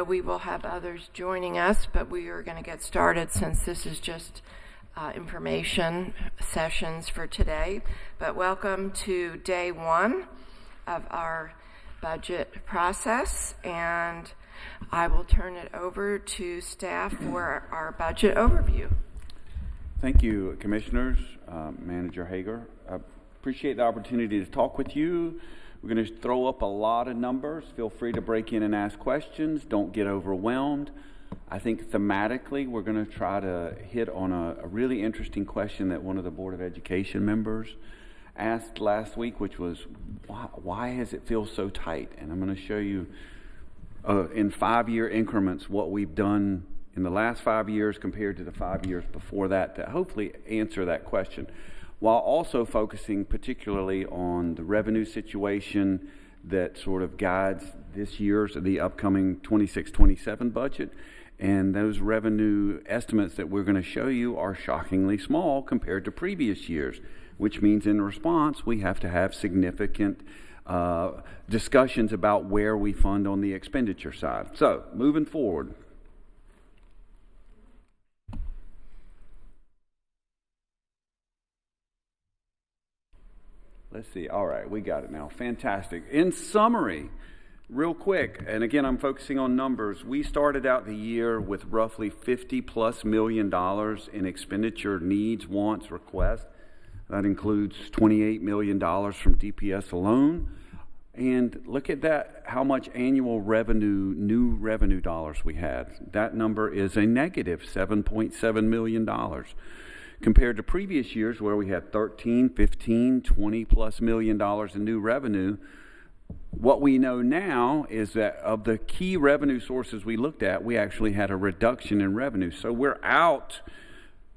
We will have others joining us, but we are going to get started since this is just information sessions for today. But welcome to day one of our budget process, and I will turn it over to staff for our budget overview. Thank you, Commissioners, Manager Hager. I appreciate the opportunity to talk with you. We're going to throw up a lot of numbers. Feel free to break in and ask questions. Don't get overwhelmed. I think thematically we're going to try to hit on a really interesting question that one of the Board of Education members asked last week, which was, why does it feel so tight? And I'm going to show you in 5-year increments what we've done in the last 5 years compared to the 5 years before that to hopefully answer that question, while also focusing particularly on the revenue situation that sort of guides this year's, the upcoming 26-27 budget. And those revenue estimates that we're going to show you are shockingly small compared to previous years, which means in response we have to have significant discussions about where we fund on the expenditure side. So moving forward. Let's see. All right, we got it now. Fantastic. In summary, real quick, and again, I'm focusing on numbers. We started out the year with roughly $50+ million in expenditure needs, wants, requests. That includes $28 million from DPS alone. And look at that, how much annual revenue, new revenue dollars we had. That number is a negative $7.7 million. Compared to previous years where we had 13, 15, 20+ million dollars in new revenue, what we know now is that of the key revenue sources we looked at, we actually had a reduction in revenue. So we're out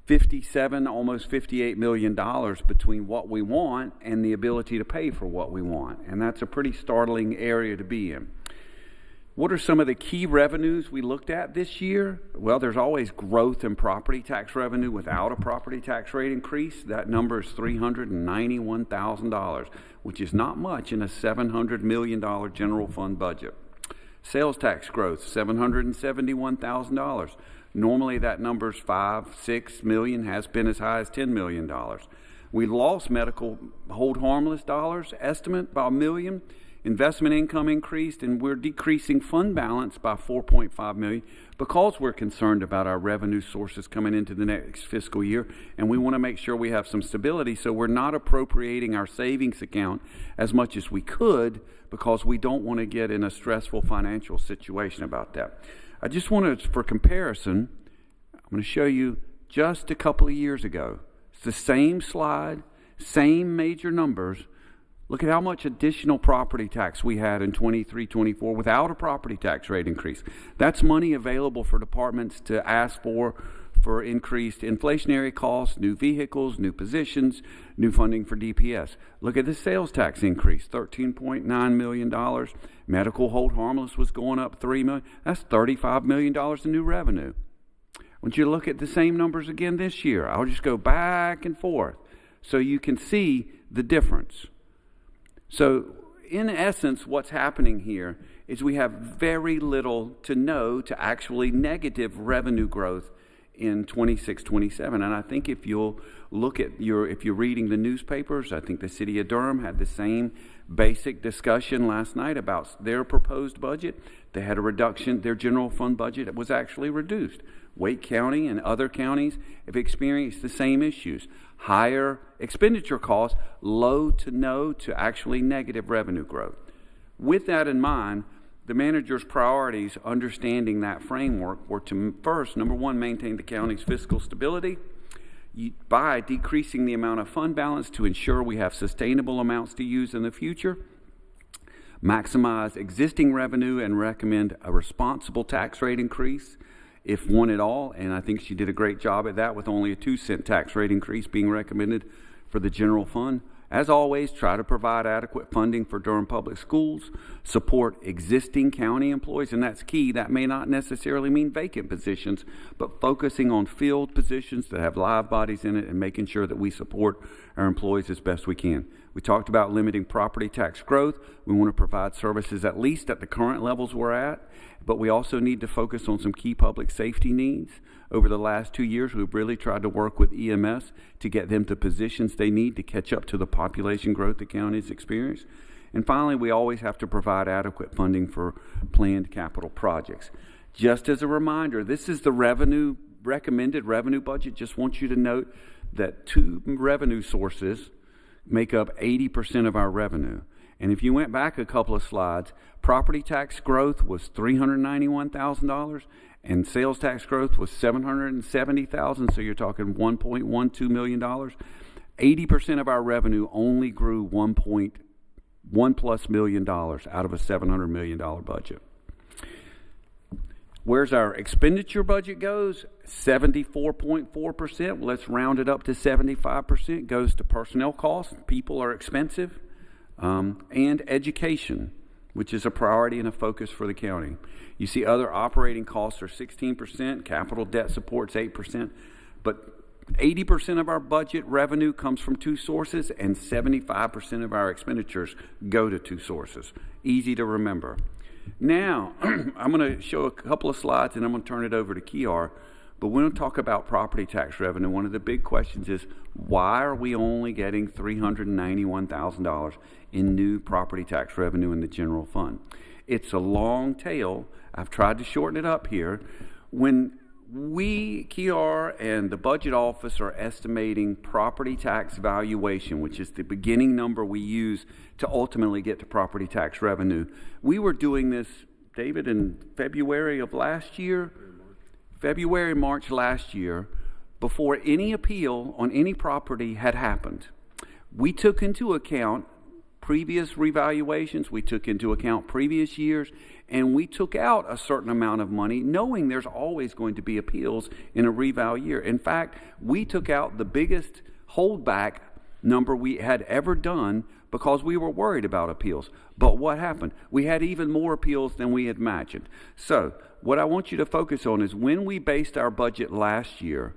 57, almost $58 million between what we want and the ability to pay for what we want. And that's a pretty startling area to be in. What are some of the key revenues we looked at this year? Well, there's always growth in property tax revenue without a property tax rate increase. That number is $391,000, which is not much in a $700 million general fund budget. Sales tax growth, $771,000. Normally that number's $5-6 million, has been as high as $10 million. We lost medical hold harmless dollars estimate by $1 million. Investment income increased, and we're decreasing fund balance by $4.5 million because we're concerned about our revenue sources coming into the next fiscal year, and we want to make sure we have some stability, so we're not appropriating our savings account as much as we could because we don't want to get in a stressful financial situation about that. I just want to, for comparison, I'm going to show you just a couple of years ago. It's the same slide, same major numbers. Look at how much additional property tax we had in 23-24 without a property tax rate increase. That's money available for departments to ask for increased inflationary costs, new vehicles, new positions, new funding for DPS. Look at the sales tax increase, $13.9 million. Medical hold harmless was going up $3 million. That's $35 million in new revenue. I want you to look at the same numbers again this year. I'll just go back and forth so you can see the difference. So, in essence, what's happening here is we have very little to no to actually negative revenue growth in 26-27. And I think if you'll look at if you're reading the newspapers, I think the city of Durham had the same basic discussion last night about their proposed budget. They had a reduction, their general fund budget was actually reduced. Wake County and other counties have experienced the same issues. Higher expenditure costs, low to no to actually negative revenue growth. With that in mind, the manager's priorities, understanding that framework, were to first, number one, maintain the county's fiscal stability by decreasing the amount of fund balance to ensure we have sustainable amounts to use in the future, maximize existing revenue and recommend a responsible tax rate increase, if one at all, and I think she did a great job at that with only a 2-cent tax rate increase being recommended for the general fund. As always, try to provide adequate funding for Durham Public Schools, support existing county employees, and that's key. That may not necessarily mean vacant positions, but focusing on filled positions that have live bodies in it and making sure that we support our employees as best we can. We talked about limiting property tax growth. We want to provide services at least at the current levels we're at, but we also need to focus on some key public safety needs. Over the last 2 years, we've really tried to work with EMS to get them to positions they need to catch up to the population growth the county's experienced. And finally, we always have to provide adequate funding for planned capital projects. Just as a reminder, this is the recommended revenue budget. Just want you to note that 2 revenue sources make up 80% of our revenue. And if you went back a couple of slides, property tax growth was $391,000 and sales tax growth was $770,000, so you're talking $1.12 million. 80% of our revenue only grew $1.1+ million out of a $700 million budget. Where's our expenditure budget goes? 74.4%. Let's round it up to 75%. Goes to personnel costs. People are expensive. And education, which is a priority and a focus for the county. You see other operating costs are 16%. Capital debt support's 8%. But 80% of our budget revenue comes from 2 sources, and 75% of our expenditures go to 2 sources. Easy to remember. Now, I'm going to show a couple of slides, and I'm going to turn it over to Kiara. But we're going to talk about property tax revenue. One of the big questions is, why are we only getting $391,000 in new property tax revenue in the general fund? It's a long tail. I've tried to shorten it up here. When we, Kiara, and the budget office are estimating property tax valuation, which is the beginning number we use to ultimately get to property tax revenue. We were doing this, David, in February of last year, March last year, before any appeal on any property had happened. We took into account previous revaluations, we took into account previous years, and we took out a certain amount of money, knowing there's always going to be appeals in a reval year. In fact, we took out the biggest holdback number we had ever done because we were worried about appeals. But what happened? We had even more appeals than we had imagined. So what I want you to focus on is when we based our budget last year,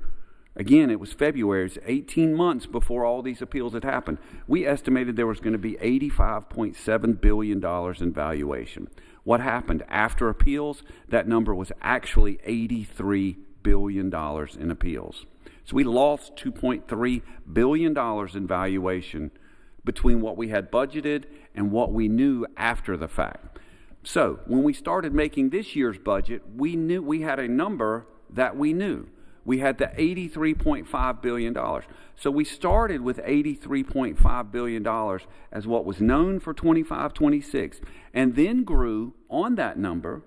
again, it was February, it's 18 months before all these appeals had happened, we estimated there was going to be $85.7 billion in valuation. What happened? After appeals, that number was actually $83 billion in appeals. So we lost $2.3 billion in valuation between what we had budgeted and what we knew after the fact. So when we started making this year's budget, we knew we had a number that we knew. We had the $83.5 billion. So we started with $83.5 billion as what was known for 25-26, and then grew on that number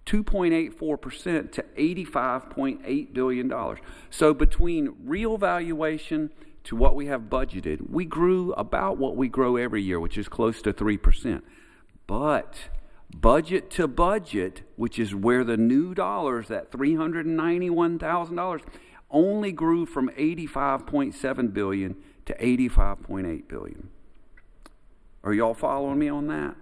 2.84% to $85.8 billion. So between real valuation to what we have budgeted, we grew about what we grow every year, which is close to 3%. But budget to budget, which is where the new dollars, that $391,000, only grew from $85.7 billion to $85.8 billion. Are y'all following me on that?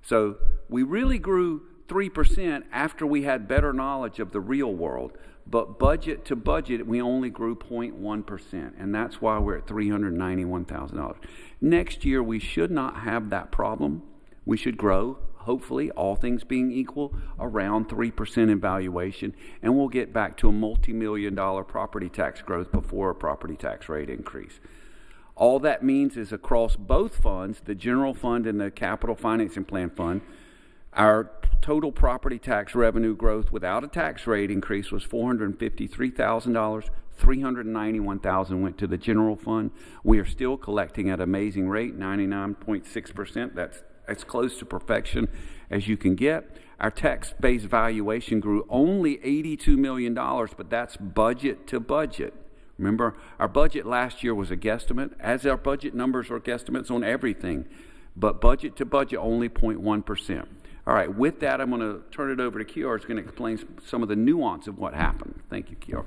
So we really grew 3% after we had better knowledge of the real world. But budget to budget, we only grew 0.1%, and that's why we're at $391,000. Next year, we should not have that problem. We should grow, hopefully, all things being equal, around 3% in valuation, and we'll get back to a multi-million-dollar property tax growth before a property tax rate increase. All that means is across both funds, the general fund and the capital financing plan fund, our total property tax revenue growth without a tax rate increase was $453,000. $391,000 went to the general fund. We are still collecting at an amazing rate, 99.6%. That's as close to perfection as you can get. Our tax-based valuation grew only $82 million, but that's budget to budget. Remember, our budget last year was a guesstimate, as our budget numbers are guesstimates on everything, but budget to budget only 0.1%. All right, with that, I'm going to turn it over to Kiara, who's going to explain some of the nuance of what happened. Thank you, Kiara.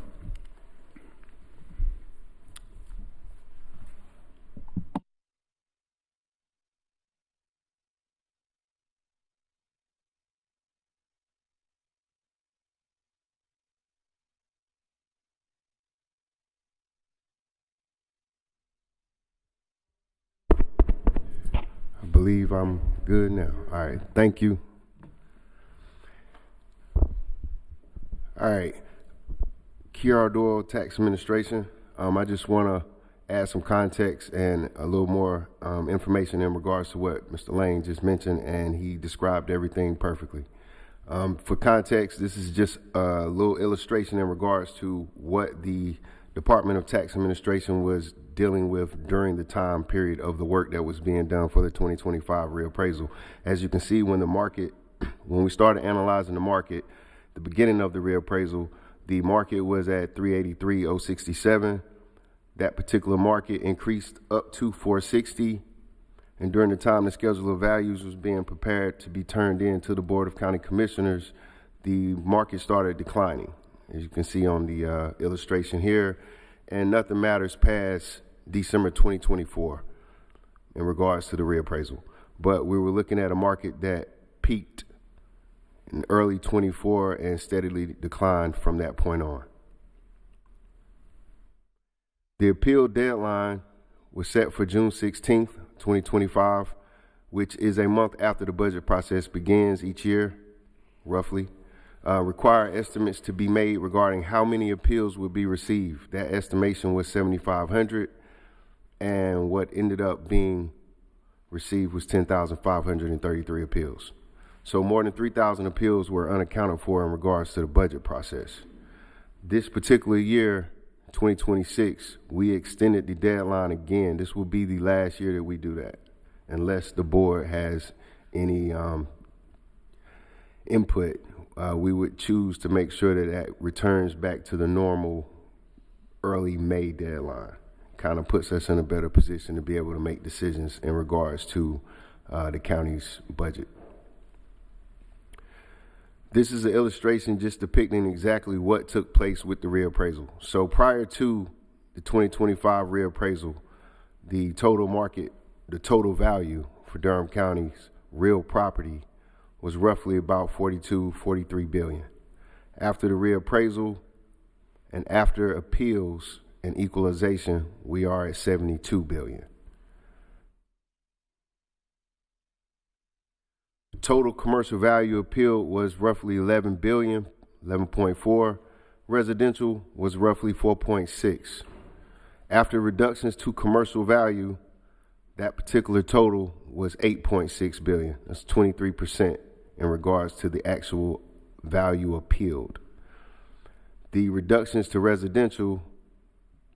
believe I'm good now. All right, thank you. All right, Kiara Doyle, Tax Administration. I just want to add some context and a little more information in regards to what Mr. Lane just mentioned, and he described everything perfectly. For context, this is just a little illustration in regards to what the Department of Tax Administration was dealing with during the time period of the work that was being done for the 2025 reappraisal. As you can see, when we started analyzing the market, the beginning of the reappraisal, the market was at 383.067. That particular market increased up to 460. And during the time the schedule of values was being prepared to be turned in to the Board of County Commissioners, the market started declining, as you can see on the illustration here. And nothing matters past December 2024 in regards to the reappraisal. But we were looking at a market that peaked in early 24 and steadily declined from that point on. The appeal deadline was set for June 16th, 2025, which is a month after the budget process begins each year, roughly. Require estimates to be made regarding how many appeals will be received. That estimation was 7,500, and what ended up being received was 10,533 appeals. So more than 3,000 appeals were unaccounted for in regards to the budget process. This particular year, 2026, we extended the deadline again. This will be the last year that we do that, unless the board has any input. We would choose to make sure that returns back to the normal early May deadline. Kind of puts us in a better position to be able to make decisions in regards to the county's budget. This is an illustration just depicting exactly what took place with the reappraisal. So prior to the 2025 reappraisal, the total value for Durham County's real property was roughly about 43 billion. After the reappraisal and after appeals and equalization, we are at 72 billion. The total commercial value appealed was roughly 11 billion, 11.4. Residential was roughly 4.6. After reductions to commercial value, that particular total was 8.6 billion. That's 23% in regards to the actual value appealed. The reductions to residential,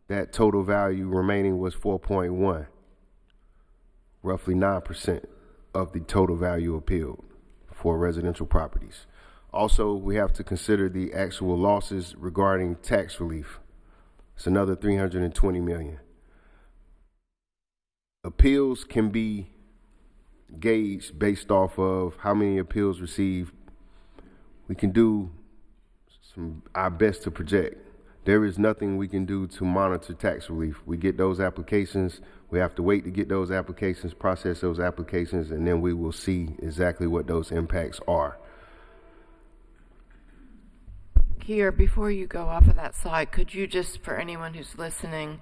that total value remaining was 4.1, roughly 9% of the total value appealed for residential properties. Also, we have to consider the actual losses regarding tax relief. It's another 320 million. Appeals can be gauged based off of how many appeals received. We can do our best to project. There is nothing we can do to monitor tax relief. We get those applications. We have to wait to get those applications, process those applications, and then we will see exactly what those impacts are. Kier, before you go off of that slide, could you just, for anyone who's listening,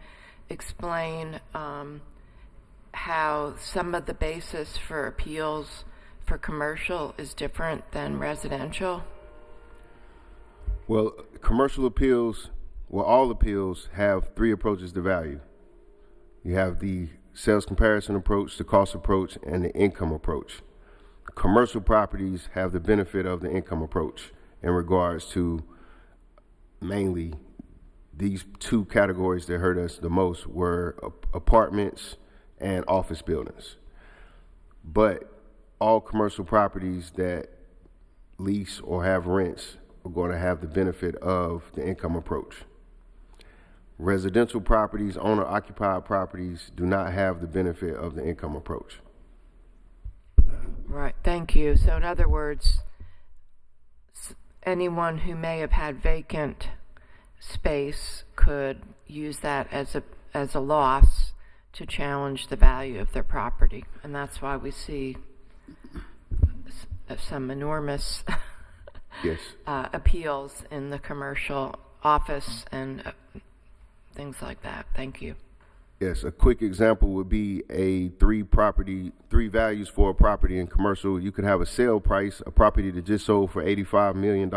explain how some of the basis for appeals for commercial is different than residential? Well, commercial appeals, all appeals have three approaches to value. You have the sales comparison approach, the cost approach, and the income approach. Commercial properties have the benefit of the income approach in regards to mainly these two categories that hurt us the most were apartments and office buildings. But all commercial properties that lease or have rents are going to have the benefit of the income approach. Residential properties, owner-occupied properties, do not have the benefit of the income approach. Right, thank you. So in other words, anyone who may have had vacant space could use that as a loss to challenge the value of their property, and that's why we see some enormous Yes. Appeals in the commercial office and things like that. Thank you. Yes, a quick example would be three values for a property in commercial. You could have a sale price, a property that just sold for $85 million.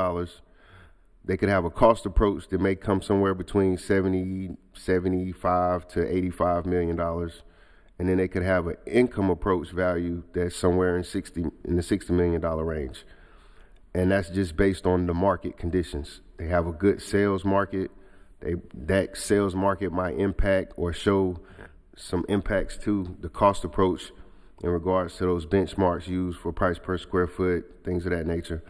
They could have a cost approach that may come somewhere between 75 to $85 million. And then they could have an income approach value that's somewhere in the $60 million range. And that's just based on the market conditions. They have a good sales market. That sales market might impact or show some impacts to the cost approach in regards to those benchmarks used for price per square foot, things of that nature.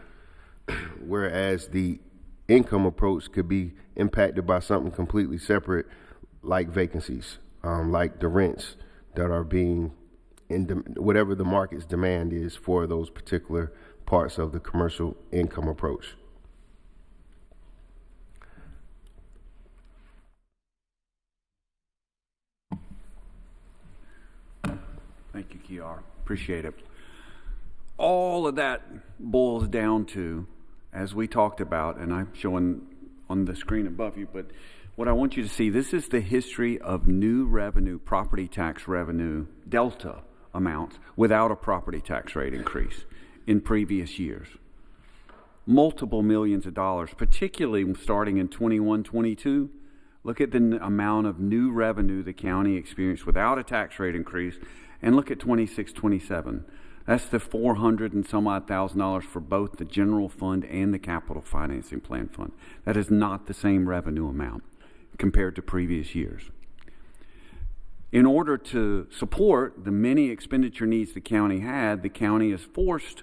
Whereas the income approach could be impacted by something completely separate, like vacancies, like the rents that are being whatever the market's demand is for those particular parts of the commercial income approach. Thank you, Kiara. Appreciate it. All of that boils down to, as we talked about, and I'm showing on the screen above you, but what I want you to see, this is the history of new revenue, property tax revenue, delta amounts without a property tax rate increase in previous years. Multiple millions of dollars, particularly starting in 21, 22. Look at the amount of new revenue the county experienced without a tax rate increase, and look at 26, 27. That's the $400 and some odd thousand for both the general fund and the capital financing plan fund. That is not the same revenue amount compared to previous years. In order to support the many expenditure needs the county had, the county is forced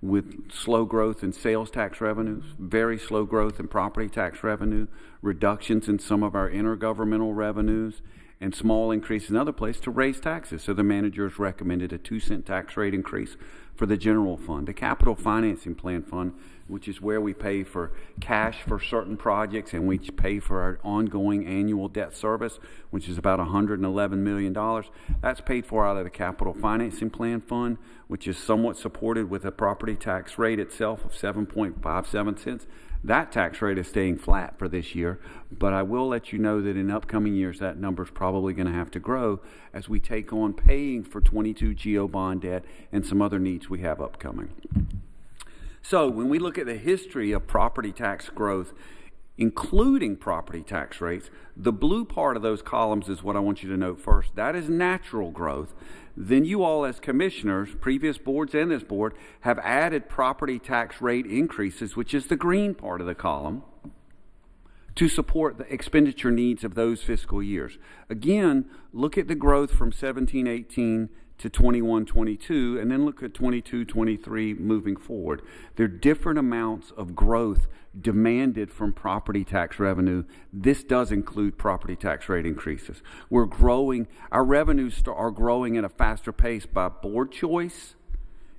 with slow growth in sales tax revenues, very slow growth in property tax revenue, reductions in some of our intergovernmental revenues, and small increase in other places to raise taxes. So the managers recommended a 2-cent tax rate increase for the general fund. The capital financing plan fund, which is where we pay for cash for certain projects and we pay for our ongoing annual debt service, which is about $111 million. That's paid for out of the capital financing plan fund, which is somewhat supported with a property tax rate itself of 7.57 cents. That tax rate is staying flat for this year, but I will let you know that in upcoming years that number is probably going to have to grow as we take on paying for 22 GO bond debt and some other needs we have upcoming. So when we look at the history of property tax growth, including property tax rates, the blue part of those columns is what I want you to note first. That is natural growth. Then you all as commissioners, previous boards and this board, have added property tax rate increases, which is the green part of the column, to support the expenditure needs of those fiscal years. Again, look at the growth from 17-18 to 21-22, and then look at 22-23 moving forward. There are different amounts of growth demanded from property tax revenue. This does include property tax rate increases. We're growing, our revenues are growing at a faster pace by board choice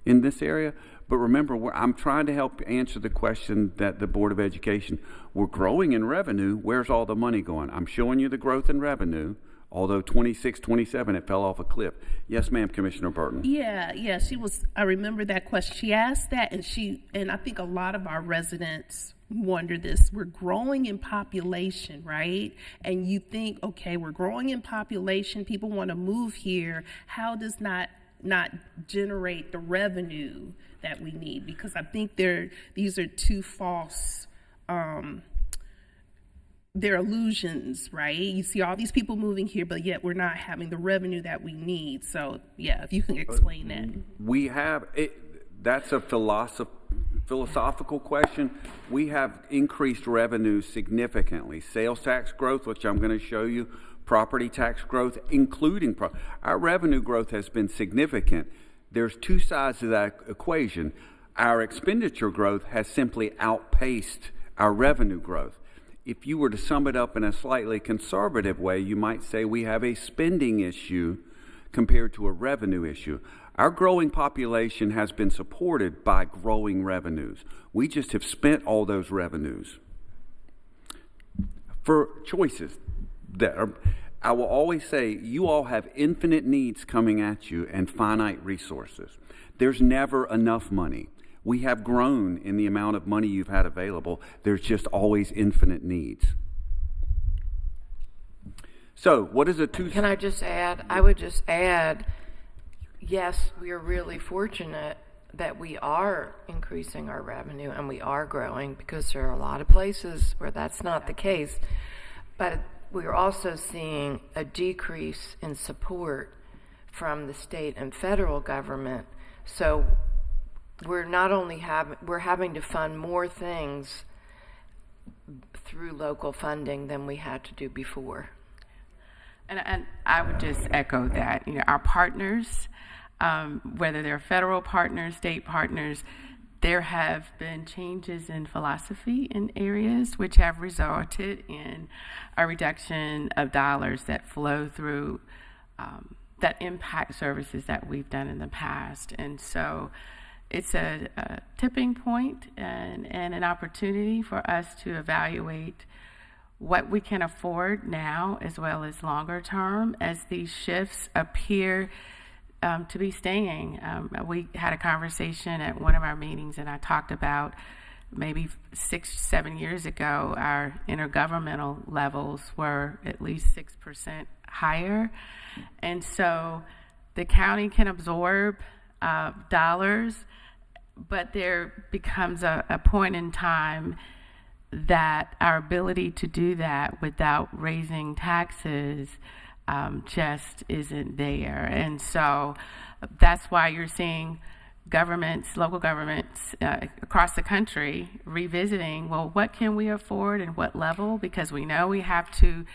in this area. But remember, I'm trying to help answer the question that the Board of Education, we're growing in revenue, where's all the money going? I'm showing you the growth in revenue. Although 26, 27, it fell off a cliff. Yes, ma'am, Commissioner Burton. Yeah, she was, I remember that question. She asked that, and I think a lot of our residents wonder this. We're growing in population, right? And you think, okay, we're growing in population, people want to move here. How does not generate the revenue that we need? Because I think these are two false they're illusions, right? You see all these people moving here, but yet we're not having the revenue that we need. So, yeah, if you can explain that. We have, that's a philosophical question. We have increased revenue significantly. Sales tax growth, which I'm going to show you, property tax growth, including, our revenue growth has been significant. There's two sides to that equation. Our expenditure growth has simply outpaced our revenue growth. If you were to sum it up in a slightly conservative way, you might say we have a spending issue compared to a revenue issue. Our growing population has been supported by growing revenues. We just have spent all those revenues for choices that are, I will always say, you all have infinite needs coming at you and finite resources. There's never enough money. We have grown in the amount of money you've had available. There's just always infinite needs. So what is a two? Can I just add? I would just add, yes, we are really fortunate that we are increasing our revenue and we are growing, because there are a lot of places where that's not the case. But we're also seeing a decrease in support from the state and federal government. So we're not only we're having to fund more things through local funding than we had to do before. And I would just echo that. Our partners, whether they're federal partners, state partners, there have been changes in philosophy in areas which have resulted in a reduction of dollars that flow through that impact services that we've done in the past. And so it's a tipping point and an opportunity for us to evaluate what we can afford now as well as longer term as these shifts appear to be staying. We had a conversation at one of our meetings, and I talked about maybe 6-7 years ago, our intergovernmental levels were at least 6% higher. And so the county can absorb dollars, but there becomes a point in time that our ability to do that without raising taxes just isn't there. And so that's why you're seeing governments, local governments across the country revisiting, well, what can we afford and what level? Because we know we have to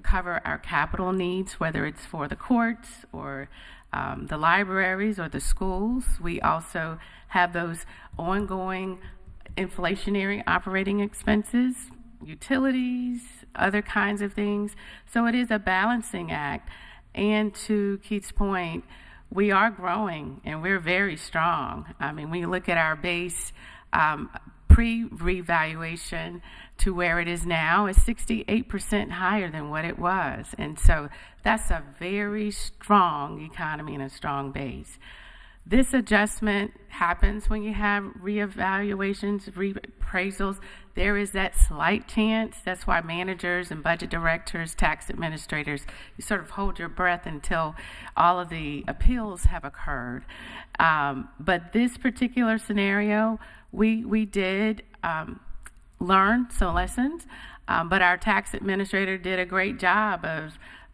cover our capital needs, whether it's for the courts or the libraries or the schools. We also have those ongoing inflationary operating expenses, utilities, other kinds of things. So it is a balancing act. And to Keith's point, we are growing and we're very strong. I mean, when you look at our base pre-revaluation to where it is now, is 68% higher than what it was. And so that's a very strong economy and a strong base. This adjustment happens when you have reevaluations, reappraisals. There is that slight chance. That's why managers and budget directors, tax administrators, you sort of hold your breath until all of the appeals have occurred. But this particular scenario, we did learn some lessons, but our tax administrator did a great job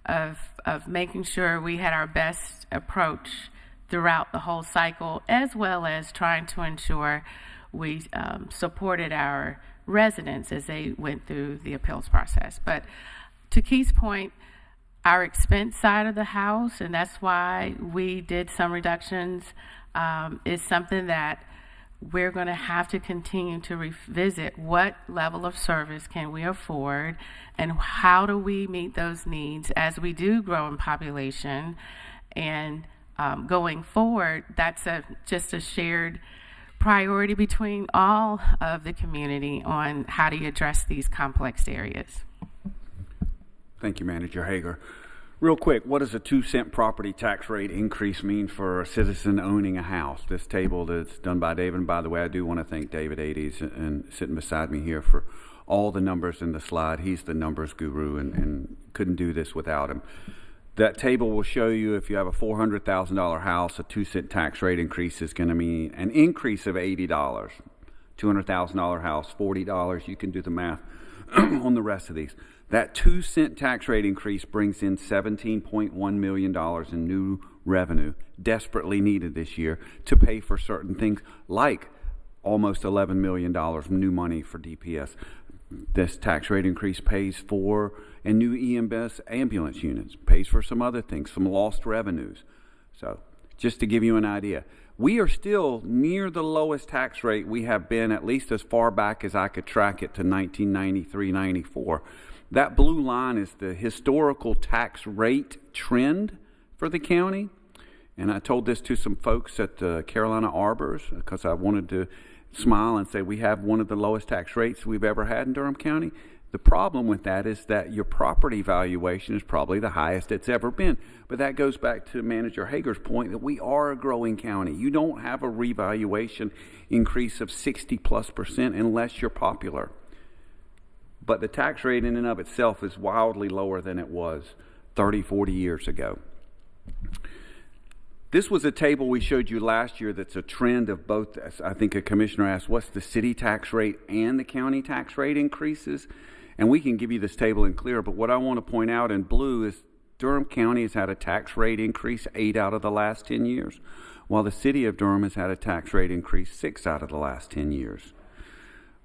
of making sure we had our best approach throughout the whole cycle, as well as trying to ensure we supported our residents as they went through the appeals process. But to Keith's point, our expense side of the house, and that's why we did some reductions, is something that we're going to have to continue to revisit. What level of service can we afford, and how do we meet those needs as we do grow in population? And going forward, that's just a shared priority between all of the community on how do you address these complex areas. Thank you, Manager Hager. Real quick, what does a 2-cent property tax rate increase mean for a citizen owning a house? This table that's done by David, and by the way, I do want to thank David Ades and sitting beside me here for all the numbers in the slide. He's the numbers guru and couldn't do this without him. That table will show you if you have a $400,000 house, a 2-cent tax rate increase is going to mean an increase of $80. $200,000 house, $40. You can do the math on the rest of these. That 2-cent tax rate increase brings in $17.1 million in new revenue, desperately needed this year, to pay for certain things like almost $11 million new money for DPS. This tax rate increase pays for a new EMS ambulance units, pays for some other things, some lost revenues. So just to give you an idea, we are still near the lowest tax rate we have been, at least as far back as I could track it, to 1993-94. That blue line is the historical tax rate trend for the county. And I told this to some folks at Carolina Arbors because I wanted to smile and say we have one of the lowest tax rates we've ever had in Durham County. The problem with that is that your property valuation is probably the highest it's ever been. But that goes back to Manager Hager's point that we are a growing county. You don't have a revaluation increase of 60+% unless you're popular. But the tax rate in and of itself is wildly lower than it was 30, 40 years ago. This was a table we showed you last year that's a trend of both. I think a commissioner asked, what's the city tax rate and the county tax rate increases? And we can give you this table in clear, but what I want to point out in blue is Durham County has had a tax rate increase 8 out of the last 10 years, while the city of Durham has had a tax rate increase 6 out of the last 10 years.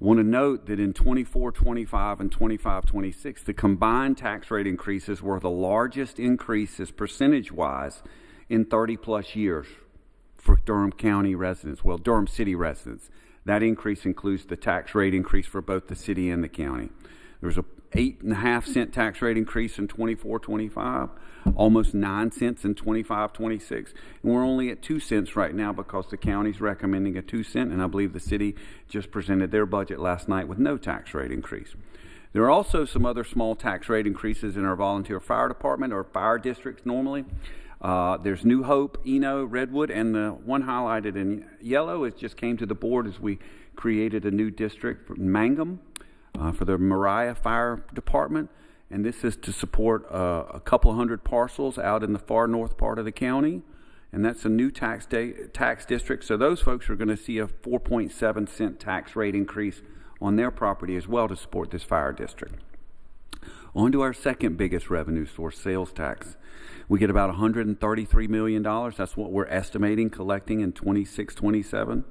I want to note that in 24-25 and 25-26, the combined tax rate increases were the largest increases percentage-wise in 30-plus years for Durham County residents, well, Durham City residents. That increase includes the tax rate increase for both the city and the county. There was a 8.5-cent tax rate increase in 24-25, almost 9 cents in 25-26, and we're only at 2 cents right now because the county's recommending a 2 cent, and I believe the city just presented their budget last night with no tax rate increase. There are also some other small tax rate increases in our volunteer fire department or fire districts normally. There's New Hope, Eno, Redwood, and the one highlighted in yellow is just came to the board as we created a new district for Mangum for the Mariah Fire Department. And this is to support a couple hundred parcels out in the far north part of the county. And that's a new tax district. So those folks are going to see a 4.7 cent tax rate increase on their property as well to support this fire district. On to our second biggest revenue source, sales tax. We get about $133 million. That's what we're estimating collecting in 26-27.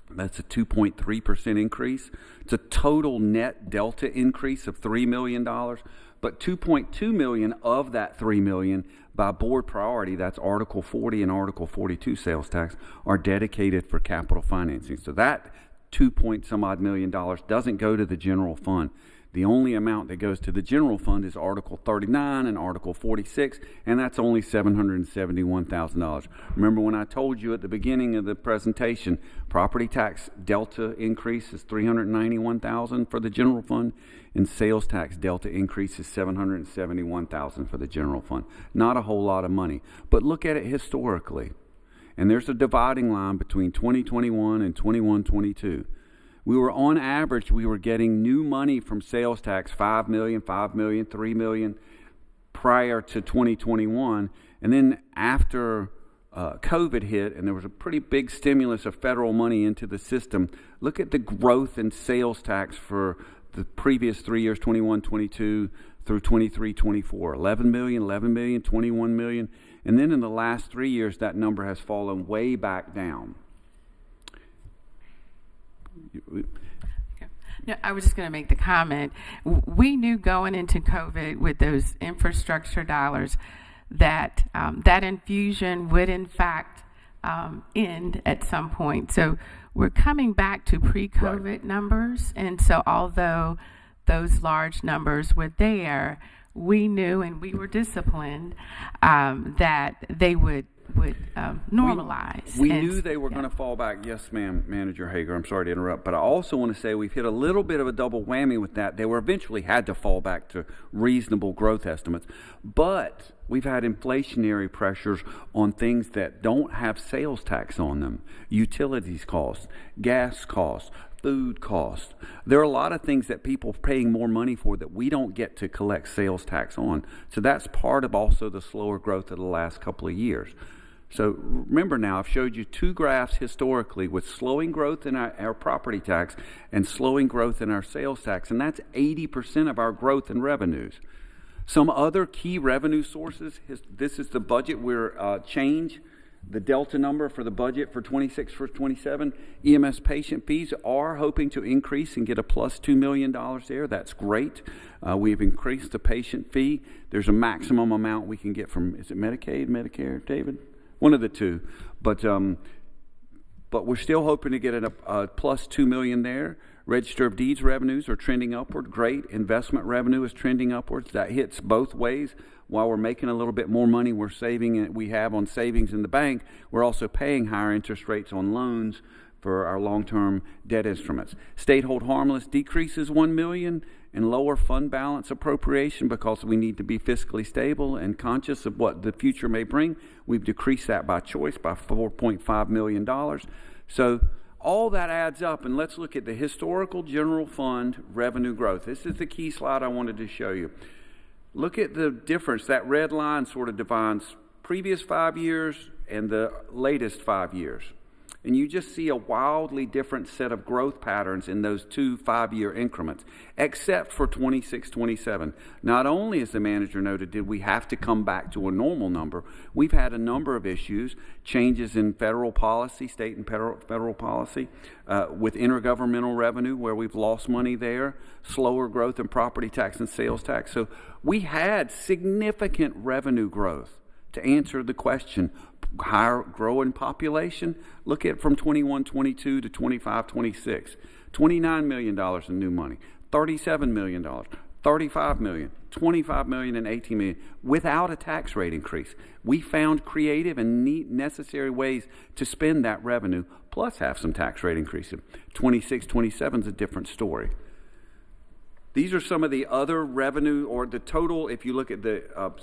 That's a 2.3% increase. It's a total net delta increase of $3 million, but $2.2 million of that $3 million by board priority, that's Article 40 and Article 42 sales tax, are dedicated for capital financing. So that 2-point-some-odd million dollars doesn't go to the general fund. The only amount that goes to the general fund is Article 39 and Article 46, and that's only $771,000. Remember when I told you at the beginning of the presentation, property tax delta increase is $391,000 for the general fund, and sales tax delta increase is $771,000 for the general fund. Not a whole lot of money, but look at it historically. And there's a dividing line between 2021 and 21-22. We were on average, we were getting new money from sales tax, $5 million, $5 million, $3 million prior to 2021. And then after COVID hit and there was a pretty big stimulus of federal money into the system, look at the growth in sales tax for the previous 3 years, 21, 22 through 23, 24. 11 million, 11 million, 21 million. And then in the last 3 years, that number has fallen way back down. No, I was just going to make the comment. We knew going into COVID with those infrastructure dollars that that infusion would in fact end at some point. So we're coming back to pre-COVID numbers. And so although those large numbers were there, we knew and we were disciplined that they would normalize. We knew they were going to fall back. Yes, ma'am, Manager Hager. I'm sorry to interrupt, but I also want to say we've hit a little bit of a double whammy with that. They were eventually had to fall back to reasonable growth estimates, but we've had inflationary pressures on things that don't have sales tax on them. Utilities costs, gas costs, food costs. There are a lot of things that people are paying more money for that we don't get to collect sales tax on. So that's part of also the slower growth of the last couple of years. So remember now, I've showed you two graphs historically with slowing growth in our property tax and slowing growth in our sales tax, and that's 80% of our growth in revenues. Some other key revenue sources, this is the budget we're change. The delta number for the budget for 26 for 27, EMS patient fees are hoping to increase and get a plus $2 million there. That's great. We've increased the patient fee. There's a maximum amount we can get from, is it Medicaid, Medicare, David? One of the two. But we're still hoping to get a plus $2 million there. Register of Deeds revenues are trending upward. Great. Investment revenue is trending upwards. That hits both ways. While we're making a little bit more money, we're saving. We have on savings in the bank. We're also paying higher interest rates on loans for our long-term debt instruments. State hold harmless decreases $1 million and lower fund balance appropriation because we need to be fiscally stable and conscious of what the future may bring. We've decreased that by choice by $4.5 million. So all that adds up, and let's look at the historical general fund revenue growth. This is the key slide I wanted to show you. look at the difference. That red line sort of defines previous 5 years and the latest 5 years. And you just see a wildly different set of growth patterns in those 2 5-year increments, except for 26-27. Not only, as the manager noted, did we have to come back to a normal number, we've had a number of issues, changes in federal policy, state and federal policy, with intergovernmental revenue where we've lost money there, slower growth in property tax and sales tax. So we had significant revenue growth. To answer the question, higher growing population, look at from 21-22 to 25-26. $29 million in new money, $37 million, $35 million, $25 million, and $18 million without a tax rate increase. We found creative and neat necessary ways to spend that revenue, plus have some tax rate increase. 26-27 is a different story. These are some of the other revenue, or the total, if you look at the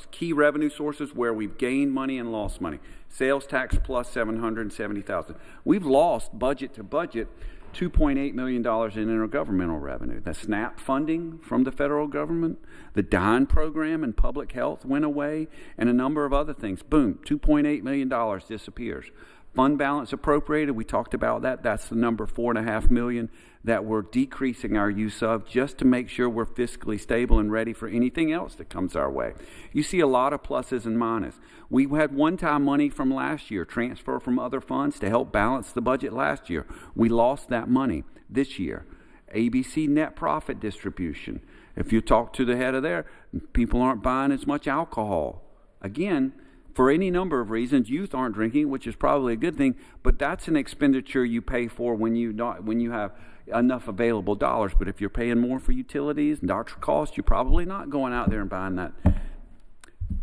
key revenue sources where we've gained money and lost money. Sales tax plus $770,000. We've lost budget to budget $2.8 million in intergovernmental revenue. The SNAP funding from the federal government, the DINE program in public health went away, and a number of other things. Boom, $2.8 million disappears. Fund balance appropriated, we talked about that. That's the number $4.5 million that we're decreasing our use of just to make sure we're fiscally stable and ready for anything else that comes our way. You see a lot of pluses and minuses. We had one-time money from last year, transfer from other funds to help balance the budget last year. We lost that money this year. ABC net profit distribution. If you talk to the head of there, people aren't buying as much alcohol. Again, for any number of reasons, youth aren't drinking, which is probably a good thing, but that's an expenditure you pay for when you have enough available dollars. But if you're paying more for utilities and doctor costs, you're probably not going out there and buying that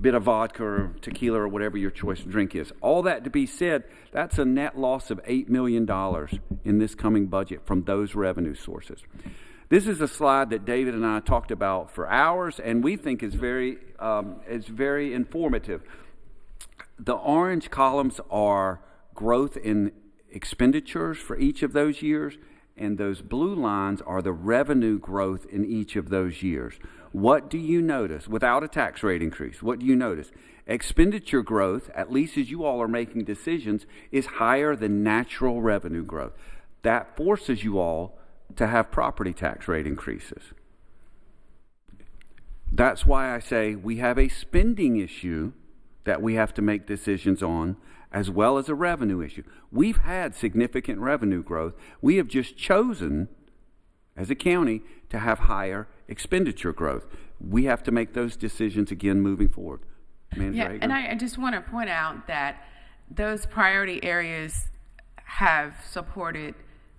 bit of vodka or tequila or whatever your choice of drink is. All that to be said, that's a net loss of $8 million in this coming budget from those revenue sources. This is a slide that David and I talked about for hours, and we think is very informative. The orange columns are growth in expenditures for each of those years, and those blue lines are the revenue growth in each of those years. What do you notice? Without a tax rate increase, what do you notice? Expenditure growth, at least as you all are making decisions, is higher than natural revenue growth. That forces you all to have property tax rate increases. That's why I say we have a spending issue that we have to make decisions on, as well as a revenue issue. We've had significant revenue growth. We have just chosen, as a county, to have higher expenditure growth. We have to make those decisions again moving forward. Manager Hager? And I just want to point out that those priority areas have supported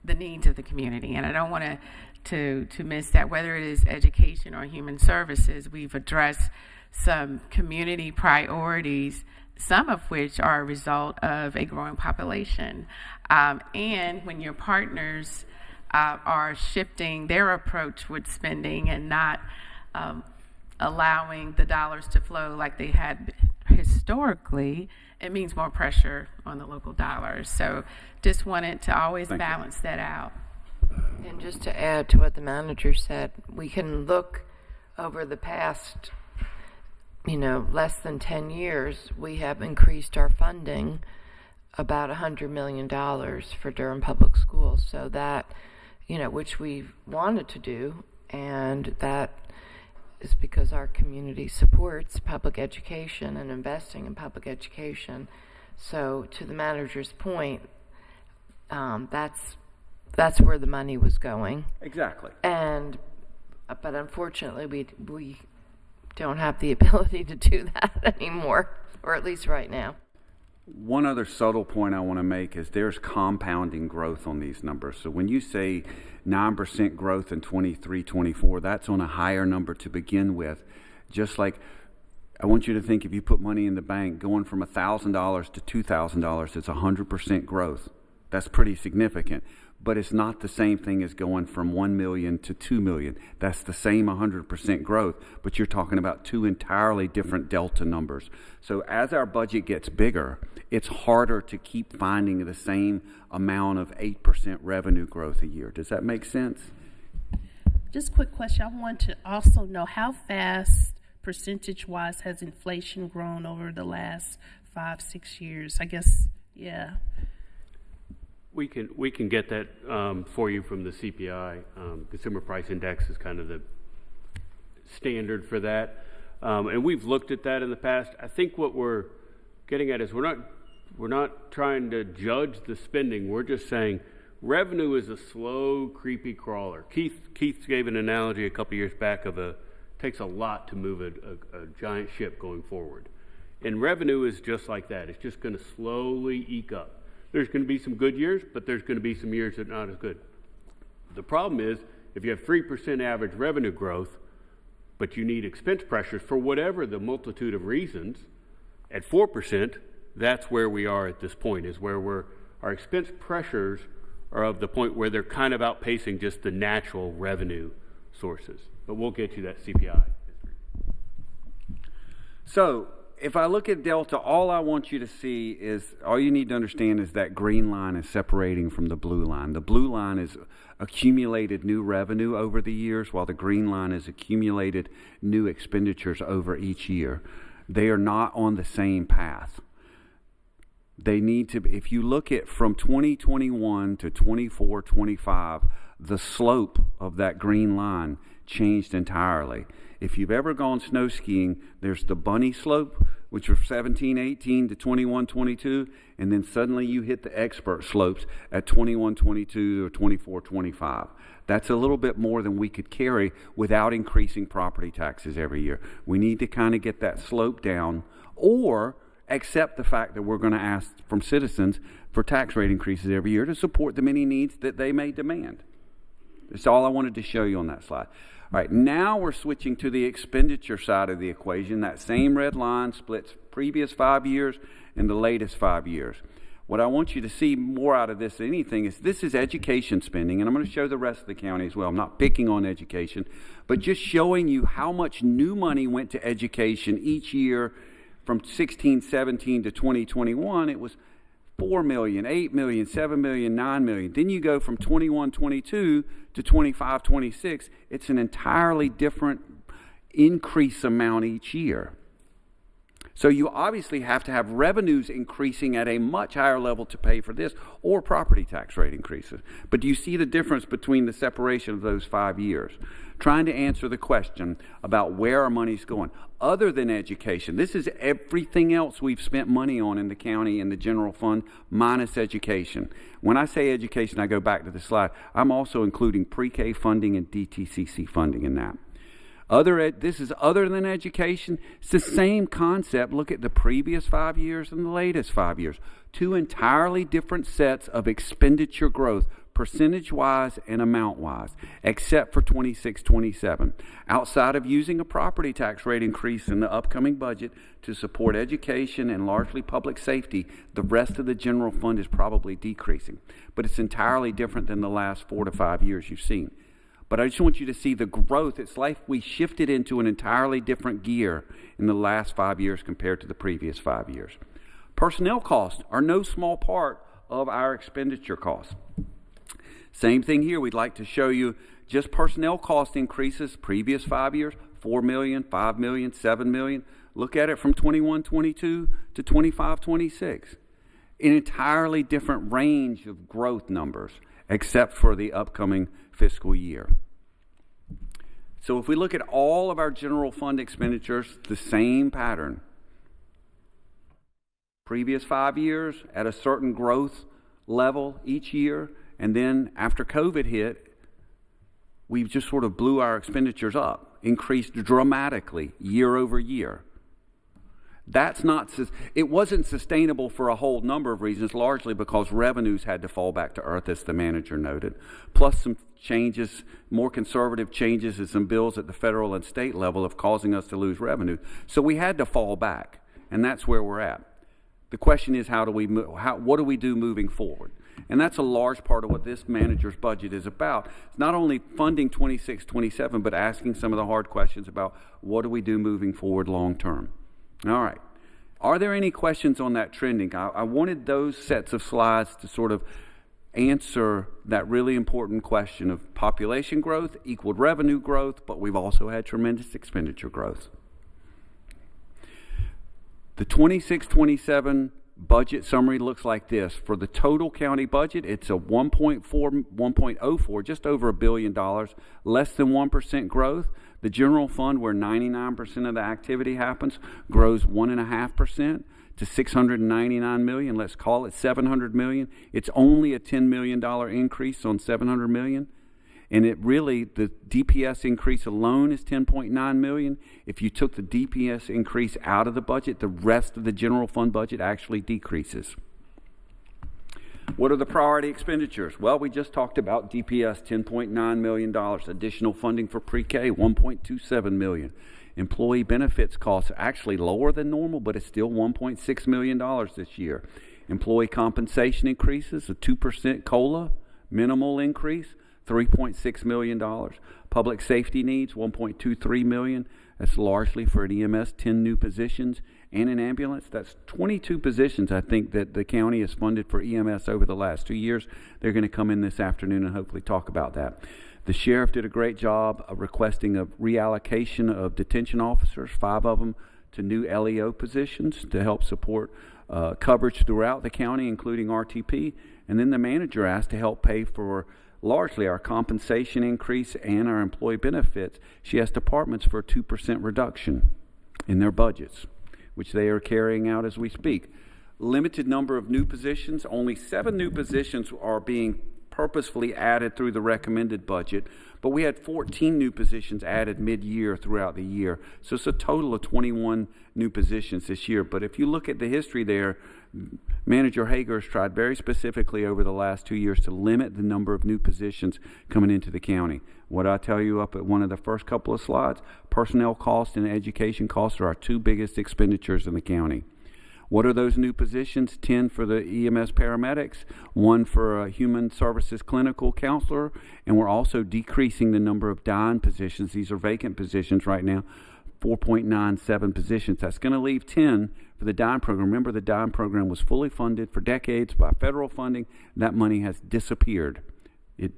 the needs of the community, and I don't want to miss that. Whether it is education or human services, we've addressed some community priorities, some of which are a result of a growing population. And when your partners are shifting their approach with spending and not allowing the dollars to flow like they had historically, it means more pressure on the local dollars. So just wanted to always balance that out. And just to add to what the manager said, we can look over the past less than 10 years, we have increased our funding about $100 million for Durham Public Schools. So that, which we've wanted to do, and that is because our community supports public education and investing in public education. So to the manager's point, that's where the money was going. Exactly. But unfortunately, we don't have the ability to do that anymore, or at least right now. One other subtle point I want to make is there's compounding growth on these numbers. So when you say 9% growth in 23-24, that's on a higher number to begin with. Just like I want you to think, if you put money in the bank, going from $1,000 to $2,000, it's 100% growth. That's pretty significant. But it's not the same thing as going from 1 million to 2 million. That's the same 100% growth, but you're talking about two entirely different delta numbers. So as our budget gets bigger, it's harder to keep finding the same amount of 8% revenue growth a year. Does that make sense? Just a quick question. I want to also know how fast percentage-wise has inflation grown over the last 5-6 years? I guess, yeah. We can get that for you from the CPI. Consumer Price Index is kind of the standard for that, and we've looked at that in the past. I think what we're getting at is we're not trying to judge the spending. We're just saying revenue is a slow, creepy crawler. Keith gave an analogy a couple years back of takes a lot to move a giant ship going forward, and revenue is just like that. It's just going to slowly eke up. There's going to be some good years, but there's going to be some years that are not as good. The problem is, if you have 3% average revenue growth, but you need expense pressures for whatever the multitude of reasons, at 4%, that's where we are at this point, is where our expense pressures are of the point where they're kind of outpacing just the natural revenue sources. But we'll get you that CPI. So, if I look at Delta, all I want you to see is, all you need to understand is that green line is separating from the blue line. The blue line is accumulated new revenue over the years, while the green line is accumulated new expenditures over each year. They are not on the same path. They need to, if you look at from 2021 to 24, 25, the slope of that green line changed entirely. If you've ever gone snow skiing, there's the bunny slope, which was 17, 18 to 21, 22, and then suddenly you hit the expert slopes at 21, 22 or 24, 25. That's a little bit more than we could carry without increasing property taxes every year. We need to kind of get that slope down, or accept the fact that we're going to ask from citizens for tax rate increases every year to support the many needs that they may demand. That's all I wanted to show you on that slide. All right, now we're switching to the expenditure side of the equation. That same red line splits previous 5 years and the latest 5 years. What I want you to see more out of this than anything is this is education spending, and I'm going to show the rest of the county as well. I'm not picking on education, but just showing you how much new money went to education each year from 16, 17 to 2021. It was 4 million, 8 million, 7 million, 9 million. Then you go from 21, 22 to 25, 26. It's an entirely different increase amount each year. So you obviously have to have revenues increasing at a much higher level to pay for this, or property tax rate increases. But do you see the difference between the separation of those 5 years? Trying to answer the question about where our money's going. Other than education, this is everything else we've spent money on in the county in the general fund minus education. When I say education, I go back to the slide. I'm also including pre-K funding and DTCC funding in that. This is other than education. It's the same concept. Look at the previous 5 years and the latest 5 years. Two entirely different sets of expenditure growth, percentage-wise and amount-wise, except for 26, 27. Outside of using a property tax rate increase in the upcoming budget to support education and largely public safety, the rest of the general fund is probably decreasing. But it's entirely different than the last 4 to 5 years you've seen. But I just want you to see the growth. It's like we shifted into an entirely different gear in the last 5 years compared to the previous 5 years. Personnel costs are no small part of our expenditure costs. Same thing here. We'd like to show you just personnel cost increases previous 5 years, 4 million, 5 million, 7 million. Look at it from 21, 22 to 25, 26. An entirely different range of growth numbers, except for the upcoming fiscal year. So if we look at all of our general fund expenditures, the same pattern. Previous 5 years at a certain growth level each year, and then after COVID hit, we just sort of blew our expenditures up, increased dramatically year over year. It wasn't sustainable for a whole number of reasons, largely because revenues had to fall back to earth, as the manager noted, plus some changes, more conservative changes in some bills at the federal and state level of causing us to lose revenue. So we had to fall back, and that's where we're at. The question is, what do we do moving forward? And that's a large part of what this manager's budget is about. It's not only funding 26, 27, but asking some of the hard questions about what do we do moving forward long term. All right. Are there any questions on that trending? I wanted those sets of slides to sort of answer that really important question of population growth equaled revenue growth, but we've also had tremendous expenditure growth. The 26-27 budget summary looks like this. For the total county budget, it's a 1.04, just over $1 billion, less than 1% growth. The general fund, where 99% of the activity happens, grows 1.5% to $699 million. Let's call it $700 million. It's only a $10 million increase on $700 million. And it really, the DPS increase alone is $10.9 million. If you took the DPS increase out of the budget, the rest of the general fund budget actually decreases. What are the priority expenditures? Well, we just talked about DPS, $10.9 million. Additional funding for pre-K, $1.27 million. Employee benefits costs are actually lower than normal, but it's still $1.6 million this year. Employee compensation increases, a 2% COLA, minimal increase, $3.6 million. Public safety needs, $1.23 million. That's largely for an EMS, 10 new positions, and an ambulance. That's 22 positions, I think, that the county has funded for EMS over the last 2 years. They're going to come in this afternoon and hopefully talk about that. The sheriff did a great job of requesting a reallocation of detention officers, 5 of them, to new LEO positions to help support coverage throughout the county, including RTP. And then the manager asked to help pay for largely our compensation increase and our employee benefits. She asked departments for a 2% reduction in their budgets, which they are carrying out as we speak. Limited number of new positions. Only 7 new positions are being purposefully added through the recommended budget, but we had 14 new positions added mid-year throughout the year. So it's a total of 21 new positions this year. But if you look at the history there, Manager Hager has tried very specifically over the last 2 years to limit the number of new positions coming into the county. What I tell you up at one of the first couple of slides, personnel costs and education costs are our 2 biggest expenditures in the county. What are those new positions? 10 for the EMS paramedics, 1 for a human services clinical counselor, and we're also decreasing the number of DINE positions. These are vacant positions right now, 4.97 positions. That's going to leave 10 for the DINE program. Remember, the DINE program was fully funded for decades by federal funding. That money has disappeared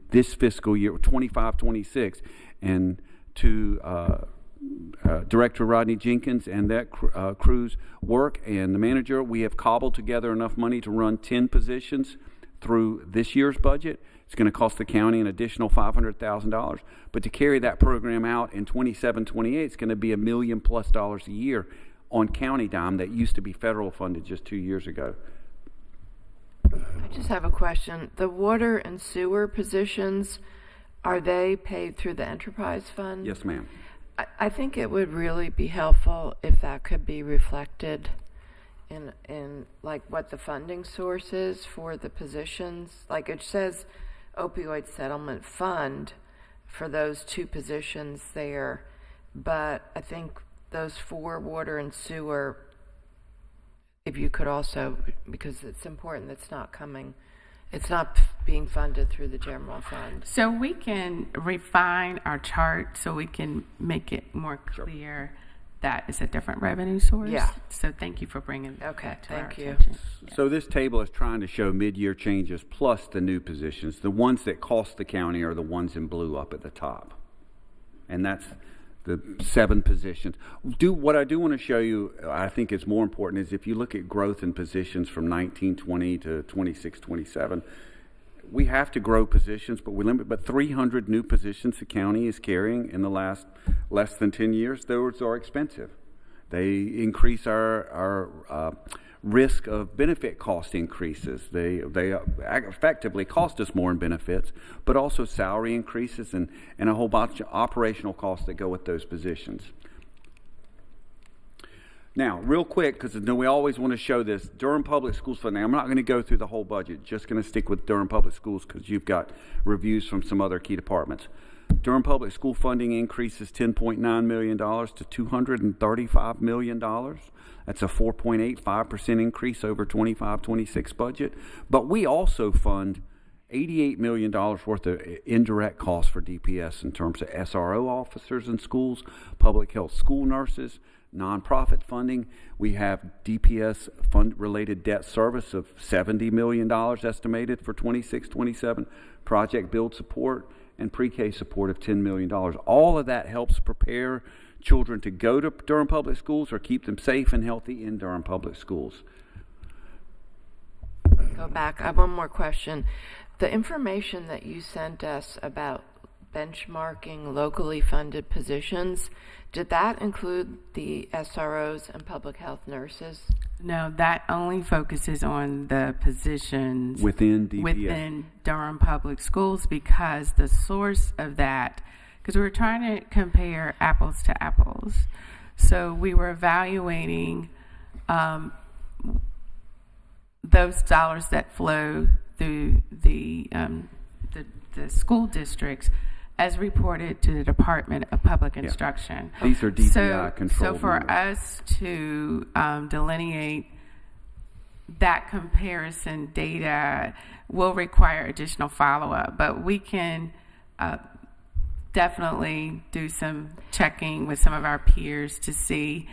this fiscal year, 25-26, and to Director Rodney Jenkins and that crew's work and the manager, we have cobbled together enough money to run 10 positions through this year's budget. It's going to cost the county an additional $500,000. But to carry that program out in 27-28, it's going to be $1 million+ a year on county dime that used to be federal funded just 2 years ago. I just have a question. The water and sewer positions, are they paid through the enterprise fund? Yes, ma'am. I think it would really be helpful if that could be reflected in like what the funding source is for the positions. Like it says opioid settlement fund for those 2 positions there, but I think those 4 water and sewer, if you could also, because it's important, it's not being funded through the general fund. So we can refine our chart so we can make it more clear that it's a different revenue source. Yeah. So thank you for bringing that to thank our you. attention. Yeah. So this table is trying to show mid-year changes plus the new positions. The ones that cost the county are the ones in blue up at the top. And that's the 7 positions. What I do want to show you, I think is more important, is if you look at growth in positions from 19-20 to 26-27, we have to grow positions, but we limit. But 300 new positions the county is carrying in the last less than 10 years. Those are expensive. They increase our risk of benefit cost increases. They effectively cost us more in benefits, but also salary increases and a whole bunch of operational costs that go with those positions. Now, real quick, because we always want to show this, Durham Public Schools funding. I'm not going to go through the whole budget, just going to stick with Durham Public Schools because you've got reviews from some other key departments. Durham Public School funding increases $10.9 million to $235 million. That's a 4.85% increase over 25-26 budget. But we also fund $88 million worth of indirect costs for DPS in terms of SRO officers in schools, public health school nurses, nonprofit funding. We have DPS fund-related debt service of $70 million estimated for 26-27, project build support, and pre-K support of $10 million. All of that helps prepare children to go to Durham Public Schools or keep them safe and healthy in Durham Public Schools. Go back. I have one more question. The information that you sent us about benchmarking locally funded positions, did that include the SROs and public health nurses? No, that only focuses on the positions Within DPS. within Durham Public Schools, because the source of that, because we were trying to compare apples to apples. So we were evaluating those dollars that flow through the school districts as reported to the Department of Public Instruction. These are DPI controlled. So for numbers. us to delineate that comparison data will require additional follow-up, but we can definitely do some checking with some of our peers to see,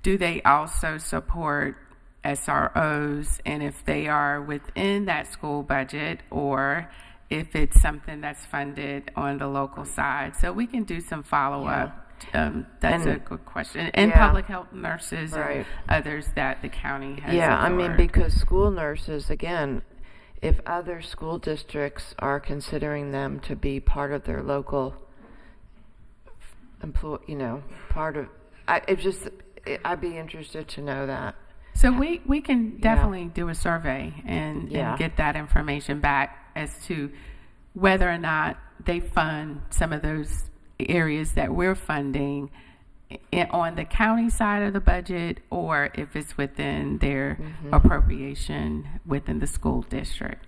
do they also support SROs, and if they are within that school budget, or if it's something that's funded on the local side. So we can do some follow-up. That's a good question. And public health nurses and others that the county has I mean, absorbed. because school nurses, again, if other school districts are considering them to be part of their local part of, I'd be interested to know that. So we can definitely do a survey and get that information back as to whether or not they fund some of those areas that we're funding on the county side of the budget, or if it's within their appropriation within the school district.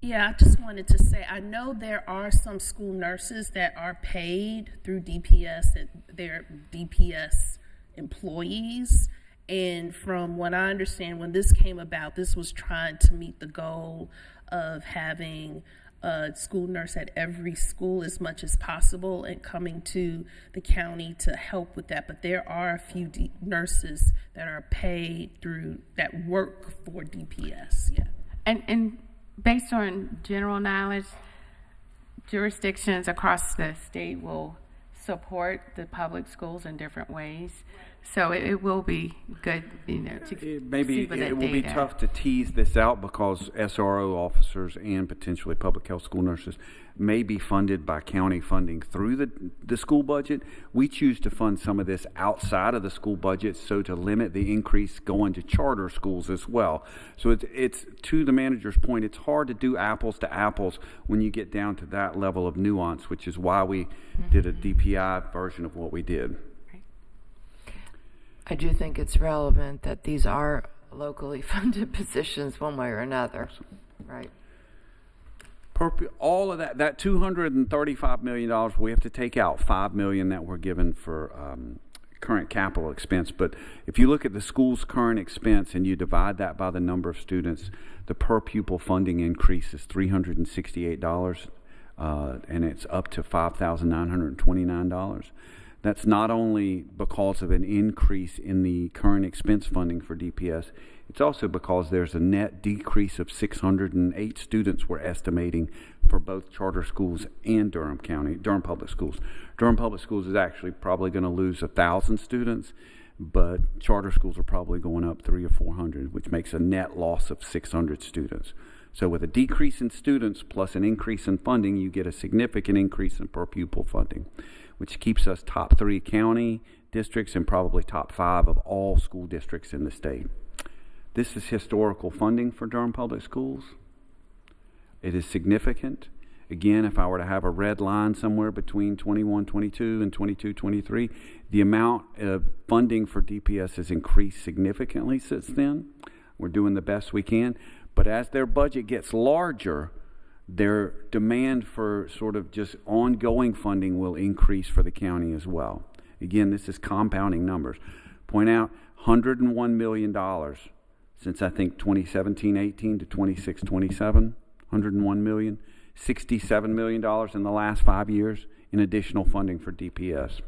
Yeah, I just wanted to say, I know there are some school nurses that are paid through DPS, and they're DPS employees. And from what I understand, when this came about, this was trying to meet the goal of having a school nurse at every school as much as possible and coming to the county to help with that. But there are a few nurses that are paid through, that work for DPS, And based on general knowledge, jurisdictions across the state will support the public schools in different ways. So it will be good, to maybe see what that it will be data. tough to tease this out because SRO officers and potentially public health school nurses may be funded by county funding through the school budget. We choose to fund some of this outside of the school budget, so to limit the increase going to charter schools as well. So it's to the manager's point, it's hard to do apples to apples when you get down to that level of nuance, which is why we did a DPI version of what we did. I do think it's relevant that these are locally funded positions one way or another, right? All of that $235 million, we have to take out $5 million that we're given for current capital expense. But if you look at the school's current expense and you divide that by the number of students, the per pupil funding increase is $368, and it's up to $5,929. That's not only because of an increase in the current expense funding for DPS, it's also because there's a net decrease of 608 students we're estimating for both charter schools and Durham Public Schools. Durham Public Schools is actually probably going to lose 1,000 students, but charter schools are probably going up 300 or 400, which makes a net loss of 600 students. So with a decrease in students plus an increase in funding, you get a significant increase in per pupil funding, which keeps us top 3 county districts and probably top 5 of all school districts in the state. This is historical funding for Durham Public Schools. It is significant. Again, if I were to have a red line somewhere between 21-22 and 22-23, the amount of funding for DPS has increased significantly since then. We're doing the best we can. But as their budget gets larger, their demand for sort of just ongoing funding will increase for the county as well. Again, this is compounding numbers. Point out $101 million since I think 2017-18 to 26-27, $101 million, $67 million in the last 5 years in additional funding for DPS.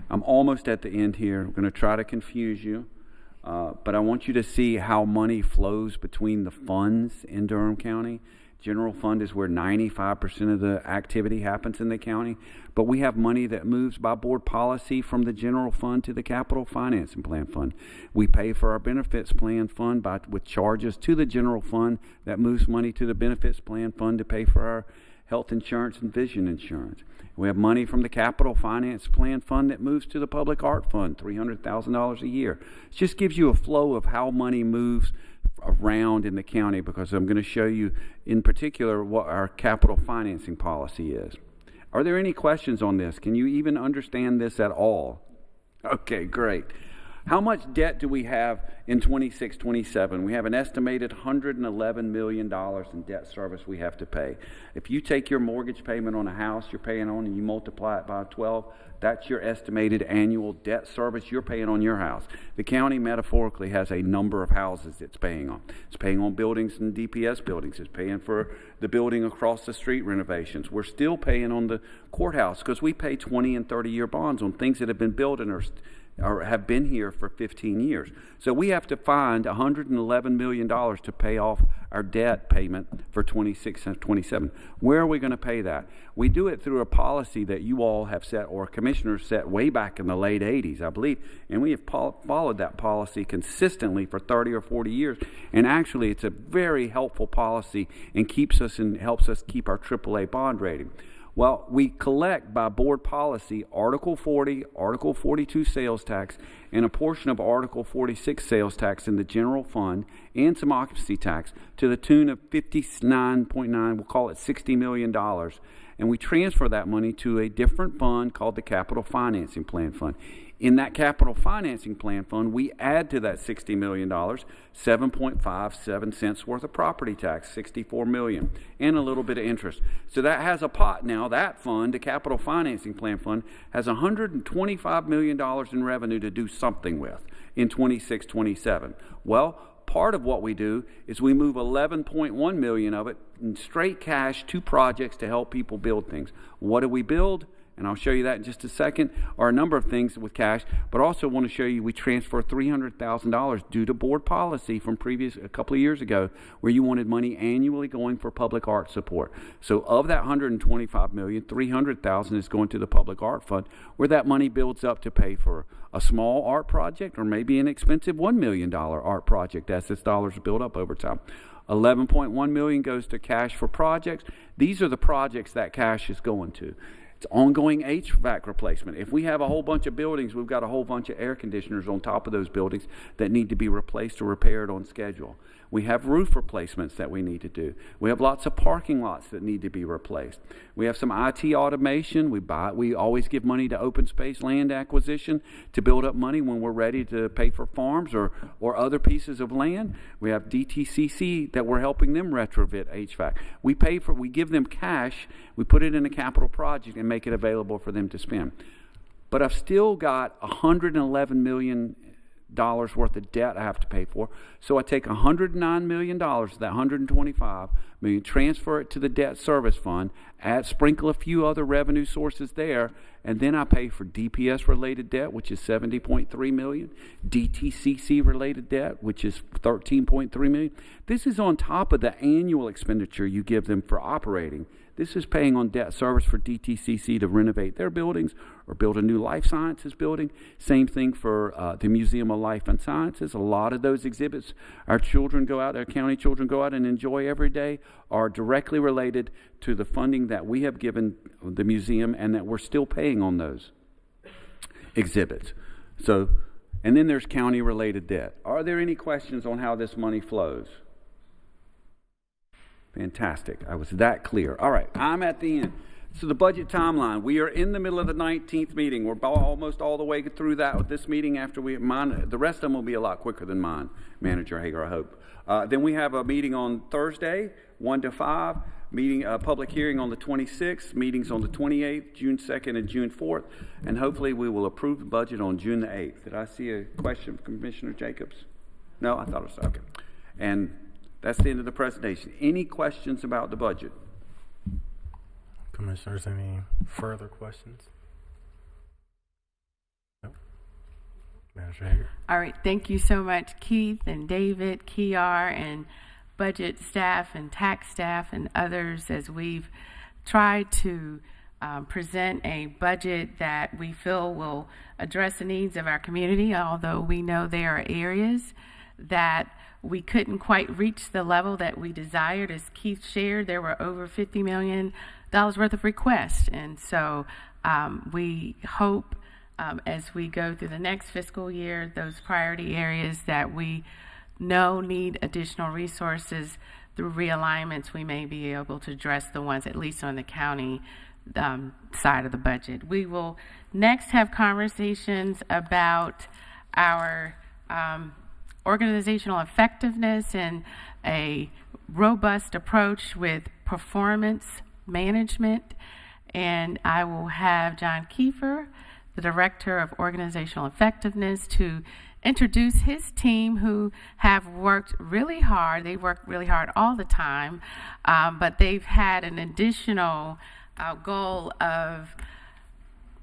I'm almost at the end here. I'm going to try to confuse you, but I want you to see how money flows between the funds in Durham County. General fund is where 95% of the activity happens in the county. But we have money that moves by board policy from the general fund to the capital financing plan fund. We pay for our benefits plan fund with charges to the general fund that moves money to the benefits plan fund to pay for our health insurance and vision insurance. We have money from the capital finance plan fund that moves to the public art fund, $300,000 a year. It just gives you a flow of how money moves around in the county, because I'm going to show you in particular what our capital financing policy is. Are there any questions on this? Can you even understand this at all? Okay, great. How much debt do we have in 26-27? We have an estimated $111 million in debt service we have to pay. If you take your mortgage payment on a house you're paying on and you multiply it by 12, that's your estimated annual debt service you're paying on your house. The county metaphorically has a number of houses it's paying on. It's paying on buildings and DPS buildings. It's paying for the building across the street renovations. We're still paying on the courthouse because we pay 20 and 30-year bonds on things that have been built and or have been here for 15 years. So we have to find $111 million to pay off our debt payment for 26 and 27. Where are we going to pay that? We do it through a policy that you all have set, or commissioners set way back in the late 80s, I believe, and we have followed that policy consistently for 30 or 40 years. And actually, it's a very helpful policy and helps us keep our AAA bond rating. Well, we collect by board policy Article 40, Article 42 sales tax, and a portion of Article 46 sales tax in the general fund, and some occupancy tax to the tune of 59.9, we'll call it $60 million. And we transfer that money to a different fund called the Capital Financing Plan Fund. In that Capital Financing Plan Fund, we add to that $60 million 7.57 cents worth of property tax, $64 million, and a little bit of interest. So that has a pot now. That fund, the Capital Financing Plan Fund, has $125 million in revenue to do something with in 26-27. Well, part of what we do is we move 11.1 million of it in straight cash to projects to help people build things. What do we build? And I'll show you that in just a second, are a number of things with cash, but also want to show you we transfer $300,000 due to board policy from a couple of years ago, where you wanted money annually going for public art support. So of that $125 million, $300,000 is going to the public art fund, where that money builds up to pay for a small art project or maybe an expensive $1 million art project as this dollars build up over time. 11.1 million goes to cash for projects. These are the projects that cash is going to. It's ongoing HVAC replacement. If we have a whole bunch of buildings, we've got a whole bunch of air conditioners on top of those buildings that need to be replaced or repaired on schedule. We have roof replacements that we need to do. We have lots of parking lots that need to be replaced. We have some IT automation. We always give money to open space land acquisition to build up money when we're ready to pay for farms or other pieces of land. We have DTCC that we're helping them retrofit HVAC. We give them cash, we put it in a capital project and make it available for them to spend. But I've still got $111 million worth of debt I have to pay for. So I take $109 million, that $125 million, transfer it to the debt service fund, sprinkle a few other revenue sources there, and then I pay for DPS related debt, which is $70.3 million, DTCC related debt, which is $13.3 million. This is on top of the annual expenditure you give them for operating. This is paying on debt service for DTCC to renovate their buildings or build a new life sciences building. Same thing for the Museum of Life and Sciences. A lot of those exhibits our county children go out and enjoy every day are directly related to the funding that we have given the museum and that we're still paying on those exhibits. So, and then there's county related debt. Are there any questions on how this money flows? Fantastic. I was that clear. All right, I'm at the end. So the budget timeline. We are in the middle of the 19th meeting. We're almost all the way through that with this meeting. The rest of them will be a lot quicker than mine, Manager Hager, I hope. Then we have a meeting on Thursday, 1 to 5. Public hearing on the 26th. Meetings on the 28th, June 2nd, and June 4th. And hopefully we will approve the budget on June the 8th. Did I see a question from Commissioner Jacobs? No, I thought it was okay. And that's the end of the presentation. Any questions about the budget? Commissioners, any further questions? No. Manager Hager. All right. Thank you so much, Keith and David, Kiar, and budget staff and tax staff and others as we've tried to present a budget that we feel will address the needs of our community, although we know there are areas that we couldn't quite reach the level that we desired. As Keith shared, there were over $50 million worth of requests. And so we hope as we go through the next fiscal year, those priority areas that we know need additional resources through realignments, we may be able to address the ones at least on the county side of the budget. We will next have conversations about our organizational effectiveness and a robust approach with performance management. And I will have John Kiefer, the Director of Organizational Effectiveness, to introduce his team who have worked really hard. They work really hard all the time, but they've had an additional goal of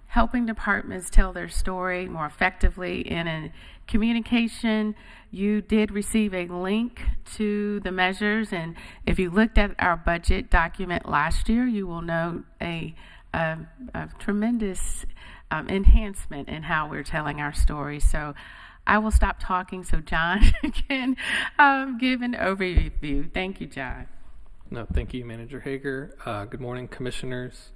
helping departments tell their story more effectively. And in communication, you did receive a link to the measures, and if you looked at our budget document last year, you will note a tremendous enhancement in how we're telling our story. So I will stop talking so John can give an overview. Thank you, John. No, thank you, Manager Hager. Good morning, Commissioners.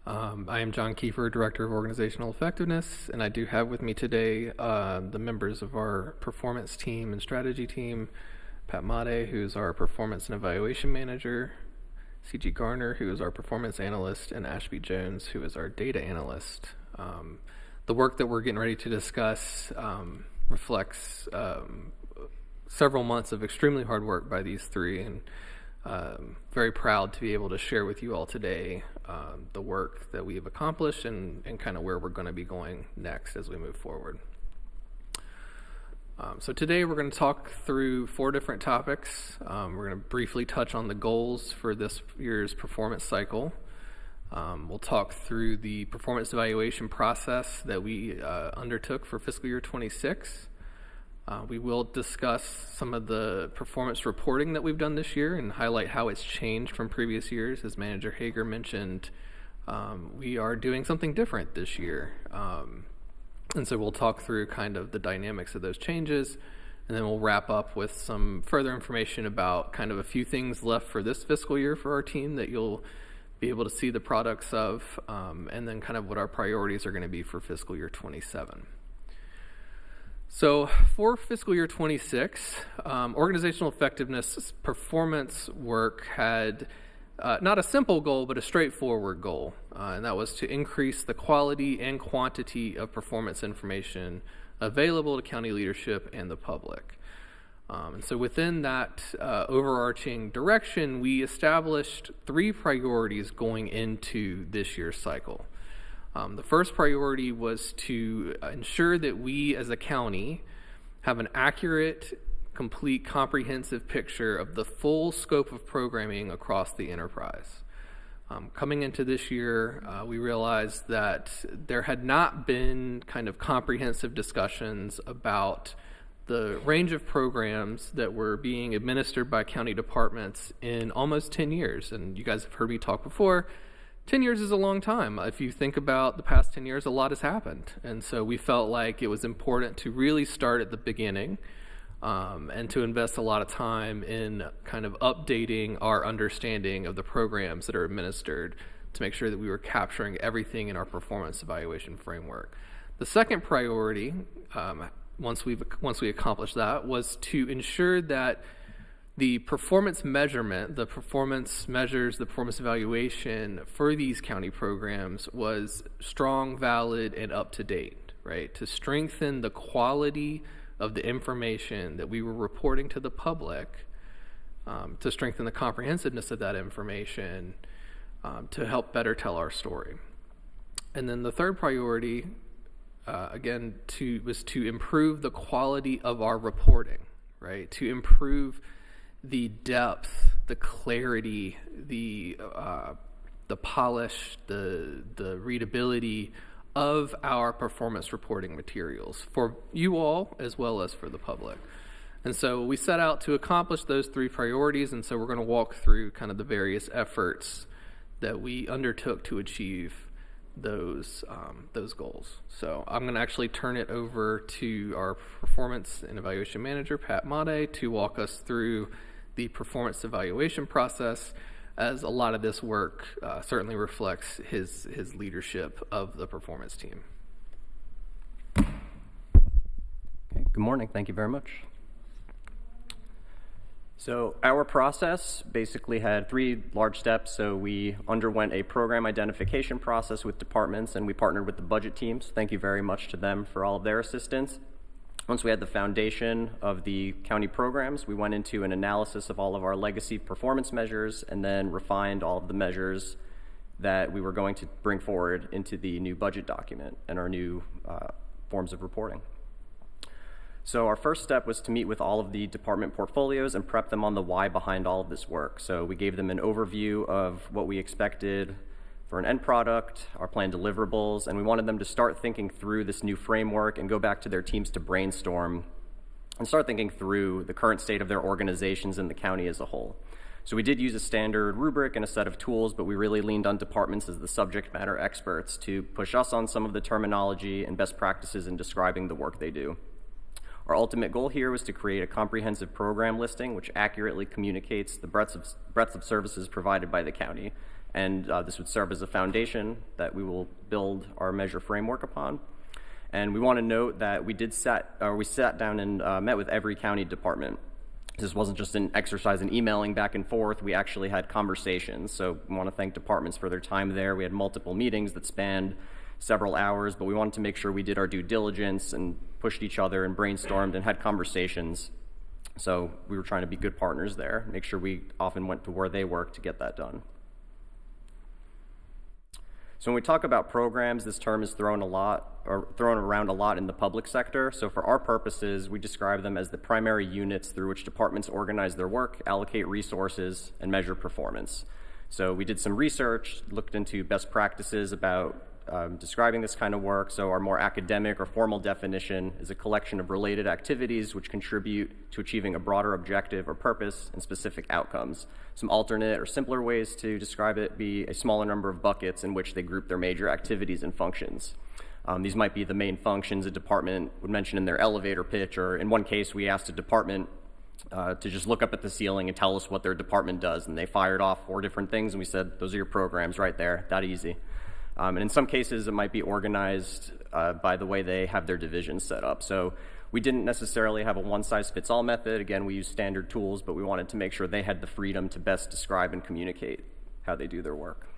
I am John Kiefer, Director of Organizational Effectiveness, and I do have with me today the members of our performance team and strategy team, Pat Made, who's our Performance and Evaluation Manager, C.G. Garner, who is our Performance Analyst, and Ashby Jones, who is our Data Analyst. The work that we're getting ready to discuss reflects several months of extremely hard work by these three, and very proud to be able to share with you all today the work that we have accomplished and kind of where we're going to be going next as we move forward. So today we're going to talk through 4 different topics. We're going to briefly touch on the goals for this year's performance cycle. We'll talk through the performance evaluation process that we undertook for fiscal year 26. We will discuss some of the performance reporting that we've done this year and highlight how it's changed from previous years. As Manager Hager mentioned, we are doing something different this year. And so we'll talk through kind of the dynamics of those changes, and then we'll wrap up with some further information about kind of a few things left for this fiscal year for our team that you'll be able to see the products of, and then kind of what our priorities are going to be for fiscal year 27. So for fiscal year 26, organizational effectiveness performance work had not a simple goal, but a straightforward goal, and that was to increase the quality and quantity of performance information available to county leadership and the public. And so within that overarching direction, we established 3 priorities going into this year's cycle. The first priority was to ensure that we as a county have an accurate, complete, comprehensive picture of the full scope of programming across the enterprise. Coming into this year, we realized that there had not been kind of comprehensive discussions about the range of programs that were being administered by county departments in almost 10 years. And you guys have heard me talk before. 10 years is a long time. If you think about the past 10 years, a lot has happened. And so we felt like it was important to really start at the beginning and to invest a lot of time in kind of updating our understanding of the programs that are administered to make sure that we were capturing everything in our performance evaluation framework. The second priority, once we accomplished that, was to ensure that the performance measurement, the performance measures, the performance evaluation for these county programs was strong, valid, and up to date, right? To strengthen the quality of the information that we were reporting to the public, to strengthen the comprehensiveness of that information, to help better tell our story. And then the third priority, was to improve the quality of our reporting, right? To improve the depth, the clarity, the polish, the readability of our performance reporting materials for you all as well as for the public. And so we set out to accomplish those 3 priorities, and so we're going to walk through kind of the various efforts that we undertook to achieve those goals. So I'm going to actually turn it over to our Performance and Evaluation Manager, Pat Made, to walk us through the performance evaluation process, as a lot of this work certainly reflects his leadership of the performance team. Okay, good morning. Thank you very much. So our process basically had 3 large steps. So we underwent a program identification process with departments, and we partnered with the budget teams. Thank you very much to them for all of their assistance. Once we had the foundation of the county programs, we went into an analysis of all of our legacy performance measures and then refined all of the measures that we were going to bring forward into the new budget document and our new forms of reporting. So our first step was to meet with all of the department portfolios and prep them on the why behind all of this work. So we gave them an overview of what we expected for an end product, our planned deliverables, and we wanted them to start thinking through this new framework and go back to their teams to brainstorm and start thinking through the current state of their organizations and the county as a whole. So we did use a standard rubric and a set of tools, but we really leaned on departments as the subject matter experts to push us on some of the terminology and best practices in describing the work they do. Our ultimate goal here was to create a comprehensive program listing which accurately communicates the breadth of services provided by the county. And this would serve as a foundation that we will build our measure framework upon. And we want to note that we sat down and met with every county department. This wasn't just an exercise in emailing back and forth. We actually had conversations. So we want to thank departments for their time there. We had multiple meetings that spanned several hours, but we wanted to make sure we did our due diligence and pushed each other and brainstormed and had conversations. So we were trying to be good partners there, make sure we often went to where they work to get that done. So when we talk about programs, this term is thrown around a lot in the public sector. So for our purposes, we describe them as the primary units through which departments organize their work, allocate resources, and measure performance. So we did some research, looked into best practices about describing this kind of work. So our more academic or formal definition is a collection of related activities which contribute to achieving a broader objective or purpose and specific outcomes. Some alternate or simpler ways to describe it be a smaller number of buckets in which they group their major activities and functions. These might be the main functions a department would mention in their elevator pitch, or in one case we asked a department to just look up at the ceiling and tell us what their department does, and they fired off 4 different things and we said, those are your programs right there, that easy. And in some cases, it might be organized by the way they have their divisions set up. So we didn't necessarily have a one-size-fits-all method. Again, we used standard tools, but we wanted to make sure they had the freedom to best describe and communicate how they do their work.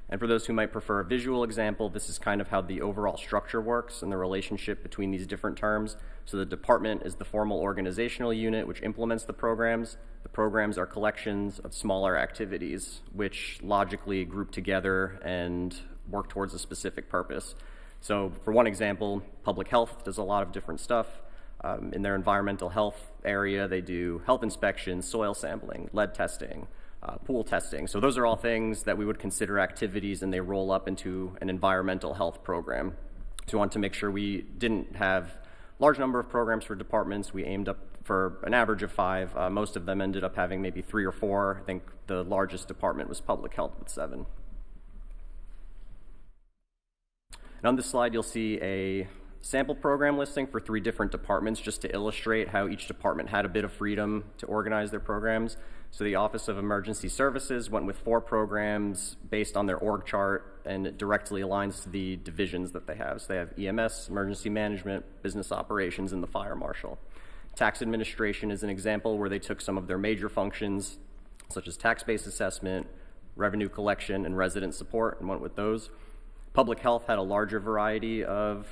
And for those who might prefer a visual example, this is kind of how the overall structure works and the relationship between these different terms. So the department is the formal organizational unit which implements the programs. The programs are collections of smaller activities which logically group together and work towards a specific purpose. So for one example, public health does a lot of different stuff. In their environmental health area, they do health inspections, soil sampling, lead testing, pool testing. So those are all things that we would consider activities, and they roll up into an environmental health program. So we wanted to make sure we didn't have a large number of programs for departments. We aimed up for an average of 5. Most of them ended up having maybe 3 or 4. I think the largest department was public health with 7. And on this slide, you'll see a sample program listing for 3 different departments just to illustrate how each department had a bit of freedom to organize their programs. So the Office of Emergency Services went with 4 programs based on their org chart, and it directly aligns to the divisions that they have. So they have EMS, Emergency Management, Business Operations, and the Fire Marshal. Tax Administration is an example where they took some of their major functions, such as tax-based assessment, revenue collection, and resident support, and went with those. Public Health had a larger variety of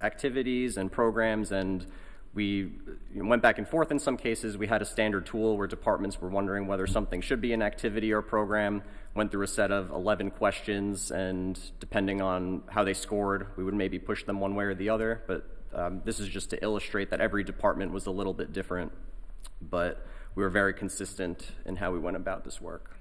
activities and programs, and we went back and forth in some cases. We had a standard tool where departments were wondering whether something should be an activity or program, went through a set of 11 questions, and depending on how they scored, we would maybe push them one way or the other. But this is just to illustrate that every department was a little bit different, but we were very consistent in how we went about this work.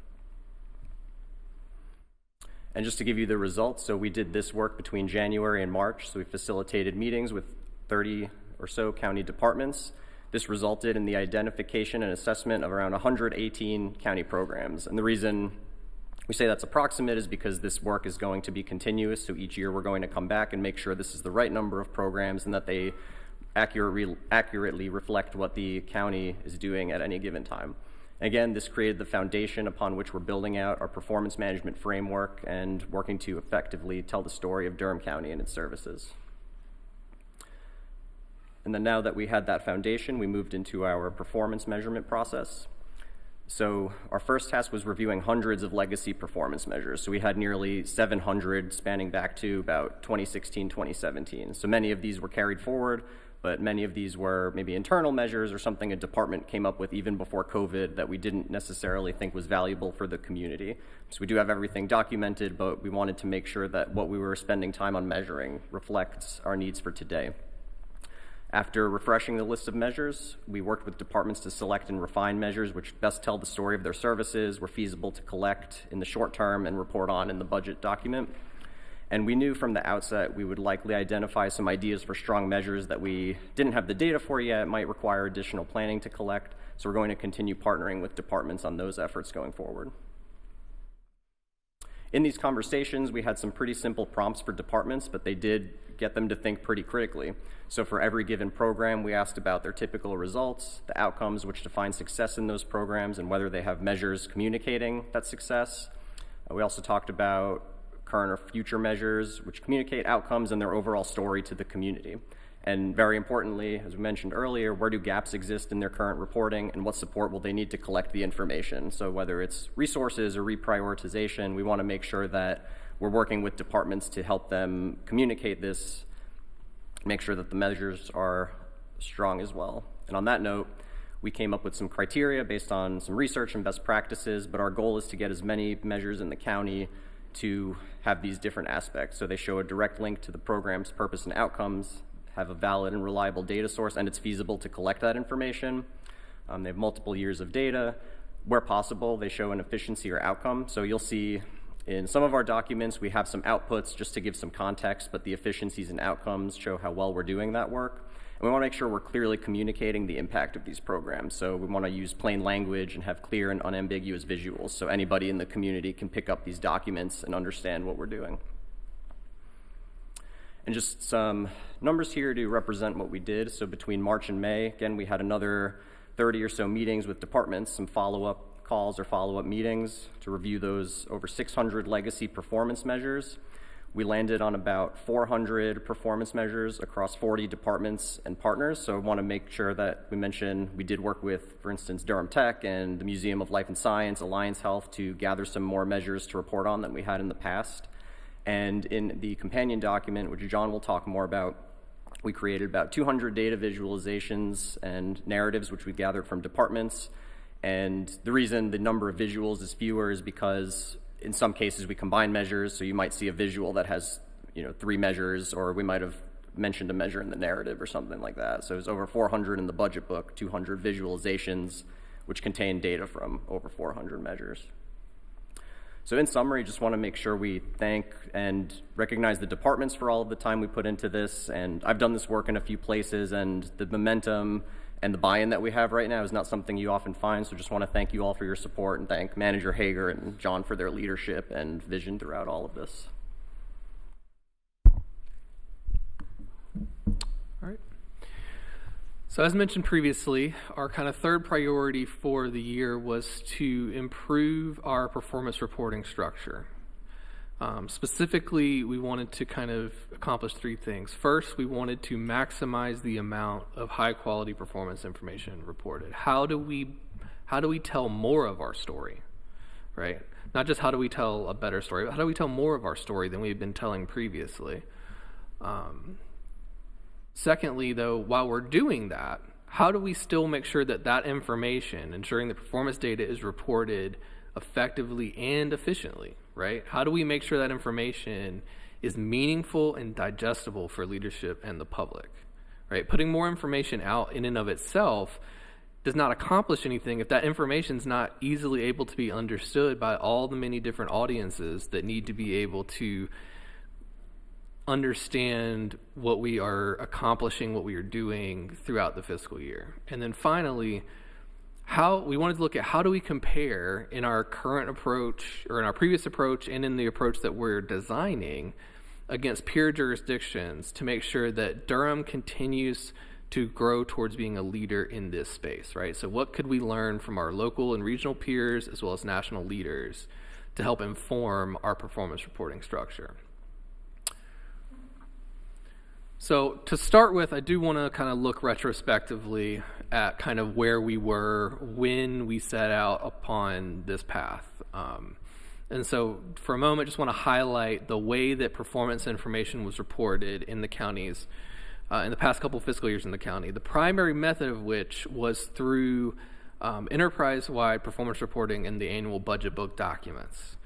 And just to give you the results, so we did this work between January and March, so we facilitated meetings with 30 or so county departments. This resulted in the identification and assessment of around 118 county programs. And the reason we say that's approximate is because this work is going to be continuous, so each year we're going to come back and make sure this is the right number of programs and that they accurately reflect what the county is doing at any given time. Again, this created the foundation upon which we're building out our performance management framework and working to effectively tell the story of Durham County and its services. And then now that we had that foundation, we moved into our performance measurement process. So our first task was reviewing hundreds of legacy performance measures. So we had nearly 700 spanning back to about 2016, 2017. So many of these were carried forward, but many of these were maybe internal measures or something a department came up with even before COVID that we didn't necessarily think was valuable for the community. So we do have everything documented, but we wanted to make sure that what we were spending time on measuring reflects our needs for today. After refreshing the list of measures, we worked with departments to select and refine measures which best tell the story of their services, were feasible to collect in the short term and report on in the budget document. And we knew from the outset we would likely identify some ideas for strong measures that we didn't have the data for yet, might require additional planning to collect, so we're going to continue partnering with departments on those efforts going forward. In these conversations, we had some pretty simple prompts for departments, but they did get them to think pretty critically. So for every given program, we asked about their typical results, the outcomes which define success in those programs, and whether they have measures communicating that success. We also talked about current or future measures which communicate outcomes and their overall story to the community. And very importantly, as we mentioned earlier, where do gaps exist in their current reporting and what support will they need to collect the information? So whether it's resources or reprioritization, we want to make sure that we're working with departments to help them communicate this, make sure that the measures are strong as well. And on that note, we came up with some criteria based on some research and best practices, but our goal is to get as many measures in the county to have these different aspects. So they show a direct link to the program's purpose and outcomes, have a valid and reliable data source, and it's feasible to collect that information. They have multiple years of data. Where possible, they show an efficiency or outcome. So you'll see in some of our documents, we have some outputs just to give some context, but the efficiencies and outcomes show how well we're doing that work. And we want to make sure we're clearly communicating the impact of these programs. So we want to use plain language and have clear and unambiguous visuals so anybody in the community can pick up these documents and understand what we're doing. And just some numbers here to represent what we did. So between March and May, again, we had another 30 or so meetings with departments, some follow-up calls or follow-up meetings to review those over 600 legacy performance measures. We landed on about 400 performance measures across 40 departments and partners. So I want to make sure that we mention we did work with, for instance, Durham Tech and the Museum of Life and Science, Alliance Health, to gather some more measures to report on than we had in the past. And in the companion document, which John will talk more about, we created about 200 data visualizations and narratives which we gathered from departments. And the reason the number of visuals is fewer is because in some cases we combine measures, so you might see a visual that has 3 measures, or we might have mentioned a measure in the narrative or something like that. So it's over 400 in the budget book, 200 visualizations which contain data from over 400 measures. So in summary, just want to make sure we thank and recognize the departments for all of the time we put into this. And I've done this work in a few places, and the momentum and the buy-in that we have right now is not something you often find. So just want to thank you all for your support and thank Manager Hager and John for their leadership and vision throughout all of this. All right. So as mentioned previously, our kind of third priority for the year was to improve our performance reporting structure. Specifically, we wanted to kind of accomplish 3 things. First, we wanted to maximize the amount of high-quality performance information reported. How do we tell more of our story, right? Not just how do we tell a better story, but how do we tell more of our story than we've been telling previously? Secondly, though, while we're doing that, how do we still make sure that that information, ensuring the performance data is reported effectively and efficiently, right? How do we make sure that information is meaningful and digestible for leadership and the public, right? Putting more information out in and of itself does not accomplish anything if that information is not easily able to be understood by all the many different audiences that need to be able to understand what we are accomplishing, what we are doing throughout the fiscal year. And then finally, we wanted to look at how do we compare in our current approach, or in our previous approach, and in the approach that we're designing against peer jurisdictions to make sure that Durham continues to grow towards being a leader in this space, right? So what could we learn from our local and regional peers as well as national leaders to help inform our performance reporting structure? So to start with, I do want to kind of look retrospectively at kind of where we were when we set out upon this path. And so for a moment, just want to highlight the way that performance information was reported in the counties in the past couple fiscal years in the county. The primary method of which was through enterprise-wide performance reporting in the annual budget book documents.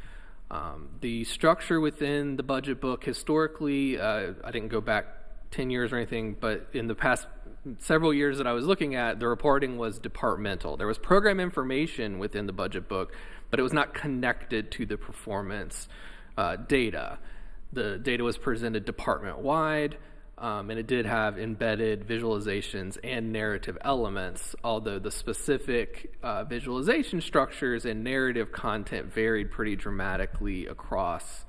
The structure within the budget book historically, I didn't go back 10 years or anything, but in the past several years that I was looking at, the reporting was departmental. There was program information within the budget book, but it was not connected to the performance data. The data was presented department-wide, and it did have embedded visualizations and narrative elements, although the specific visualization structures and narrative content varied pretty dramatically across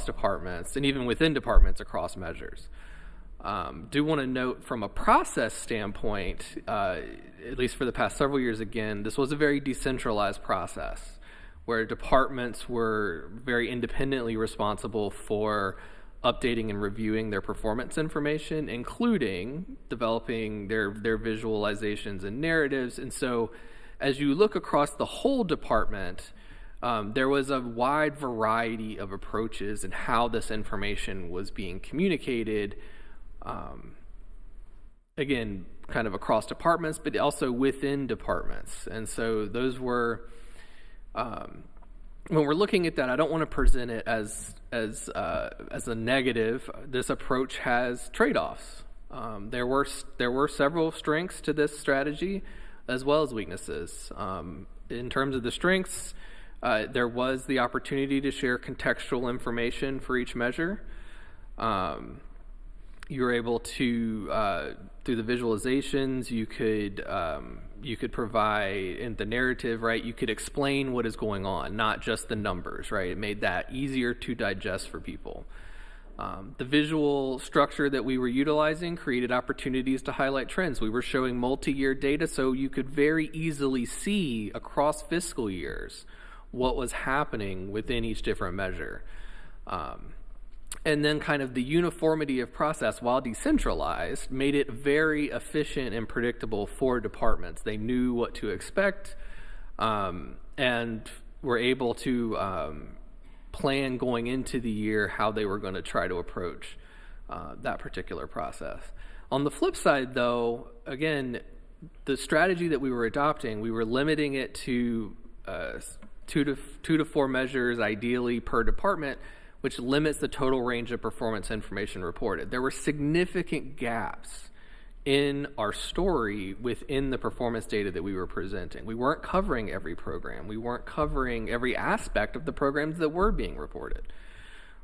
departments, and even within departments across measures. Do want to note from a process standpoint, at least for the past several years, again, this was a very decentralized process where departments were very independently responsible for updating and reviewing their performance information, including developing their visualizations and narratives. And so as you look across the whole department, there was a wide variety of approaches in how this information was being communicated, again, kind of across departments, but also within departments. And so those were, when we're looking at that, I don't want to present it as a negative. This approach has trade-offs. There were several strengths to this strategy as well as weaknesses. In terms of the strengths, there was the opportunity to share contextual information for each measure. You were able to, through the visualizations, you could provide in the narrative, right? You could explain what is going on, not just the numbers, right? It made that easier to digest for people. The visual structure that we were utilizing created opportunities to highlight trends. We were showing multi-year data, so you could very easily see across fiscal years what was happening within each different measure. And then kind of the uniformity of process, while decentralized, made it very efficient and predictable for departments. They knew what to expect and were able to plan going into the year how they were going to try to approach that particular process. On the flip side, though, again, the strategy that we were adopting, we were limiting it to two to four measures, ideally per department, which limits the total range of performance information reported. There were significant gaps in our story within the performance data that we were presenting. We weren't covering every program. We weren't covering every aspect of the programs that were being reported,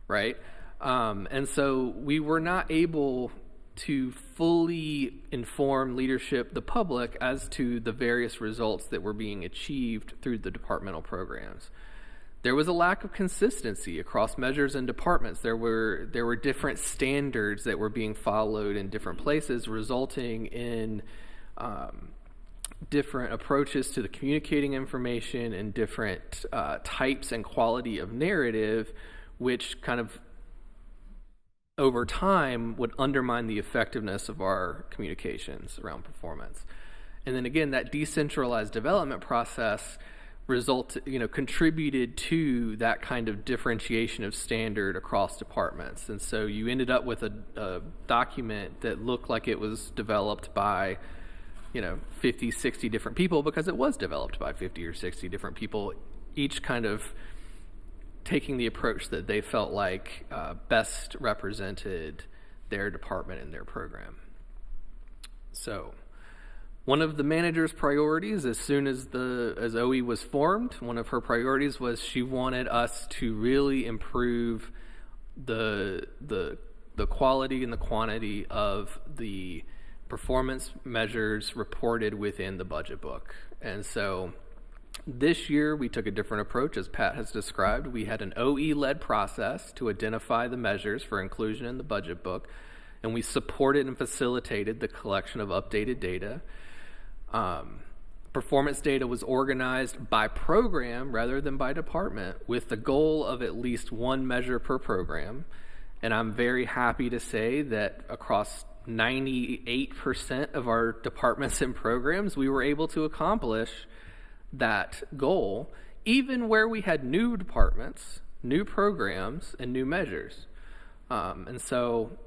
right? And so we were not able to fully inform leadership, the public, as to the various results that were being achieved through the departmental programs. There was a lack of consistency across measures and departments. There were different standards that were being followed in different places, resulting in different approaches to the communicating information and different types and quality of narrative, which kind of over time would undermine the effectiveness of our communications around performance. And then again, that decentralized development process contributed to that kind of differentiation of standard across departments. And so you ended up with a document that looked like it was developed by 50, 60 different people, because it was developed by 50 or 60 different people, each kind of taking the approach that they felt like best represented their department and their program. So one of the manager's priorities, as soon as OE was formed, one of her priorities was she wanted us to really improve the quality and the quantity of the performance measures reported within the budget book. And so this year we took a different approach, as Pat has described. We had an OE-led process to identify the measures for inclusion in the budget book, and we supported and facilitated the collection of updated data. Performance data was organized by program rather than by department, with the goal of at least one measure per program. And I'm very happy to say that across 98% of our departments and programs, we were able to accomplish that goal, even where we had new departments, new programs, and new measures. And so,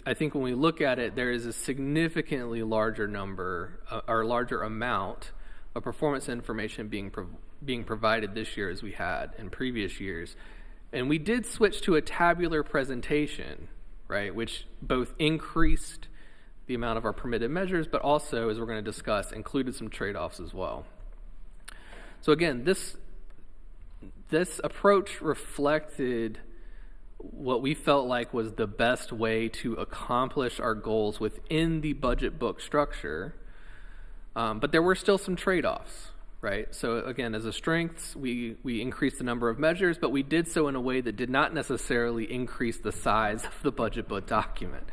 I think when we look at it, there is a significantly larger number or larger amount of performance information being provided this year as we had in previous years. And we did switch to a tabular presentation, right, which both increased the amount of our permitted measures, but also, as we're going to discuss, included some trade-offs as well. So again, this approach reflected what we felt like was the best way to accomplish our goals within the budget book structure, but there were still some trade-offs, right? So again, as a strengths, we increased the number of measures, but we did so in a way that did not necessarily increase the size of the budget book document.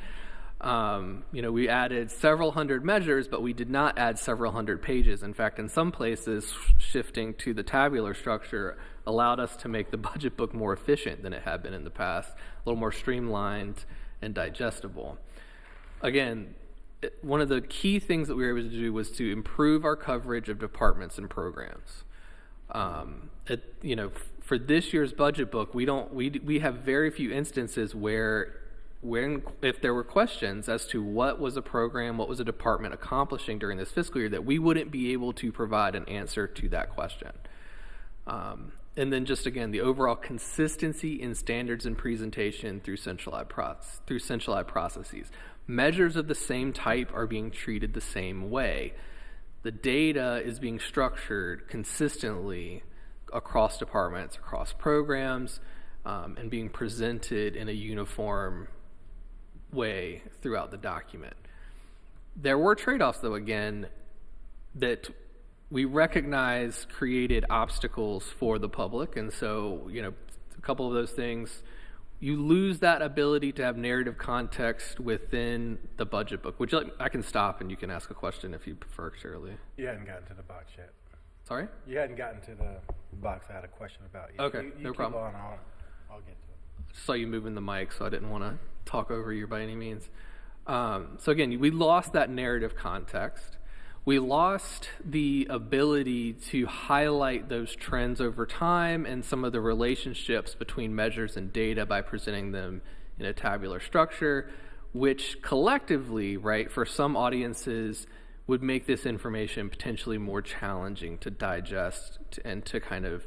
We added several hundred measures, but we did not add several hundred pages. In fact, in some places, shifting to the tabular structure allowed us to make the budget book more efficient than it had been in the past, a little more streamlined and digestible. Again, one of the key things that we were able to do was to improve our coverage of departments and programs. For this year's budget book, we have very few instances where if there were questions as to what was a program, what was a department accomplishing during this fiscal year, that we wouldn't be able to provide an answer to that question. And then just again, the overall consistency in standards and presentation through centralized processes. Measures of the same type are being treated the same way. The data is being structured consistently across departments, across programs, and being presented in a uniform way throughout the document. There were trade-offs, though, again, that we recognize created obstacles for the public. And so, a couple of those things, you lose that ability to have narrative context within the budget book. I can stop and you can ask a question if you prefer, Shirley. You hadn't gotten to the box yet. Sorry? You hadn't gotten to the box I had a question about. Okay, no problem. Keep on, I'll get to it. Saw you moving the mic, so I didn't want to talk over you by any means. So again, we lost that narrative context. We lost the ability to highlight those trends over time and some of the relationships between measures and data by presenting them in a tabular structure, which collectively, right, for some audiences would make this information potentially more challenging to digest and to kind of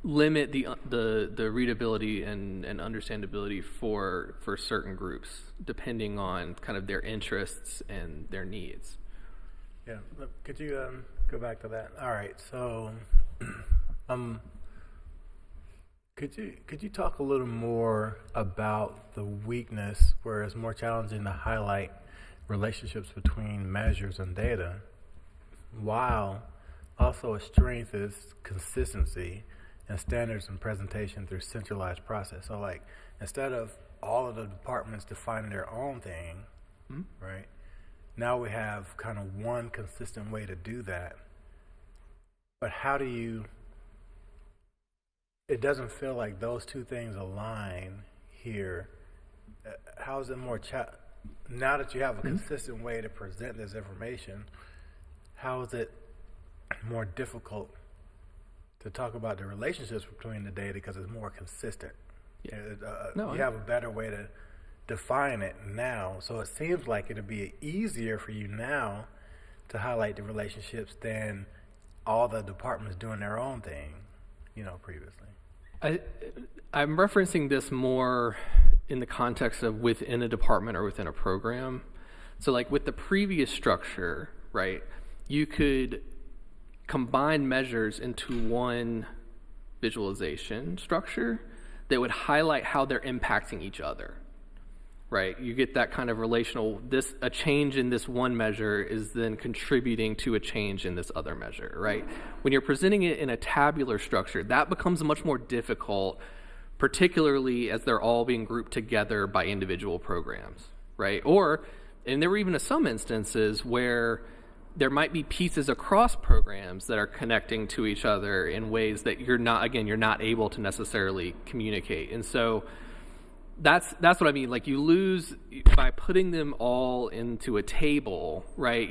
limit the readability and understandability for certain groups, depending on kind of their interests and their needs. Yeah, look, could you go back to that? All right, so could you talk a little more about the weakness where it's more challenging to highlight relationships between measures and data, while also a strength is consistency and standards and presentation through centralized process. So like, instead of all of the departments defining their own thing, right, now we have kind of one consistent way to do that. But how do you, it doesn't feel like those two things align here. How is it more, now that you have a consistent way to present this information, how is it more difficult to talk about the relationships between the data because it's more consistent? Yeah. You have a better way to define it now. So it seems like it'd be easier for you now to highlight the relationships than all the departments doing their own thing, previously. I'm referencing this more in the context of within a department or within a program. So like with the previous structure, right, you could combine measures into one visualization structure that would highlight how they're impacting each other, right? You get that kind of relational, a change in this one measure is then contributing to a change in this other measure, right? When you're presenting it in a tabular structure, that becomes much more difficult, particularly as they're all being grouped together by individual programs, right? And there were even some instances where there might be pieces across programs that are connecting to each other in ways that you're not able to necessarily communicate. And so that's what I mean. Like, you lose by putting them all into a table, right?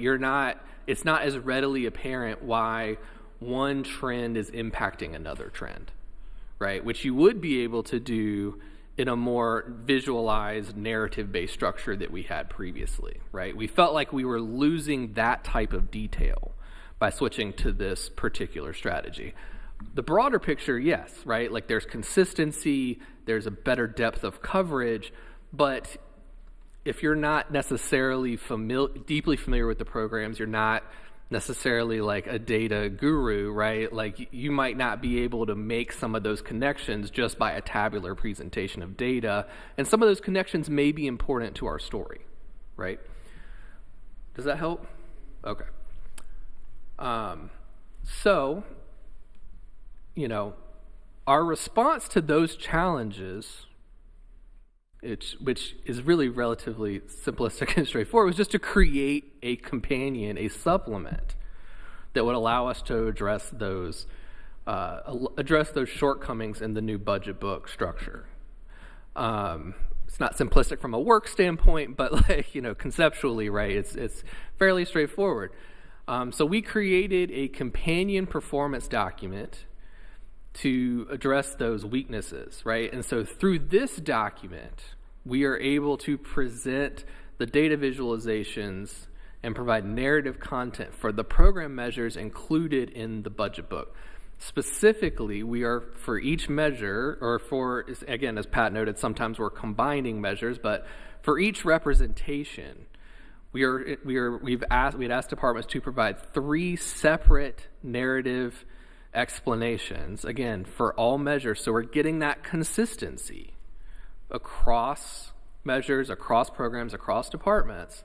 It's not as readily apparent why one trend is impacting another trend, right? Which you would be able to do in a more visualized narrative-based structure that we had previously, right? We felt like we were losing that type of detail by switching to this particular strategy. The broader picture, yes, right? Like, there's consistency, there's a better depth of coverage, but if you're not necessarily deeply familiar with the programs, you're not necessarily like a data guru, right? Like, you might not be able to make some of those connections just by a tabular presentation of data, and some of those connections may be important to our story, right? Does that help? Okay. So, our response to those challenges, which is really relatively simplistic and straightforward, was just to create a companion, a supplement that would allow us to address those shortcomings in the new budget book structure. It's not simplistic from a work standpoint, but conceptually, right? It's fairly straightforward. So we created a companion performance document to address those weaknesses, right? And so through this document, we are able to present the data visualizations and provide narrative content for the program measures included in the budget book. Specifically, we are, for each measure, again, as Pat noted, sometimes we're combining measures, but for each representation, we had asked departments to provide 3 separate narrative explanations, again, for all measures. So we're getting that consistency across measures, across programs, across departments.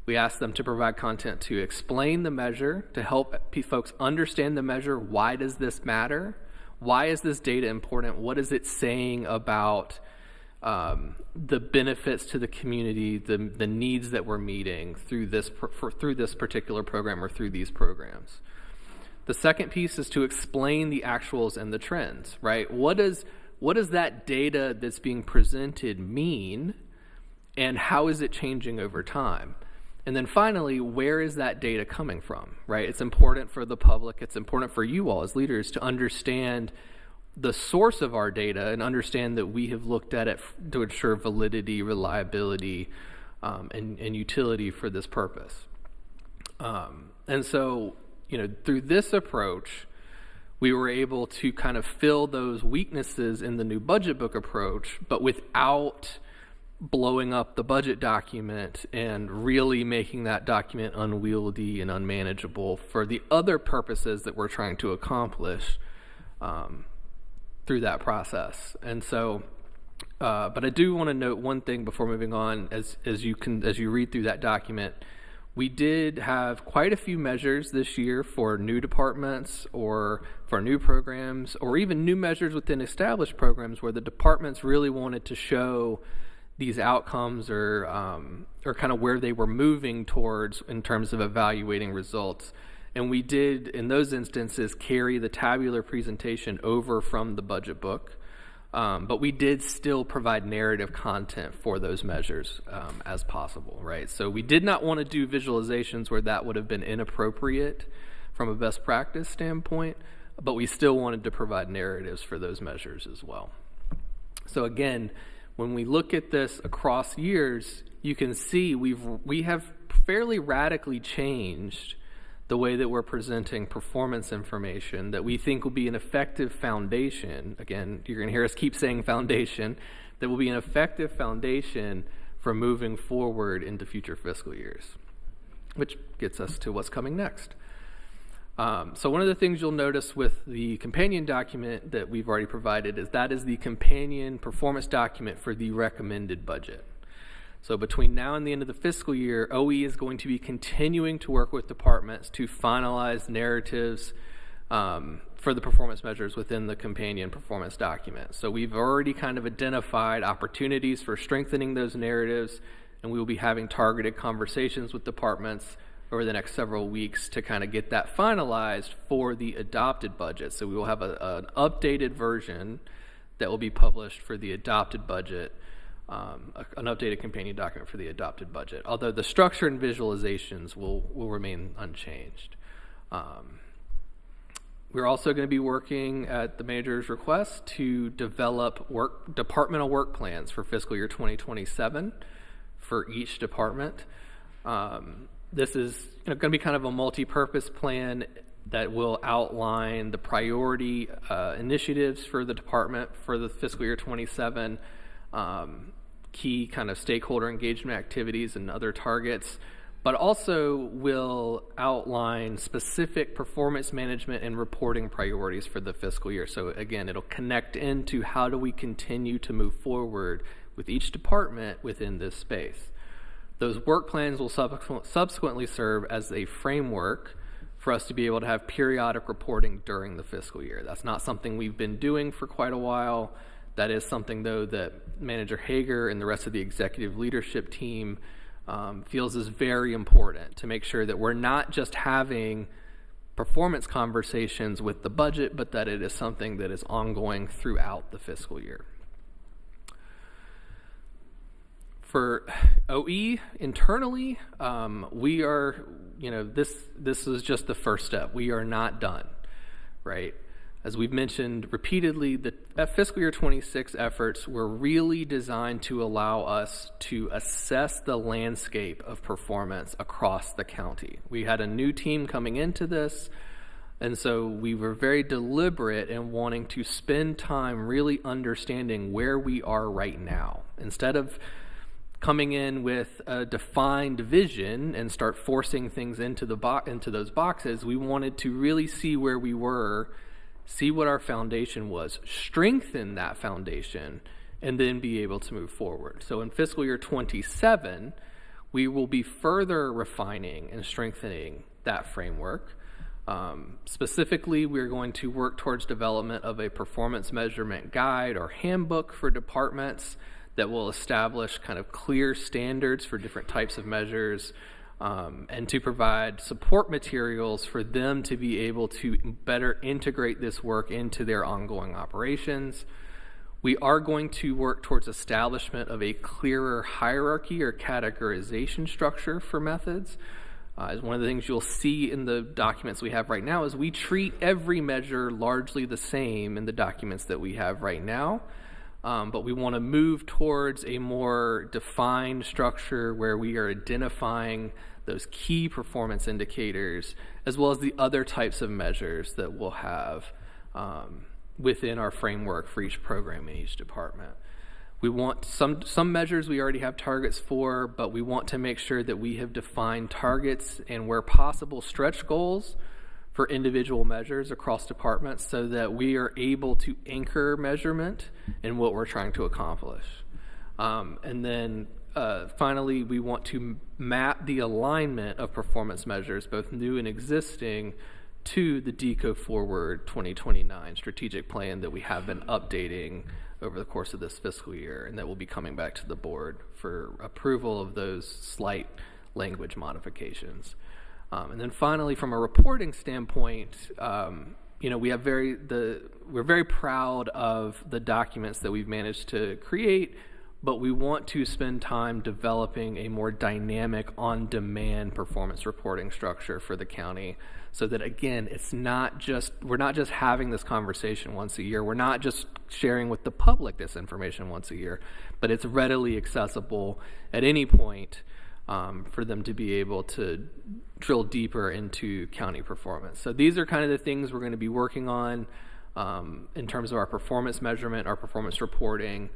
We ask them to provide content to explain the measure, to help folks understand the measure. Why does this matter? Why is this data important? What is it saying about the benefits to the community, the needs that we're meeting through this particular program or through these programs? The second piece is to explain the actuals and the trends, right? What does that data that's being presented mean, and how is it changing over time? And then finally, where is that data coming from, right? It's important for the public, it's important for you all as leaders to understand the source of our data and understand that we have looked at it to ensure validity, reliability, and utility for this purpose. And so, through this approach, we were able to kind of fill those weaknesses in the new budget book approach, but without blowing up the budget document and really making that document unwieldy and unmanageable for the other purposes that we're trying to accomplish through that process. And so, but I do want to note one thing before moving on. As you read through that document, we did have quite a few measures this year for new departments or for new programs, or even new measures within established programs where the departments really wanted to show these outcomes or kind of where they were moving towards in terms of evaluating results. And we did, in those instances, carry the tabular presentation over from the budget book. But we did still provide narrative content for those measures as possible, right? So we did not want to do visualizations where that would have been inappropriate from a best practice standpoint, but we still wanted to provide narratives for those measures as well. So again, when we look at this across years, you can see we have fairly radically changed the way that we're presenting performance information that we think will be an effective foundation. Again, you're going to hear us keep saying foundation, that will be an effective foundation for moving forward into future fiscal years, which gets us to what's coming next. So one of the things you'll notice with the companion document that we've already provided is that is the companion performance document for the recommended budget. So between now and the end of the fiscal year, OE is going to be continuing to work with departments to finalize narratives for the performance measures within the companion performance document. So we've already kind of identified opportunities for strengthening those narratives, and we will be having targeted conversations with departments over the next several weeks to kind of get that finalized for the adopted budget. So we will have an updated version that will be published for the adopted budget, an updated companion document for the adopted budget, although the structure and visualizations will remain unchanged. We're also going to be working at the manager's request to develop departmental work plans for fiscal year 2027 for each department. This is going to be kind of a multi-purpose plan that will outline the priority initiatives for the department for the fiscal year 27, key kind of stakeholder engagement activities and other targets, but also will outline specific performance management and reporting priorities for the fiscal year. So again, it'll connect into how do we continue to move forward with each department within this space. Those work plans will subsequently serve as a framework for us to be able to have periodic reporting during the fiscal year. That's not something we've been doing for quite a while. That is something, though, that Manager Hager and the rest of the executive leadership team feels is very important to make sure that we're not just having performance conversations with the budget, but that it is something that is ongoing throughout the fiscal year. For OE internally, we are, this is just the first step. We are not done, right? As we've mentioned repeatedly, the fiscal year 26 efforts were really designed to allow us to assess the landscape of performance across the county. We had a new team coming into this, and so we were very deliberate in wanting to spend time really understanding where we are right now. Instead of coming in with a defined vision and start forcing things into those boxes, we wanted to really see where we were, see what our foundation was, strengthen that foundation, and then be able to move forward. So in fiscal year 27, we will be further refining and strengthening that framework. Specifically, we're going to work towards development of a performance measurement guide or handbook for departments that will establish kind of clear standards for different types of measures, and to provide support materials for them to be able to better integrate this work into their ongoing operations. We are going to work towards establishment of a clearer hierarchy or categorization structure for methods. As one of the things you'll see in the documents we have right now is we treat every measure largely the same in the documents that we have right now. But we want to move towards a more defined structure where we are identifying those key performance indicators as well as the other types of measures that we'll have within our framework for each program in each department. We want some measures we already have targets for, but we want to make sure that we have defined targets and, where possible, stretch goals for individual measures across departments so that we are able to anchor measurement in what we're trying to accomplish. And then finally, we want to map the alignment of performance measures, both new and existing, to the DECO Forward 2029 strategic plan that we have been updating over the course of this fiscal year, and that will be coming back to the board for approval of those slight language modifications. And then finally, from a reporting standpoint, we're very proud of the documents that we've managed to create, but we want to spend time developing a more dynamic, on-demand performance reporting structure for the county, so that, again, we're not just having this conversation once a year. We're not just sharing with the public this information once a year, but it's readily accessible at any point for them to be able to drill deeper into county performance. So these are kind of the things we're going to be working on in terms of our performance measurement, our performance reporting,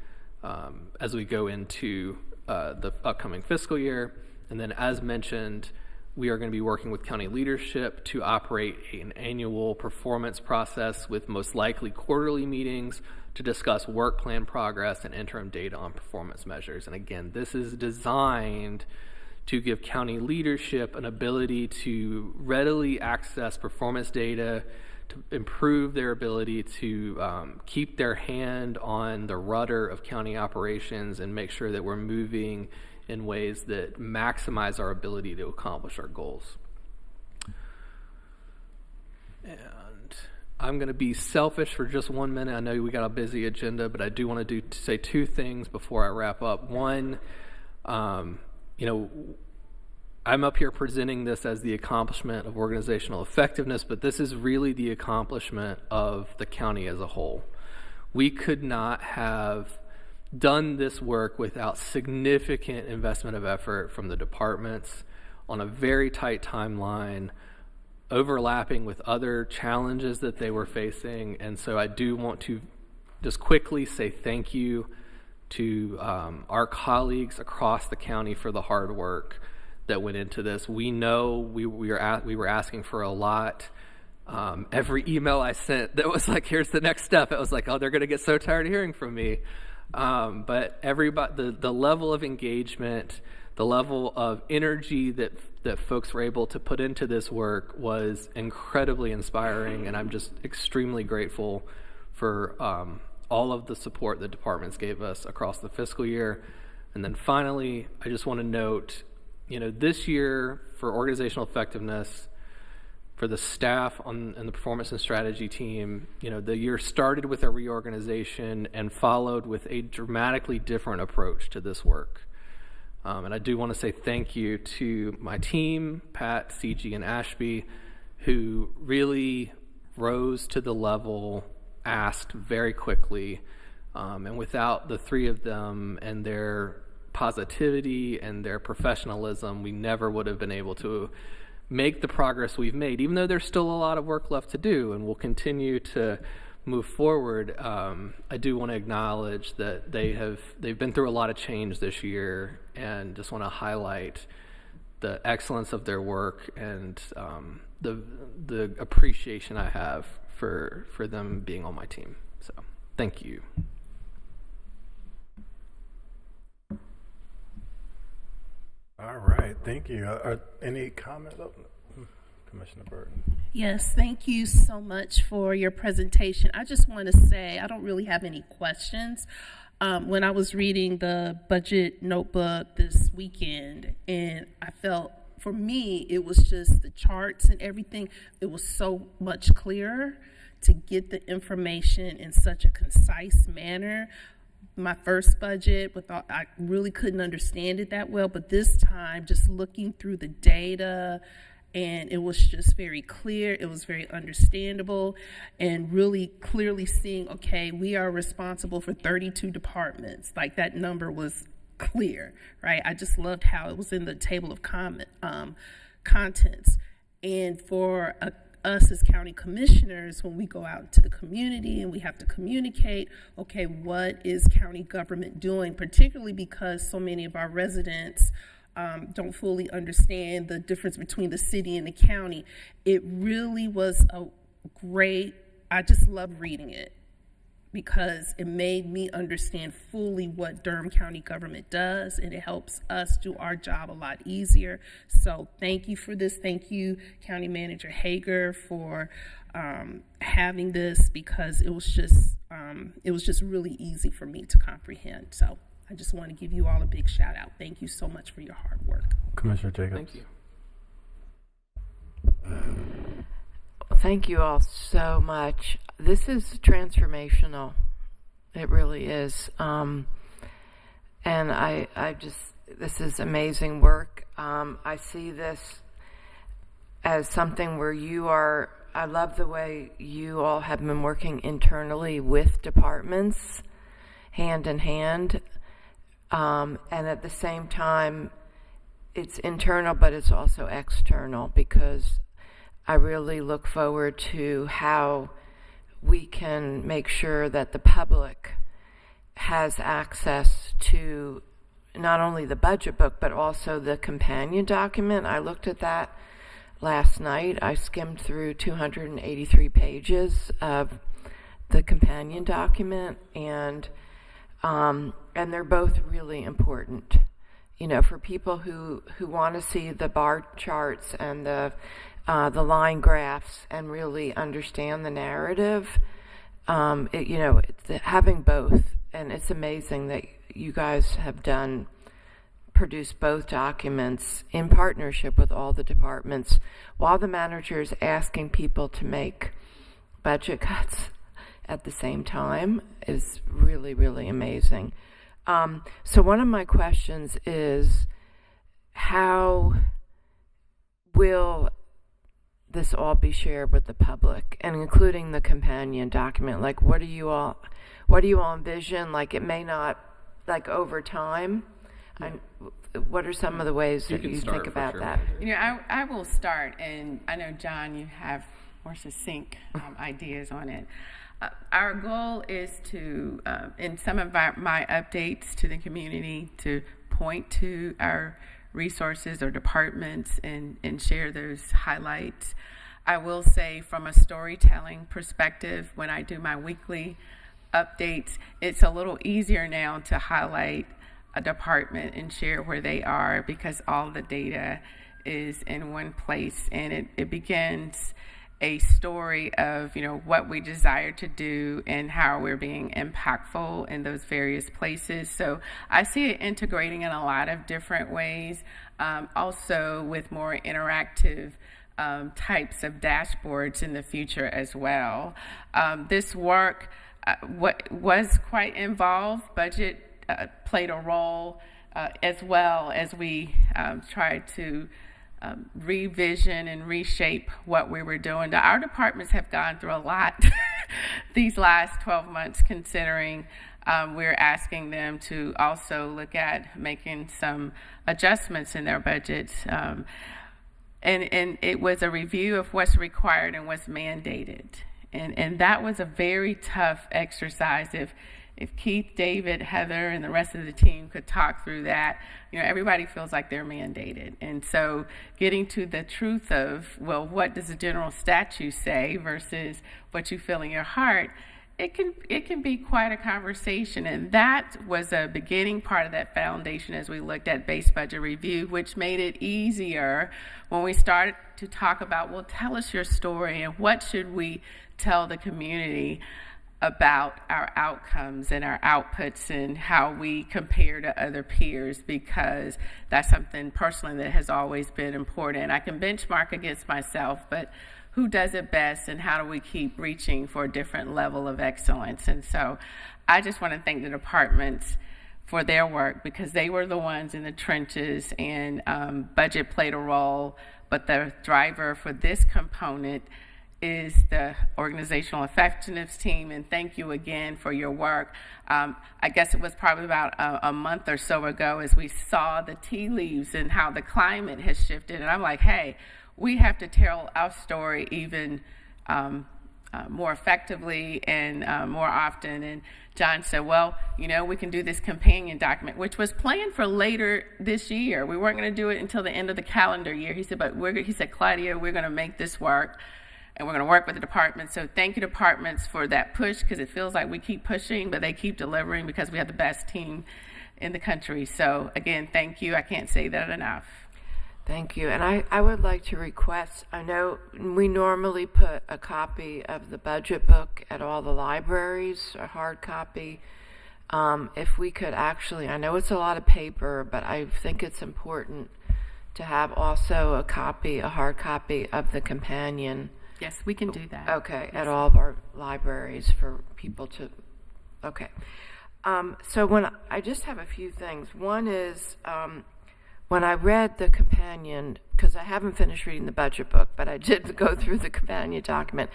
as we go into the upcoming fiscal year. And then, as mentioned, We are going to be working with county leadership to operate an annual performance process with most likely quarterly meetings to discuss work plan progress and interim data on performance measures. And again, this is designed to give county leadership an ability to readily access performance data, to improve their ability to keep their hand on the rudder of county operations and make sure that we're moving in ways that maximize our ability to accomplish our goals. And I'm going to be selfish for just 1 minute. I know we got a busy agenda, but I do want to say two things before I wrap up. One, I'm up here presenting this as the accomplishment of organizational effectiveness, but this is really the accomplishment of the county as a whole. We could not have done this work without significant investment of effort from the departments on a very tight timeline, overlapping with other challenges that they were facing. And so I do want to just quickly say thank you to our colleagues across the county for the hard work that went into this. We know we were asking for a lot. Every email I sent that was like, here's the next step, it was like, oh, they're going to get so tired of hearing from me. But everybody, the level of engagement, the level of energy that folks were able to put into this work was incredibly inspiring, and I'm just extremely grateful for all of the support the departments gave us across the fiscal year. And then finally, I just want to note, this year for organizational effectiveness, for the staff and the performance and strategy team, the year started with a reorganization and followed with a dramatically different approach to this work. And I do want to say thank you to my team, Pat, CG, and Ashby, who really rose to the level asked very quickly. And without the three of them and their positivity and their professionalism, we never would have been able to make the progress we've made, even though there's still a lot of work left to do, and we'll continue to move forward. I do want to acknowledge that they've been through a lot of change this year, and just want to highlight the excellence of their work and the appreciation I have for them being on my team. So thank you. All right, thank you. Any comments? Oh, Commissioner Burton. Yes, thank you so much for your presentation. I just want to say I don't really have any questions. When I was reading the budget notebook this weekend, and I felt, for me, it was just the charts and everything, it was so much clearer to get the information in such a concise manner. My first budget, I really couldn't understand it that well, but this time, just looking through the data, and it was just very clear, it was very understandable, and really clearly seeing, okay, we are responsible for 32 departments. Like, that number was clear, right? I just loved how it was in the table of contents. And for us as county commissioners, when we go out to the community and we have to communicate, okay, what is county government doing, particularly because so many of our residents don't fully understand the difference between the city and the county. It really was I just loved reading it, because it made me understand fully what Durham County government does, and it helps us do our job a lot easier. So thank you for this. Thank you, County Manager Hager, for having this, because it was just really easy for me to comprehend. So I just want to give you all a big shout out. Thank you so much for your hard work. Commissioner Jacobs. Thank you. Thank you all so much. This is transformational. It really is. And this is amazing work. I see this as something where I love the way you all have been working internally with departments, hand in hand. And at the same time, it's internal, but it's also external, because I really look forward to how we can make sure that the public has access to not only the budget book, but also the companion document. I looked at that last night. I skimmed through 283 pages of the companion document, and they're both really important. You know, for people who want to see the bar charts and the line graphs and really understand the narrative, having both, and it's amazing that you guys have produced both documents in partnership with all the departments while the manager is asking people to make budget cuts at the same time is really, really amazing. So one of my questions is, how will this all be shared with the public, and including the companion document? Like, what do you all envision? Like, it may not, like, over time. What are some of the ways that you think about that? You know, I will start, and I know, John, you have more succinct ideas on it. Our goal is to, in some of my updates to the community, to point to our resources or departments and share those highlights. I will say, from a storytelling perspective, when I do my weekly updates, it's a little easier now to highlight a department and share where they are, because all the data is in one place, and it begins a story of, you know, what we desire to do and how we're being impactful in those various places. So I see it integrating in a lot of different ways, also with more interactive types of dashboards in the future as well. This work what was quite involved. Budget played a role as well as we tried to revision and reshape what we were doing. Our departments have gone through a lot these last 12 months, considering we're asking them to also look at making some adjustments in their budgets. And it was a review of what's required and what's mandated. And that was a very tough exercise. If Keith, David, Heather, and the rest of the team could talk through that, you know, everybody feels like they're mandated. And so getting to the truth of, well, what does the general statute say versus what you feel in your heart, it can be quite a conversation. And that was a beginning part of that foundation as we looked at base budget review, which made it easier when we started to talk about, well, tell us your story and what should we tell the community about our outcomes and our outputs and how we compare to other peers, because that's something personally that has always been important. I can benchmark against myself, but who does it best, and how do we keep reaching for a different level of excellence? And so I just want to thank the departments for their work, because they were the ones in the trenches, and budget played a role, but the driver for this component is the organizational effectiveness team, and thank you again for your work. I guess it was probably about a month or so ago as we saw the tea leaves and how the climate has shifted, and I'm like, hey, we have to tell our story even more effectively and more often. And John said, well, you know, we can do this companion document, which was planned for later this year. We weren't going to do it until the end of the calendar year. He said, but he said, Claudia, we're going to make this work. And we're going to work with the departments. So thank you, departments, for that push, because it feels like we keep pushing, but they keep delivering because we have the best team in the country. So again, thank you. I can't say that enough. Thank you. And I would like to request, I know we normally put a copy of the budget book at all the libraries, a hard copy. If we could actually, I know it's a lot of paper, but I think it's important to have also a hard copy of the companion. Yes, we can do that. Okay, at all of our libraries for people to, okay. So I just have a few things. One is, when I read the companion, because I haven't finished reading the budget book, but I did go through the companion document,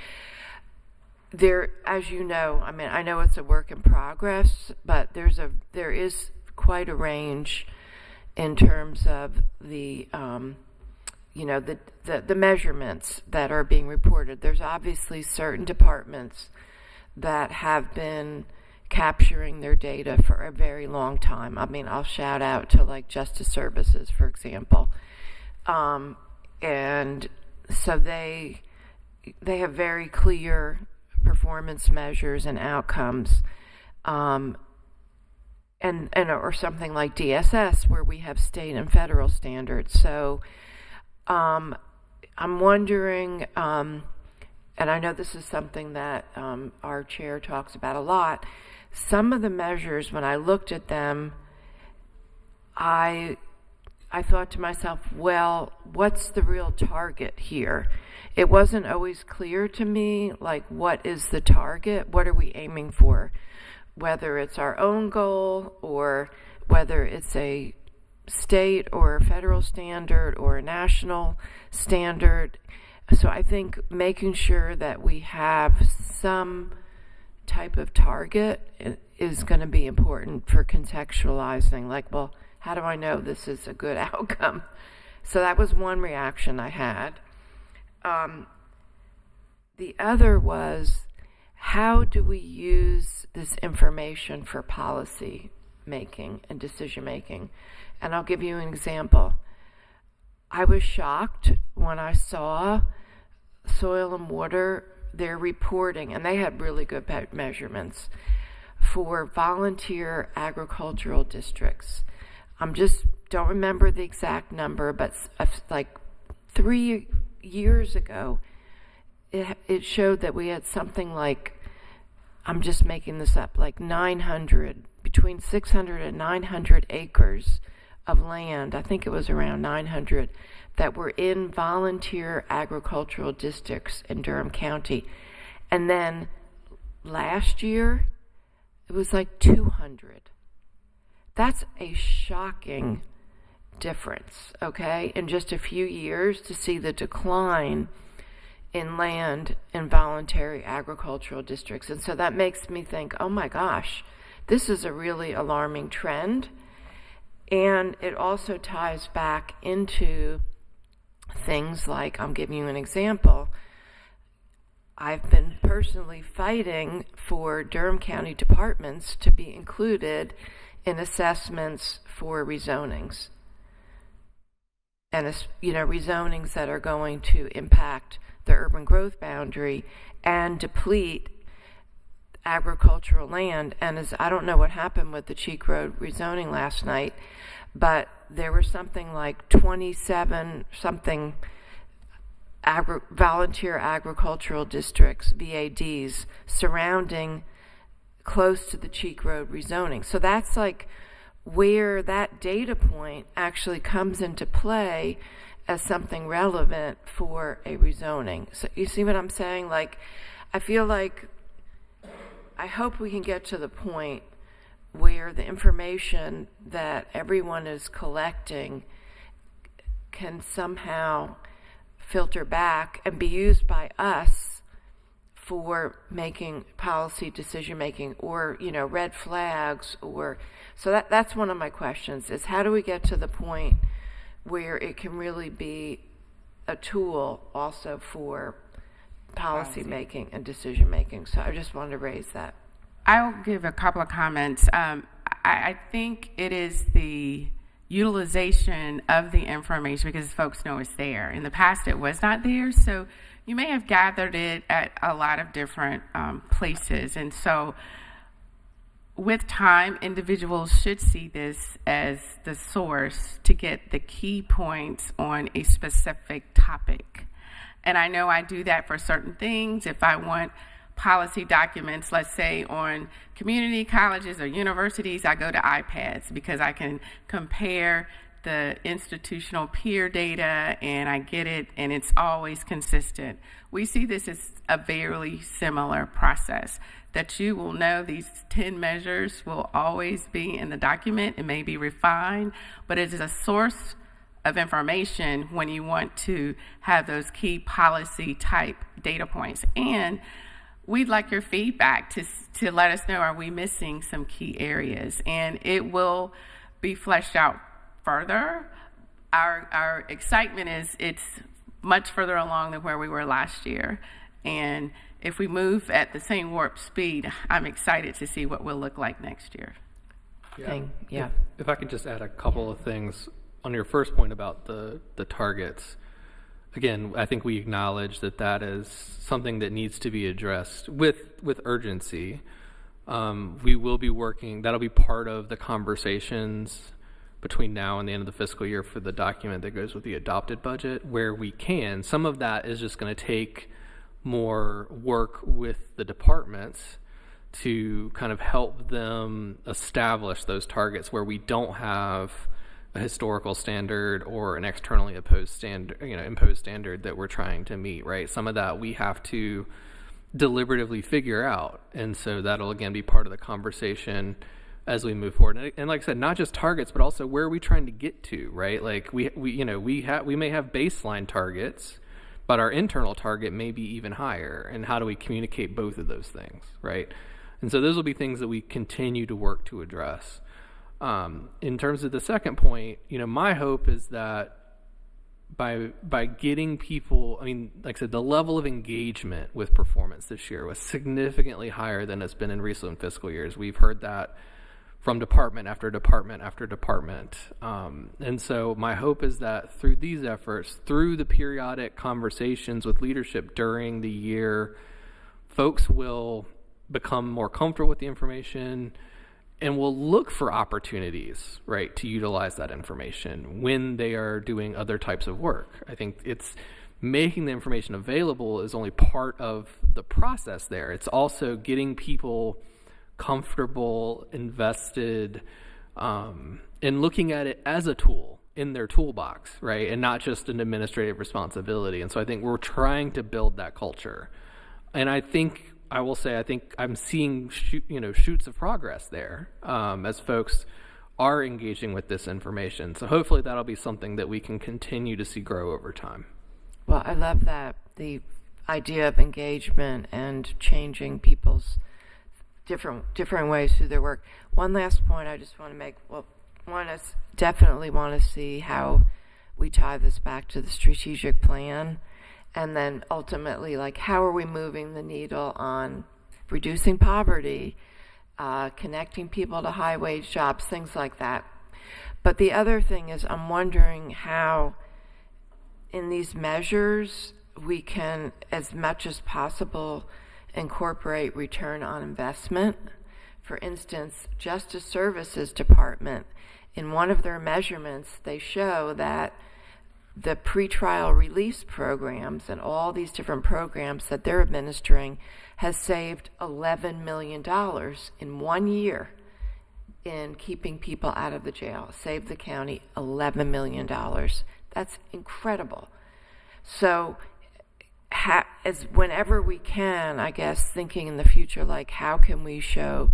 there, as you know, I mean, I know it's a work in progress, but there is quite a range in terms of the measurements that are being reported. There's obviously certain departments that have been capturing their data for a very long time. I mean, I'll shout out to like Justice Services, for example. And so they have very clear performance measures and outcomes, and or something like DSS, where we have state and federal standards. So I'm wondering, and I know this is something that our chair talks about a lot, some of the measures, when I looked at them, I thought to myself, well, what's the real target here? It wasn't always clear to me, like, what is the target? What are we aiming for? Whether it's our own goal or whether it's a state or a federal standard or a national standard. So I think making sure that we have some type of target is going to be important for contextualizing, like, well, how do I know this is a good outcome? So that was one reaction I had. The other was, how do we use this information for policy making and decision making? And I'll give you an example. I was shocked when I saw Soil and Water, their reporting, and they had really good measurements for volunteer agricultural districts. Don't remember the exact number, but like 3 years ago, it showed that we had something like, I'm just making this up, like 900, between 600 and 900 acres of land, I think it was around 900, that were in volunteer agricultural districts in Durham County. And then last year, it was like 200. That's a shocking difference, okay? In just a few years, to see the decline in land in voluntary agricultural districts. And so that makes me think, oh my gosh, this is a really alarming trend. And it also ties back into things like, I'm giving you an example, I've been personally fighting for Durham County departments to be included in assessments for rezonings. And rezonings that are going to impact the urban growth boundary and deplete agricultural land. And I don't know what happened with the Cheek Road rezoning last night, but there were something like 27 something volunteer agricultural districts, VADs, surrounding close to the Cheek Road rezoning. So that's like where that data point actually comes into play as something relevant for a rezoning. So you see what I'm saying? Like, I feel like, I hope we can get to the point where the information that everyone is collecting can somehow filter back and be used by us for making policy decision making, or red flags, or so that's one of my questions, is how do we get to the point where it can really be a tool also for policy making and decision making? So I just wanted to raise that. I'll give a couple of comments. I think it is the utilization of the information, because folks know it's there. In the past, it was not there, so you may have gathered it at a lot of different places. And so with time, individuals should see this as the source to get the key points on a specific topic. And I know I do that for certain things. If I want policy documents, let's say on community colleges or universities, I go to iPads because I can compare the institutional peer data and I get it, and it's always consistent. We see this as a very similar process, that you will know these 10 measures will always be in the document. It may be refined, but it is a source of information when you want to have those key policy type data points. And we'd like your feedback to let us know, are we missing some key areas? And it will be fleshed out further. Our excitement is it's much further along than where we were last year. And if we move at the same warp speed, I'm excited to see what we'll look like next year. Yeah. If I could just add a couple of things on your first point about the targets. Again, I think we acknowledge that that is something that needs to be addressed with urgency. We will be working, that'll be part of the conversations between now and the end of the fiscal year for the document that goes with the adopted budget, where we can. Some of that is just going to take more work with the departments to kind of help them establish those targets where we don't have a historical standard or an externally imposed standard that we're trying to meet, right? Some of that we have to deliberatively figure out, and so that'll again be part of the conversation as we move forward. And like I said, not just targets, but also where are we trying to get to, right? Like we may have baseline targets, but our internal target may be even higher. And how do we communicate both of those things, right? And so those will be things that we continue to work to address. In terms of the second point, my hope is that by getting people, like I said, the level of engagement with performance this year was significantly higher than it's been in recent fiscal years. We've heard that from department after department after department. And so my hope is that through these efforts, through the periodic conversations with leadership during the year, folks will become more comfortable with the information and will look for opportunities, right, to utilize that information when they are doing other types of work. I think it's making the information available is only part of the process there. It's also getting people comfortable, invested, and looking at it as a tool in their toolbox, right, and not just an administrative responsibility. And so I think we're trying to build that culture. And I think I'm seeing shoots of progress there as folks are engaging with this information. So hopefully that'll be something that we can continue to see grow over time. Well, I love that, the idea of engagement and changing people's different ways through their work. One last point I just want to make. Well, one is definitely want to see how we tie this back to the strategic plan. And then ultimately, like, how are we moving the needle on reducing poverty, connecting people to high-wage jobs, things like that. But the other thing is I'm wondering how in these measures we can, as much as possible, incorporate return on investment. For instance, Justice Services Department, in one of their measurements, they show that the pretrial release programs and all these different programs that they're administering has saved $11 million in 1 year in keeping people out of the jail. Saved the county $11 million. That's incredible. So as whenever we can, I guess, thinking in the future, like, how can we show,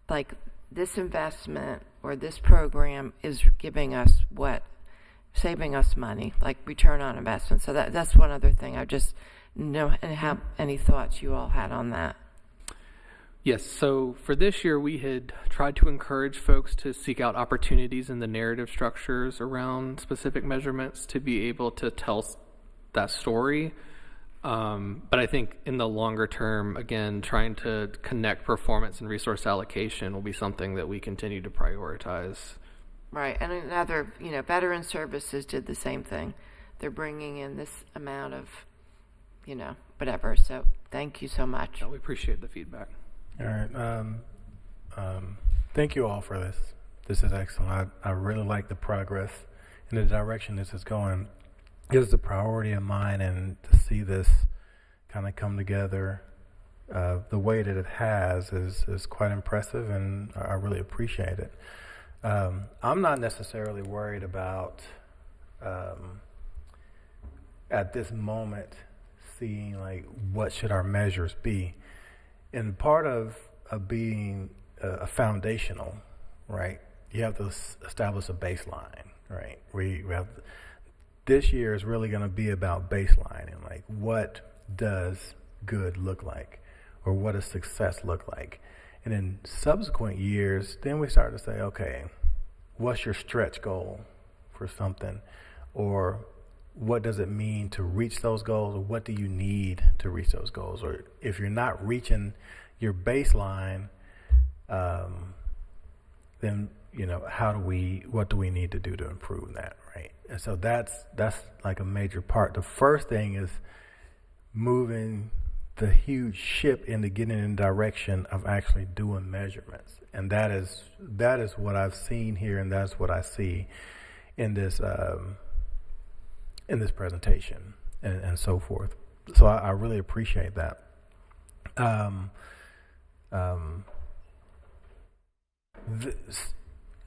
like, this investment or this program is giving us what? Saving us money, like return on investment. So that's one other thing. I just know and have any thoughts you all had on that. Yes, so for this year, we had tried to encourage folks to seek out opportunities in the narrative structures around specific measurements to be able to tell that story. But I think in the longer term, again, trying to connect performance and resource allocation will be something that we continue to prioritize. Right, and another, Veteran Services did the same thing. They're bringing in this amount of, whatever. So thank you so much. No, we appreciate the feedback. All right. Thank you all for this. This is excellent. I really like the progress and the direction this is going. It is a priority of mine, and to see this kind of come together the way that it has is quite impressive, and I really appreciate it. I'm not necessarily worried about, at this moment, seeing, like, what should our measures be. And part of being a foundational, right, you have to establish a baseline, right? We have, this year is really going to be about baselining, like, what does good look like, or what does success look like? And in subsequent years, then we start to say, okay, what's your stretch goal for something? Or what does it mean to reach those goals, or what do you need to reach those goals? Or if you're not reaching your baseline, then, what do we need to do to improve that, right? And so that's like a major part. The first thing is moving the huge ship into getting in the direction of actually doing measurements. And that is what I've seen here, and that's what I see in this presentation and so forth. So I really appreciate that.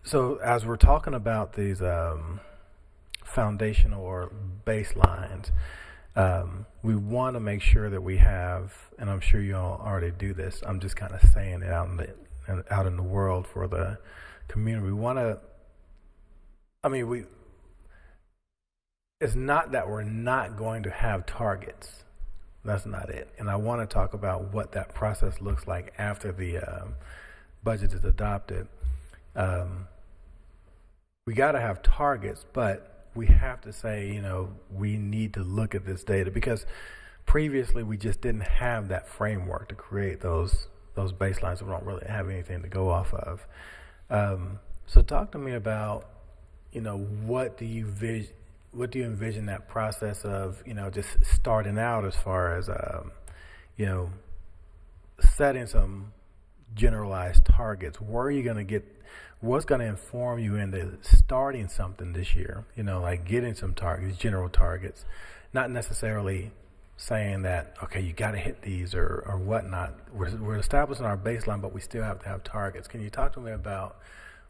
So as we're talking about these foundational or baselines, we want to make sure that we have, and I'm sure you all already do this, I'm just kind of saying it out in the world for the community. We want to, it's not that we're not going to have targets. That's not it. And I want to talk about what that process looks like after the budget is adopted. We got to have targets, but we have to say, we need to look at this data, because previously we just didn't have that framework to create those baselines. We don't really have anything to go off of. So talk to me about, what do you envision that process of, just starting out as far as, setting some generalized targets. Where are you going to get, what's going to inform you into starting something this year? Like getting some targets, general targets, not necessarily saying that, okay, you got to hit these or whatnot. We're establishing our baseline, but we still have to have targets. Can you talk to me about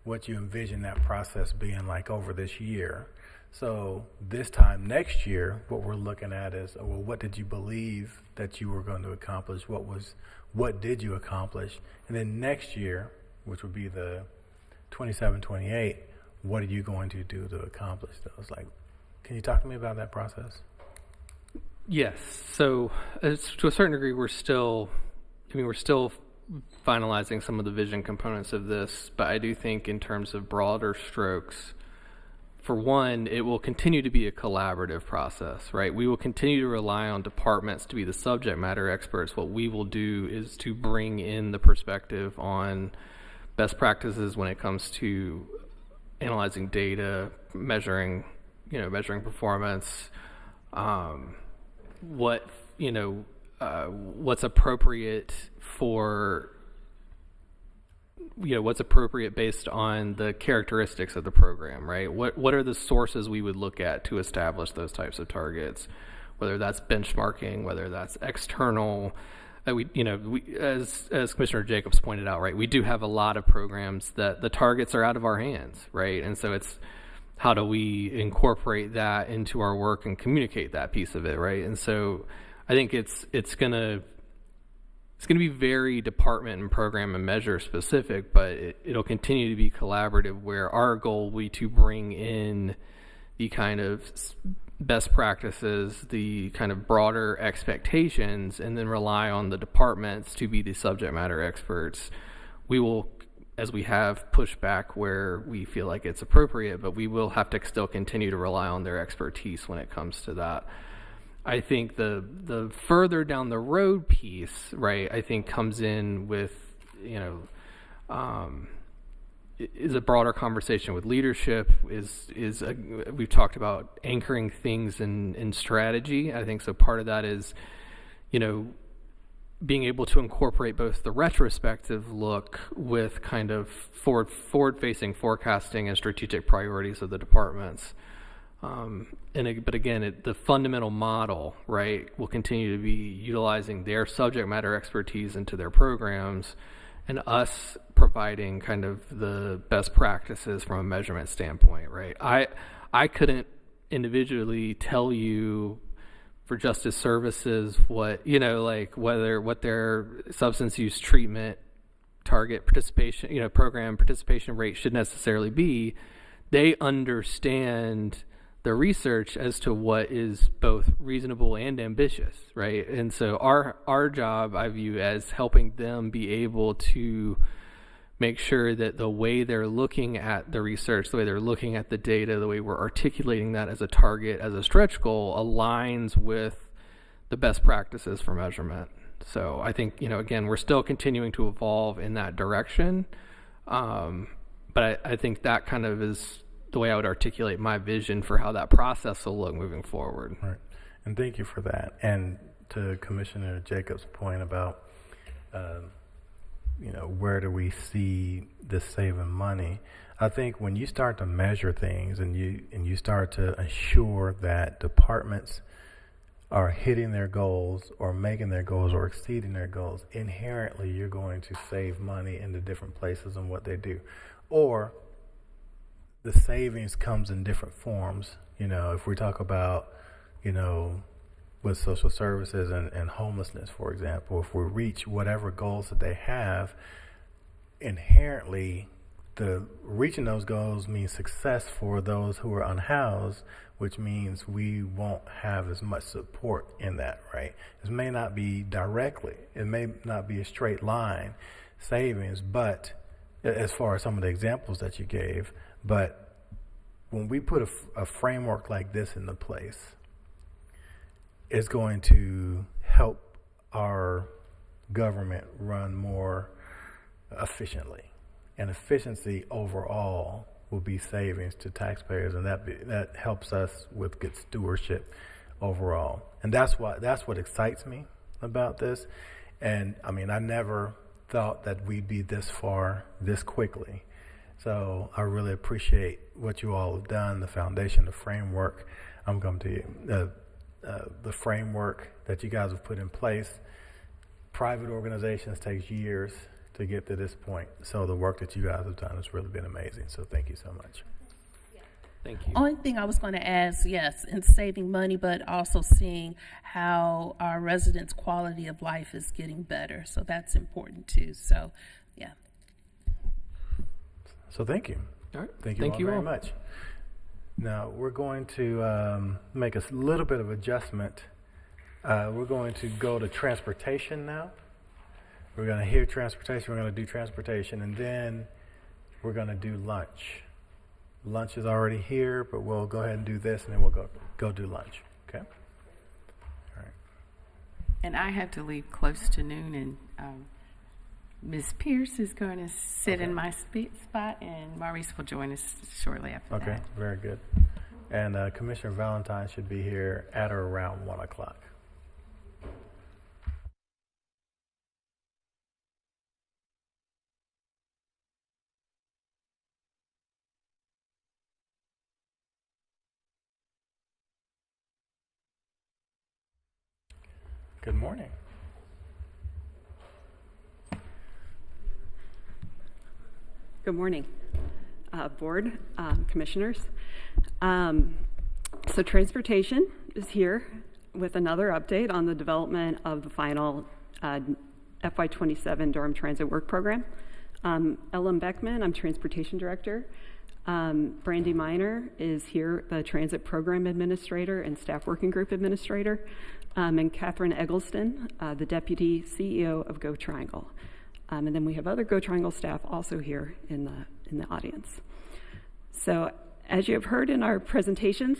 what you envision that process being like over this year? So this time next year, what we're looking at is, well, what did you believe that you were going to accomplish? What did you accomplish? And then next year, which would be the 27, 28, what are you going to do to accomplish those? Like, can you talk to me about that process? Yes. So to a certain degree, we're still finalizing some of the vision components of this, but I do think in terms of broader strokes, for one, it will continue to be a collaborative process, right? We will continue to rely on departments to be the subject matter experts. What we will do is to bring in the perspective on best practices when it comes to analyzing data, measuring performance, what's appropriate for, what's appropriate based on the characteristics of the program, right? What are the sources we would look at to establish those types of targets, whether that's benchmarking, whether that's external. As Commissioner Jacobs pointed out, right, we do have a lot of programs that the targets are out of our hands, right? And so it's how do we incorporate that into our work and communicate that piece of it, right? And so I think it's gonna be very department and program and measure specific, but it'll continue to be collaborative, where our goal will be to bring in the kind of best practices, the kind of broader expectations, and then rely on the departments to be the subject matter experts. We will, as we have, push back where we feel like it's appropriate, but we will have to still continue to rely on their expertise when it comes to that. I think the further down the road piece, right, I think comes in with, is a broader conversation with leadership, we've talked about anchoring things in strategy. I think so part of that is, being able to incorporate both the retrospective look with kind of forward-facing forecasting and strategic priorities of the departments. But again, the fundamental model, right, will continue to be utilizing their subject matter expertise into their programs, and us providing kind of the best practices from a measurement standpoint, right? I couldn't individually tell you for justice services what their substance use treatment target participation, program participation rate should necessarily be. They understand the research as to what is both reasonable and ambitious, right? And so our job, I view as helping them be able to make sure that the way they're looking at the research, the way they're looking at the data, the way we're articulating that as a target, as a stretch goal, aligns with the best practices for measurement. So I think, again, we're still continuing to evolve in that direction. But I think that kind of is the way I would articulate my vision for how that process will look moving forward. Right. And thank you for that. And to Commissioner Jacobs' point about, where do we see this saving money? I think when you start to measure things and you start to ensure that departments are hitting their goals or making their goals or exceeding their goals, inherently you're going to save money in the different places and what they do. Or the savings comes in different forms. If we talk about, with social services and homelessness, for example, if we reach whatever goals that they have, inherently reaching those goals means success for those who are unhoused, which means we won't have as much support in that, right? It may not be directly, it may not be a straight line savings, but as far as some of the examples that you gave, but when we put a framework like this into place, it's going to help our government run more efficiently. And efficiency overall will be savings to taxpayers, and that helps us with good stewardship overall. And that's what excites me about this. And I mean, I never thought that we'd be this far this quickly. So I really appreciate what you all have done, the foundation, the framework. I'm coming to you. The framework that you guys have put in place. Private organizations takes years to get to this point. So the work that you guys have done has really been amazing. So thank you so much. Thank you. Only thing I was going to ask, yes, in saving money, but also seeing how our residents' quality of life is getting better. So that's important too. So, yeah. So thank you. All right. Thank you all very much. Now we're going to make a little bit of adjustment. We're going to go to transportation now. We're going to hear transportation. We're going to do transportation, and then we're going to do lunch. Lunch is already here, but we'll go ahead and do this, and then we'll go do lunch. Okay. All right. And I have to leave close to noon, and Ms. Pierce is going to sit in my spot, and Maurice will join us shortly after that. Okay, very good. And Commissioner Valentine should be here at or around 1 o'clock. Good morning. Good morning, board, commissioners. So transportation is here with another update on the development of the final FY27 Durham Transit Work Program. Ellen Beckman, I'm Transportation Director. Brandy Miner is here, the Transit Program Administrator and Staff Working Group Administrator. And Catherine Eggleston, the Deputy CEO of Go Triangle. And then we have other Go Triangle staff also here in the audience. So as you have heard in our presentations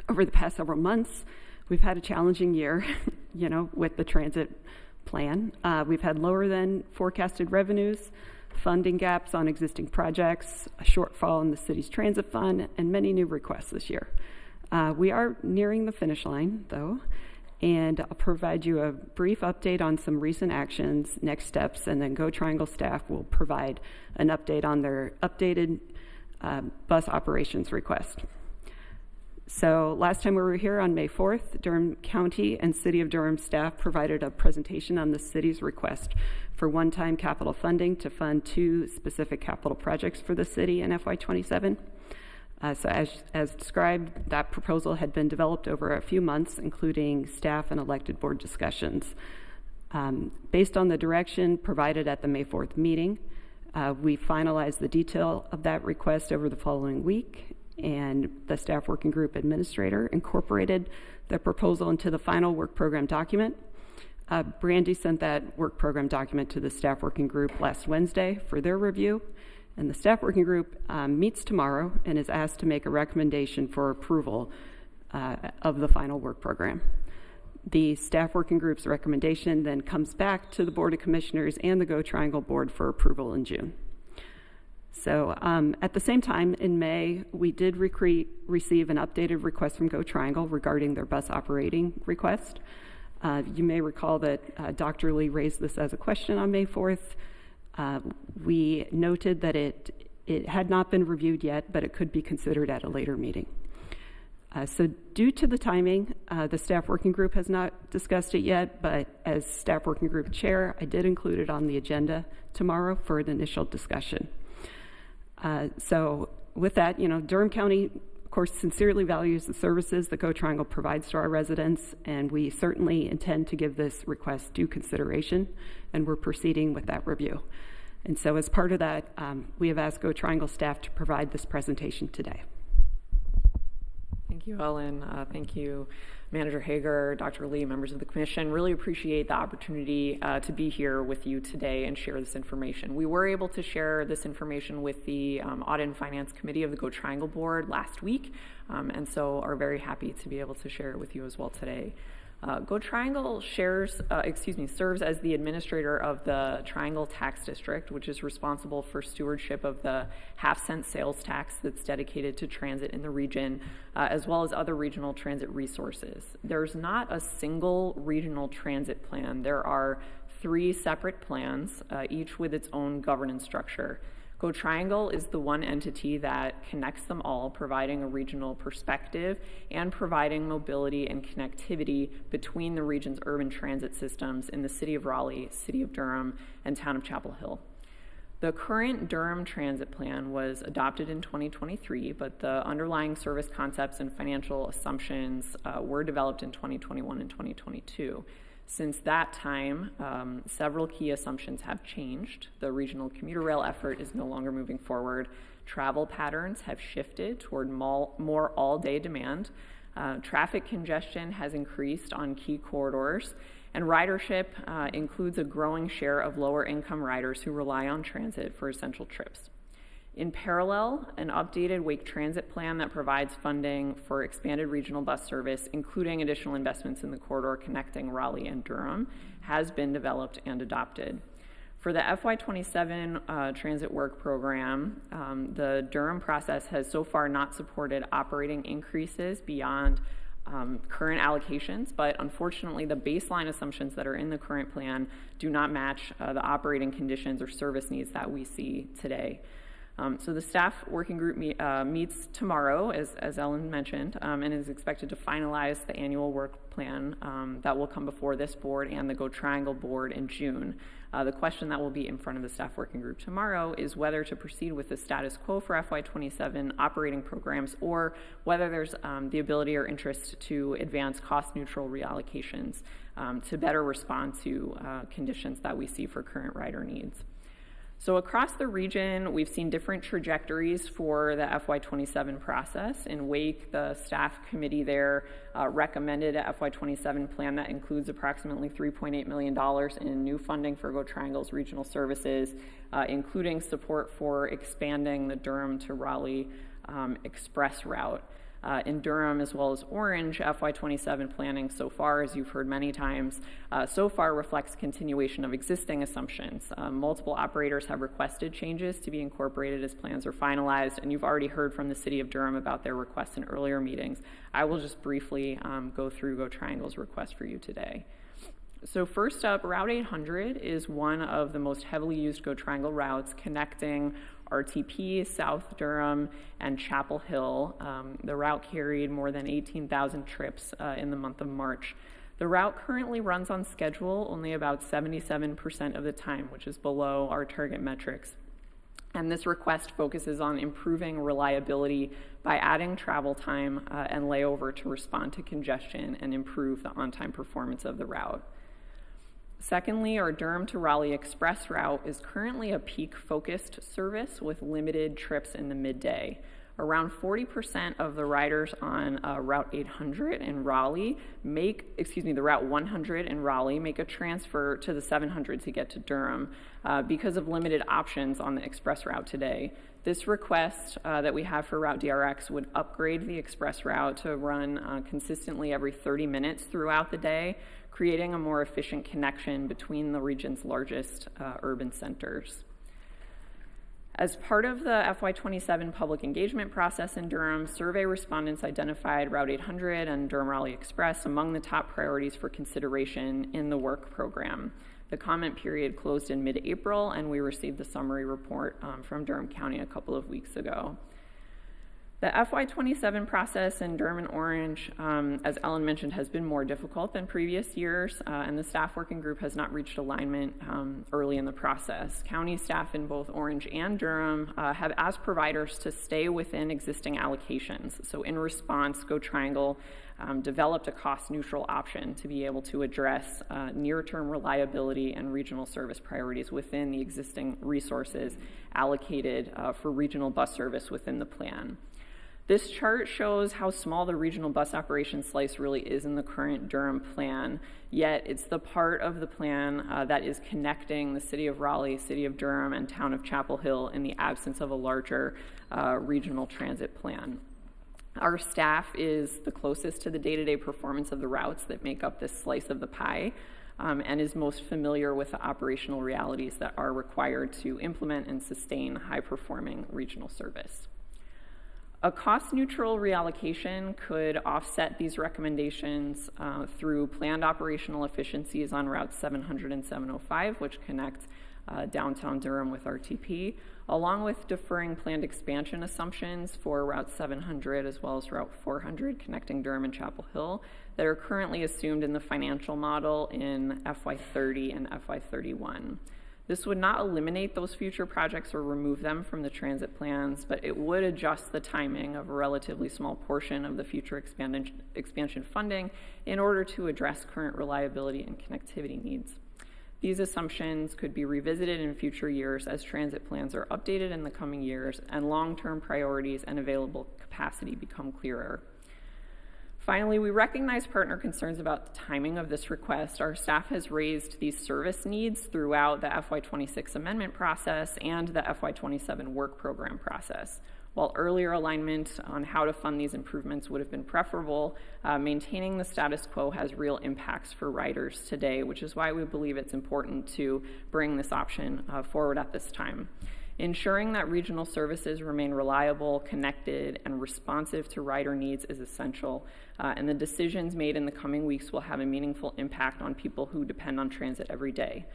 over the past several months, we've had a challenging year, with the transit plan. We've had lower than forecasted revenues, funding gaps on existing projects, a shortfall in the city's transit fund, and many new requests this year. We are nearing the finish line, though, and I'll provide you a brief update on some recent actions, next steps, and then Go Triangle staff will provide an update on their updated bus operations request. So last time we were here on May 4th, Durham County and City of Durham staff provided a presentation on the city's request for one-time capital funding to fund 2 specific capital projects for the city in FY27. So as described, that proposal had been developed over a few months, including staff and elected board discussions. Based on the direction provided at the May 4th meeting, we finalized the detail of that request over the following week, and the staff working group administrator incorporated the proposal into the final work program document. Brandy sent that work program document to the staff working group last Wednesday for their review, and the staff working group meets tomorrow and is asked to make a recommendation for approval of the final work program. The staff working group's recommendation then comes back to the Board of Commissioners and the Go Triangle Board for approval in June. So at the same time, in May, we did receive an updated request from Go Triangle regarding their bus operating request. You may recall that Dr. Lee raised this as a question on May 4th. We noted that it had not been reviewed yet, but it could be considered at a later meeting. So due to the timing, the staff working group has not discussed it yet, but as staff working group chair, I did include it on the agenda tomorrow for an initial discussion. So with that, Durham County, of course, sincerely values the services that Go Triangle provides to our residents, and we certainly intend to give this request due consideration, and we're proceeding with that review. And so as part of that, we have asked Go Triangle staff to provide this presentation today. Thank you, Ellen. Thank you, Manager Hager, Dr. Lee, members of the Commission. Really appreciate the opportunity to be here with you today and share this information. We were able to share this information with the Audit and Finance Committee of the Go Triangle Board last week, and so are very happy to be able to share it with you as well today. Go Triangle serves as the administrator of the Triangle Tax District, which is responsible for stewardship of the half-cent sales tax that's dedicated to transit in the region, as well as other regional transit resources. There's not a single regional transit plan. There are 3 separate plans, each with its own governance structure. Go Triangle is the one entity that connects them all, providing a regional perspective and providing mobility and connectivity between the region's urban transit systems in the city of Raleigh, city of Durham, and town of Chapel Hill. The current Durham Transit Plan was adopted in 2023, but the underlying service concepts and financial assumptions were developed in 2021 and 2022. Since that time, several key assumptions have changed. The regional commuter rail effort is no longer moving forward. Travel patterns have shifted toward more all-day demand. Traffic congestion has increased on key corridors, and ridership includes a growing share of lower-income riders who rely on transit for essential trips. In parallel, an updated Wake Transit plan that provides funding for expanded regional bus service, including additional investments in the corridor connecting Raleigh and Durham, has been developed and adopted. For the FY27 transit work program, the Durham process has so far not supported operating increases beyond current allocations, but unfortunately the baseline assumptions that are in the current plan do not match the operating conditions or service needs that we see today. So the staff working group meets tomorrow, as Ellen mentioned, and is expected to finalize the annual work plan that will come before this board and the Go Triangle board in June. The question that will be in front of the staff working group tomorrow is whether to proceed with the status quo for FY27 operating programs or whether there's the ability or interest to advance cost-neutral reallocations to better respond to conditions that we see for current rider needs. So across the region, we've seen different trajectories for the FY27 process. In Wake, the staff committee there recommended a FY27 plan that includes approximately $3.8 million in new funding for Go Triangle's regional services, including support for expanding the Durham to Raleigh express route. In Durham as well as Orange, FY27 planning so far, as you've heard many times, so far reflects continuation of existing assumptions. Multiple operators have requested changes to be incorporated as plans are finalized, and you've already heard from the City of Durham about their requests in earlier meetings. I will just briefly go through Go Triangle's request for you today. So first up, Route 800 is one of the most heavily used Go Triangle routes connecting RTP, South Durham, and Chapel Hill. The route carried more than 18,000 trips in the month of March. The route currently runs on schedule only about 77% of the time, which is below our target metrics. And this request focuses on improving reliability by adding travel time and layover to respond to congestion and improve the on-time performance of the route. Secondly, our Durham to Raleigh express route is currently a peak-focused service with limited trips in the midday. Around 40% of the riders on Route 800 in Raleigh the Route 100 in Raleigh make a transfer to the 700 to get to Durham because of limited options on the express route today. This request that we have for Route DRX would upgrade the express route to run consistently every 30 minutes throughout the day, creating a more efficient connection between the region's largest urban centers. As part of the FY27 public engagement process in Durham, survey respondents identified Route 800 and Durham Raleigh Express among the top priorities for consideration in the work program. The comment period closed in mid-April, and we received the summary report from Durham County a couple of weeks ago. The FY27 process in Durham and Orange, as Ellen mentioned, has been more difficult than previous years, and the staff working group has not reached alignment early in the process. County staff in both Orange and Durham have asked providers to stay within existing allocations. So in response, Go Triangle developed a cost-neutral option to be able to address near-term reliability and regional service priorities within the existing resources allocated for regional bus service within the plan. This chart shows how small the regional bus operation slice really is in the current Durham plan, yet it's the part of the plan that is connecting the city of Raleigh, city of Durham, and town of Chapel Hill in the absence of a larger regional transit plan. Our staff is the closest to the day-to-day performance of the routes that make up this slice of the pie, and is most familiar with the operational realities that are required to implement and sustain high-performing regional service. A cost-neutral reallocation could offset these recommendations through planned operational efficiencies on routes 700 and 705, which connect downtown Durham with RTP, along with deferring planned expansion assumptions for Route 700 as well as Route 400 connecting Durham and Chapel Hill that are currently assumed in the financial model in FY30 and FY31. This would not eliminate those future projects or remove them from the transit plans, but it would adjust the timing of a relatively small portion of the future expansion funding in order to address current reliability and connectivity needs. These assumptions could be revisited in future years as transit plans are updated in the coming years and long-term priorities and available capacity become clearer. Finally, we recognize partner concerns about the timing of this request. Our staff has raised these service needs throughout the FY26 amendment process and the FY27 work program process. While earlier alignment on how to fund these improvements would have been preferable, maintaining the status quo has real impacts for riders today, which is why we believe it's important to bring this option forward at this time. Ensuring that regional services remain reliable, connected, and responsive to rider needs is essential, and the decisions made in the coming weeks will have a meaningful impact on people who depend on transit every day.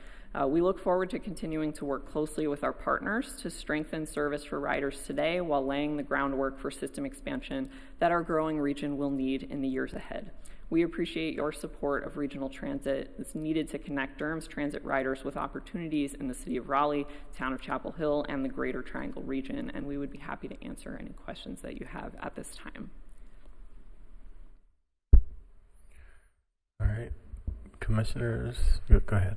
We look forward to continuing to work closely with our partners to strengthen service for riders today while laying the groundwork for system expansion that our growing region will need in the years ahead. We appreciate your support of regional transit that's needed to connect Durham's transit riders with opportunities in the city of Raleigh, town of Chapel Hill, and the Greater Triangle region, and we would be happy to answer any questions that you have at this time. All right, commissioners, go ahead.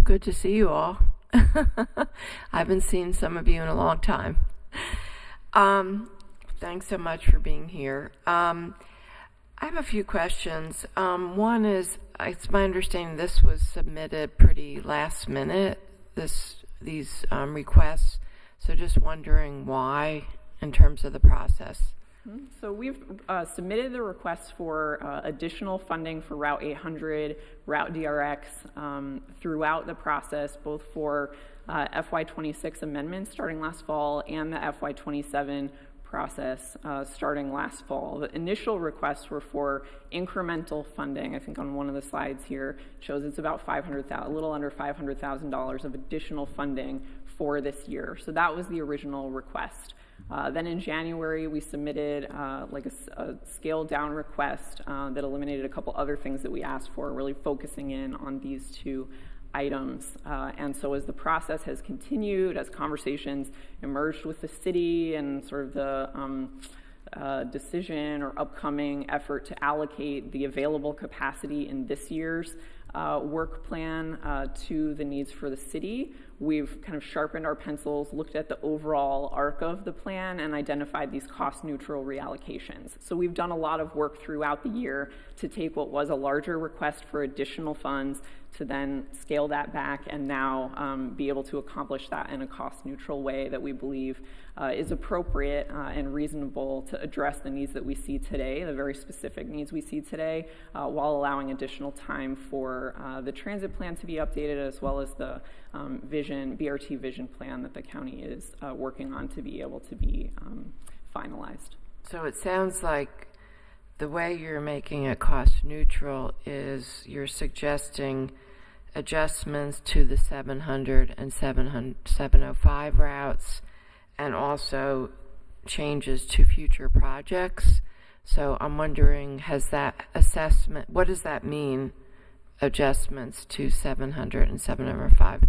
Good to see you all. I haven't seen some of you in a long time. Thanks so much for being here. I have a few questions. One is, it's my understanding this was submitted pretty last minute, these requests, so just wondering why in terms of the process. So we've submitted the requests for additional funding for Route 800, Route DRX throughout the process, both for FY26 amendments starting last fall and the FY27 process starting last fall. The initial requests were for incremental funding. I think on one of the slides here shows it's about a little under $500,000 of additional funding for this year. So that was the original request. Then in January, we submitted a scaled down request that eliminated a couple other things that we asked for, really focusing in on these two items. And so as the process has continued, as conversations emerged with the city and sort of the decision or upcoming effort to allocate the available capacity in this year's work plan to the needs for the city, we've kind of sharpened our pencils, looked at the overall arc of the plan, and identified these cost-neutral reallocations. So we've done a lot of work throughout the year to take what was a larger request for additional funds to then scale that back and now be able to accomplish that in a cost-neutral way that we believe is appropriate and reasonable to address the needs that we see today, the very specific needs we see today, while allowing additional time for the transit plan to be updated, as well as the BRT vision plan that the county is working on to be able to be finalized. So it sounds like the way you're making it cost neutral is you're suggesting adjustments to the 700 and 705 routes, and also changes to future projects. So I'm wondering, has that assessment, what does that mean, adjustments to 700 and 705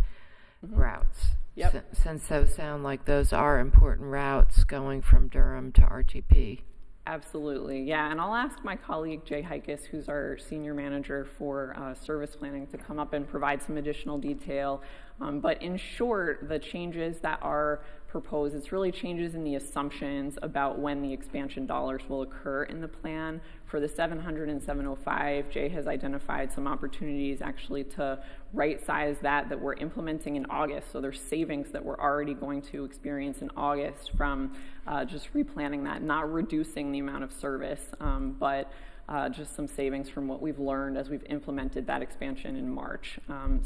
routes? Yep. Since those sound like those are important routes going from Durham to RTP. Absolutely, yeah, and I'll ask my colleague Jay Hikus, who's our senior manager for service planning, to come up and provide some additional detail. But in short, the changes that are proposed, it's really changes in the assumptions about when the expansion dollars will occur in the plan. For the 700 and 705, Jay has identified some opportunities actually to right-size that we're implementing in August. So there's savings that we're already going to experience in August from just replanning that, not reducing the amount of service, but just some savings from what we've learned as we've implemented that expansion in March.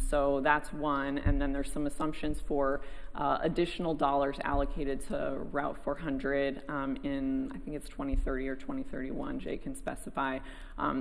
So that's one, and then there's some assumptions for additional dollars allocated to Route 400 in, I think it's 2030 or 2031, Jay can specify.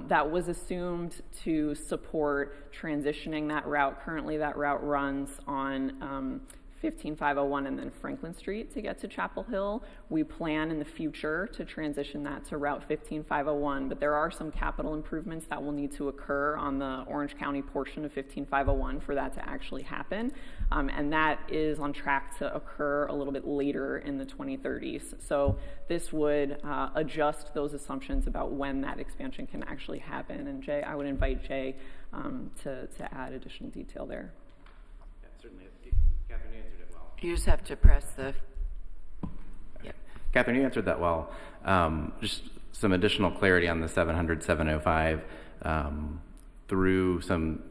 That was assumed to support transitioning that route. Currently that route runs on 15501 and then Franklin Street to get to Chapel Hill. We plan in the future to transition that to Route 15501, but there are some capital improvements that will need to occur on the Orange County portion of 15501 for that to actually happen, and that is on track to occur a little bit later in the 2030s. So this would adjust those assumptions about when that expansion can actually happen, and Jay, I would invite Jay to add additional detail there. Yeah, certainly. Catherine, you answered it well. You just have to press the... Yep. Catherine, you answered that well. Just some additional clarity on the 700, 705 through some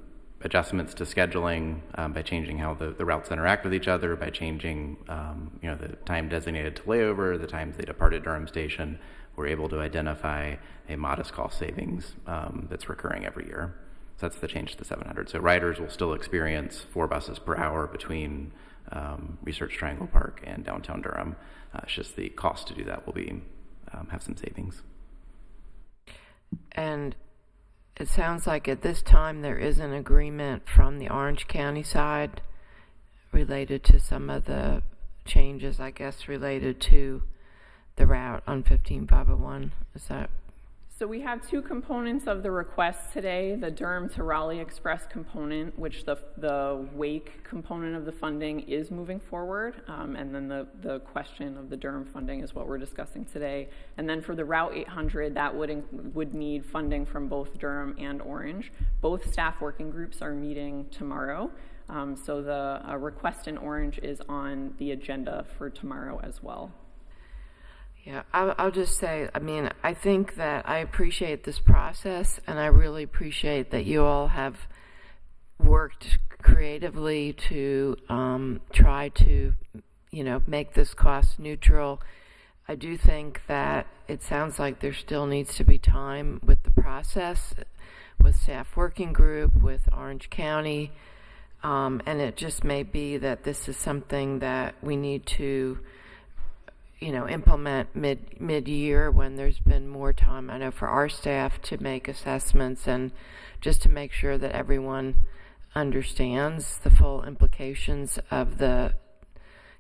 adjustments to scheduling by changing how the routes interact with each other, by changing the time designated to layover, the times they departed Durham Station. We're able to identify a modest cost savings that's recurring every year. So that's the change to the 700. So riders will still experience 4 buses per hour between Research Triangle Park and downtown Durham. It's just the cost to do that will be have some savings. And it sounds like at this time there is an agreement from the Orange County side related to some of the changes, I guess, related to the route on 15501. Is that? So we have 2 components of the request today, the Durham to Raleigh Express component, which the Wake component of the funding is moving forward, and then the question of the Durham funding is what we're discussing today. And then for the Route 800, that would need funding from both Durham and Orange. Both staff working groups are meeting tomorrow, so the request in Orange is on the agenda for tomorrow as well. Yeah, I'll just say, I mean, I think that I appreciate this process, and I really appreciate that you all have worked creatively to try to, make this cost neutral. I do think that it sounds like there still needs to be time with the process, with staff working group, with Orange County, and it just may be that this is something that we need to implement mid-year when there's been more time, I know, for our staff to make assessments and just to make sure that everyone understands the full implications of the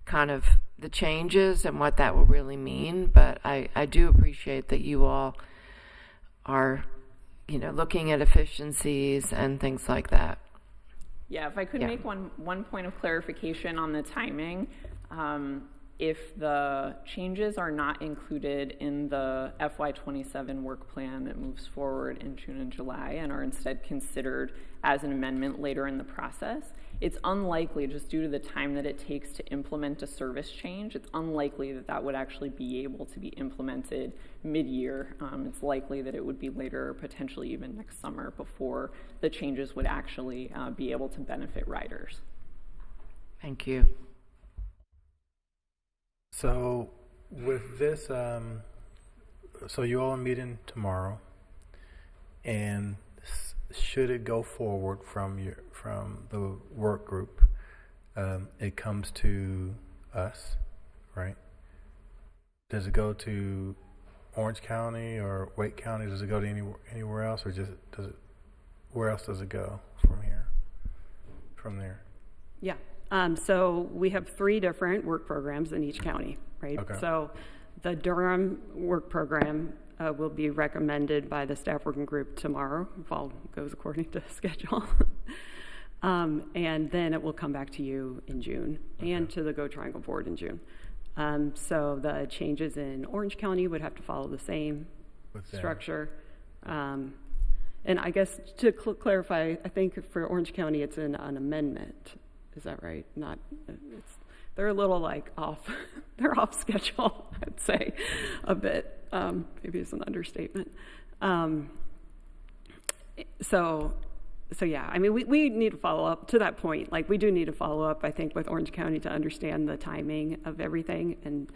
kind of the changes and what that will really mean. But I do appreciate that you all are, looking at efficiencies and things like that. Yeah, if I could make one point of clarification on the timing. If the changes are not included in the FY27 work plan that moves forward in June and July and are instead considered as an amendment later in the process, It's unlikely, just due to the time that it takes to implement a service change, it's unlikely that that would actually be able to be implemented mid-year. It's likely that it would be later, potentially even next summer, before the changes would actually be able to benefit riders. Thank you. So with this, so you all are meeting tomorrow, and should it go forward from the work group, it comes to us, right? Does it go to Orange County or Wake County? Does it go to anywhere else, or just where else does it go from here? From there? Yeah. So we have 3 different work programs in each county, right? Okay. So the Durham work program will be recommended by the staff working group tomorrow, if all goes according to schedule. And then it will come back to you in June, and to the Go Triangle Board in June. So the changes in Orange County would have to follow the same structure. And I guess to clarify, I think for Orange County it's an amendment. Is that right? Not, they're a little like off, they're off schedule, I'd say, a bit. Maybe it's an understatement. So yeah, I mean, we need to follow up to that point. Like, we do need to follow up, I think, with Orange County to understand the timing of everything and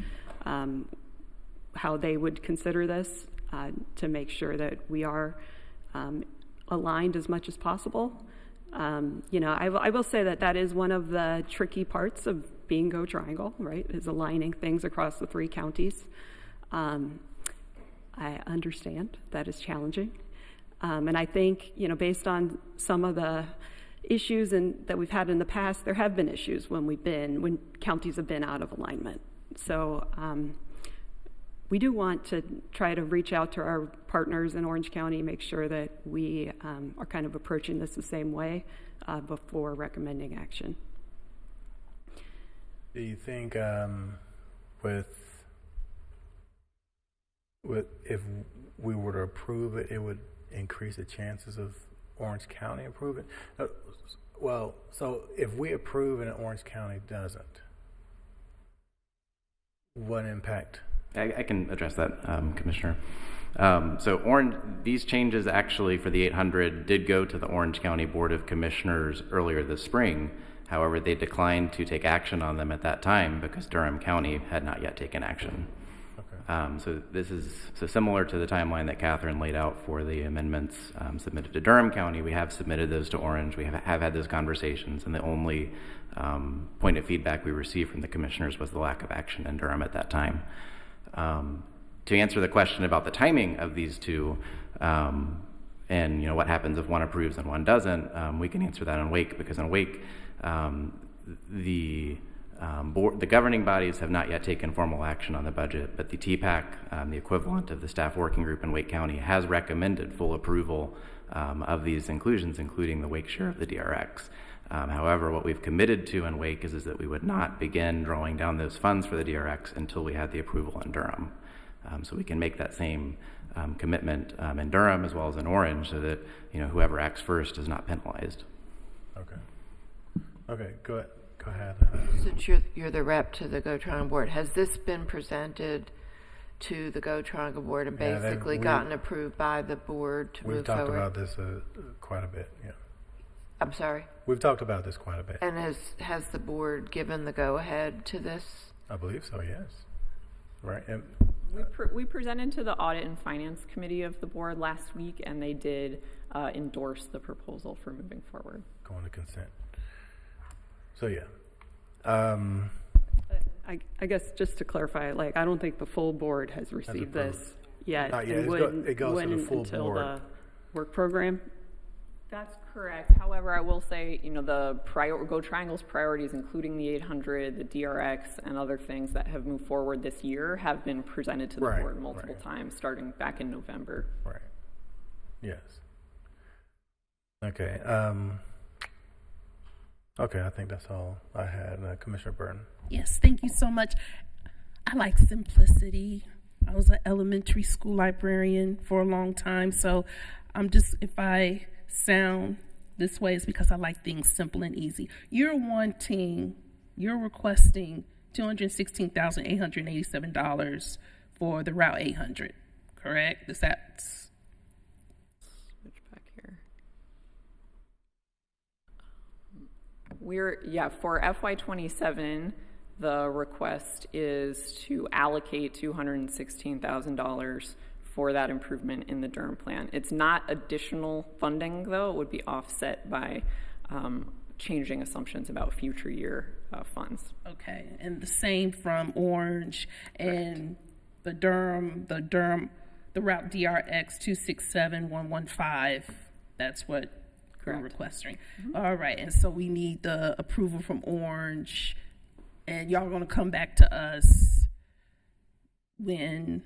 how they would consider this to make sure that we are aligned as much as possible. I will say that is one of the tricky parts of being Go Triangle, right, is aligning things across the 3 counties. I understand that is challenging. And I think, based on some of the issues that we've had in the past, there have been issues when counties have been out of alignment. So we do want to try to reach out to our partners in Orange County, make sure that we are kind of approaching this the same way before recommending action. Do you think if we were to approve it, it would increase the chances of Orange County approving? Well, so if we approve and Orange County doesn't, what impact? I can address that, Commissioner. These changes actually for the 800 did go to the Orange County Board of Commissioners earlier this spring. However, they declined to take action on them at that time because Durham County had not yet taken action. Okay. So this is similar to the timeline that Catherine laid out for the amendments submitted to Durham County. We have submitted those to Orange. We have had those conversations, and the only point of feedback we received from the commissioners was the lack of action in Durham at that time. To answer the question about the timing of these 2, and what happens if one approves and one doesn't, we can answer that on Wake, because on Wake, the governing bodies have not yet taken formal action on the budget, but the TPAC, the equivalent of the staff working group in Wake County, has recommended full approval of these inclusions, including the Wake share of the DRX. However, what we've committed to in Wake is that we would not begin drawing down those funds for the DRX until we had the approval in Durham. So we can make that same commitment in Durham as well as in Orange, so that whoever acts first is not penalized. Okay, go ahead. Since you're the rep to the Go Triangle Board, has this been presented to the Go Triangle Board and basically gotten approved by the board to move forward? We've talked about this quite a bit, yeah. I'm sorry? We've talked about this quite a bit. And has the board given the go-ahead to this? I believe so, yes. Right. And we presented to the Audit and Finance Committee of the board last week, and they did endorse the proposal for moving forward. Going to consent. So, yeah. I guess just to clarify, I don't think the full board has received this yet. Not yet. It goes to the full board. The work program. That's correct. However, I will say, the Go Triangle's priorities, including the 800, the DRX, and other things that have moved forward this year, have been presented to the board multiple times, starting back in November. Right. Yes. Okay. Okay, I think that's all I had. Commissioner Burton. Yes, thank you so much. I like simplicity. I was an elementary school librarian for a long time, so if I sound this way is because I like things simple and easy. You're requesting $216,887 for the Route 800, correct? Is that? Switch back here. For FY27, the request is to allocate $216,000 for that improvement in the Durham plan. It's not additional funding, though. It would be offset by changing assumptions about future year funds. Okay, and the same from Orange and the Durham, the Route DRX 267115. That's what we're requesting. Mm-hmm. All right, and so we need the approval from Orange, and y'all are going to come back to us when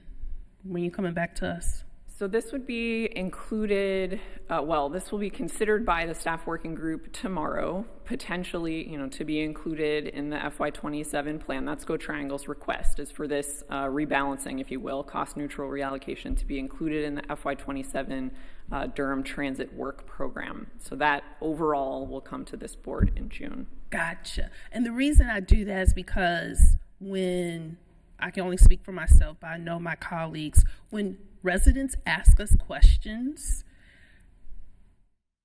you coming back to us? So this would be included, this will be considered by the staff working group tomorrow, potentially, to be included in the FY27 plan. That's Go Triangle's request, is for this rebalancing, if you will, cost neutral reallocation to be included in the FY27 Durham Transit Work Program. So that overall will come to this board in June. Gotcha. And the reason I do that is because when I can only speak for myself, but I know my colleagues, when residents ask us questions,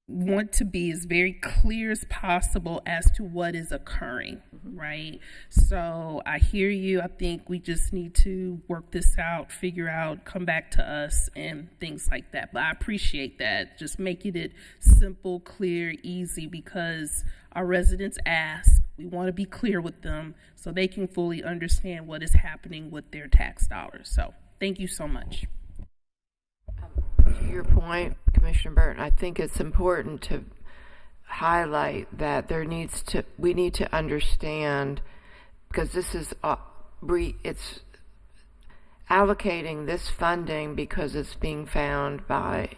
want to be as very clear as possible as to what is occurring, right? So I hear you. I think we just need to work this out, figure out, come back to us, and things like that. But I appreciate that. Just making it simple, clear, easy, because our residents ask. We want to be clear with them so they can fully understand what is happening with their tax dollars. So thank you so much. To your point, Commissioner Burton, I think it's important to highlight that we need to understand, because this is it's allocating this funding because it's being found by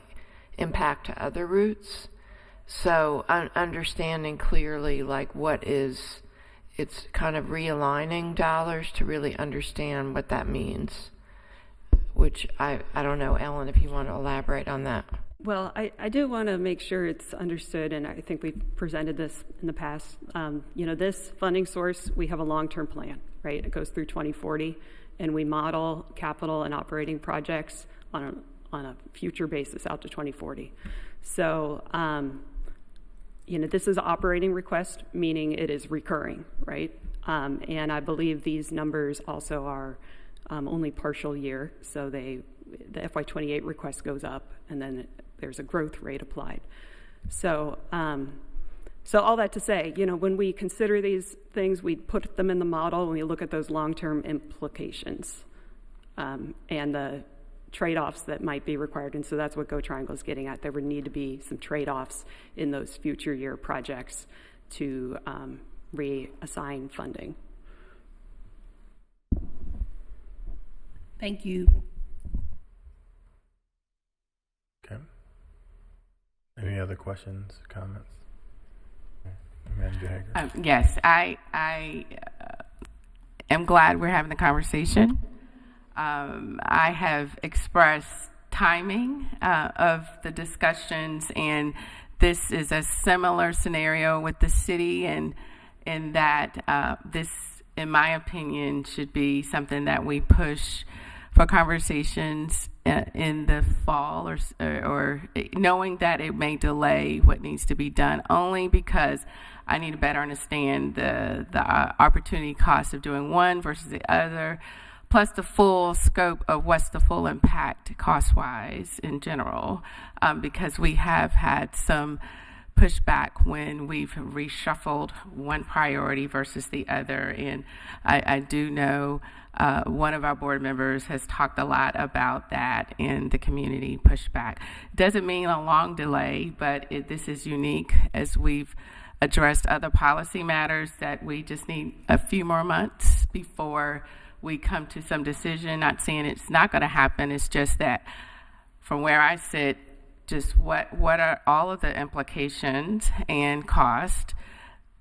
impact to other routes. So understanding clearly it's kind of realigning dollars to really understand what that means, which I don't know, Ellen, if you want to elaborate on that. Well, I do want to make sure it's understood, and I think we've presented this in the past. This funding source, we have a long-term plan, right? It goes through 2040, and we model capital and operating projects on a future basis out to 2040. So, this is an operating request, meaning it is recurring, right? And I believe these numbers also are only partial year, so the FY28 request goes up, and then there's a growth rate applied. So, so all that to say, when we consider these things, we put them in the model, and we look at those long-term implications and the trade-offs that might be required, and so that's what Go Triangle is getting at. There would need to be some trade-offs in those future year projects to reassign funding. Thank you. Okay. Any other questions, comments? Manager Hager. Yes, I am glad we're having the conversation. I have expressed timing of the discussions, and this is a similar scenario with the city, and in that this, in my opinion, should be something that we push for conversations in the fall, or knowing that it may delay what needs to be done, only because I need to better understand the opportunity cost of doing one versus the other, plus the full scope of what's the full impact cost-wise in general, because we have had some pushback when we've reshuffled one priority versus the other. And I do know one of our board members has talked a lot about that in the community pushback. Doesn't mean a long delay, but this is unique as we've addressed other policy matters that we just need a few more months before we come to some decision. Not saying it's not going to happen, it's just that from where I sit, just what are all of the implications and cost,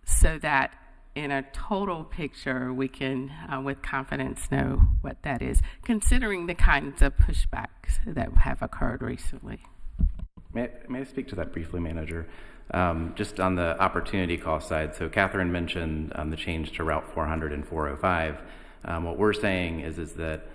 so that in a total picture we can with confidence know what that is, considering the kinds of pushbacks that have occurred recently. May I speak to that briefly, Manager? Just on the opportunity cost side, so Catherine mentioned the change to Route 400 and 405. What we're saying is that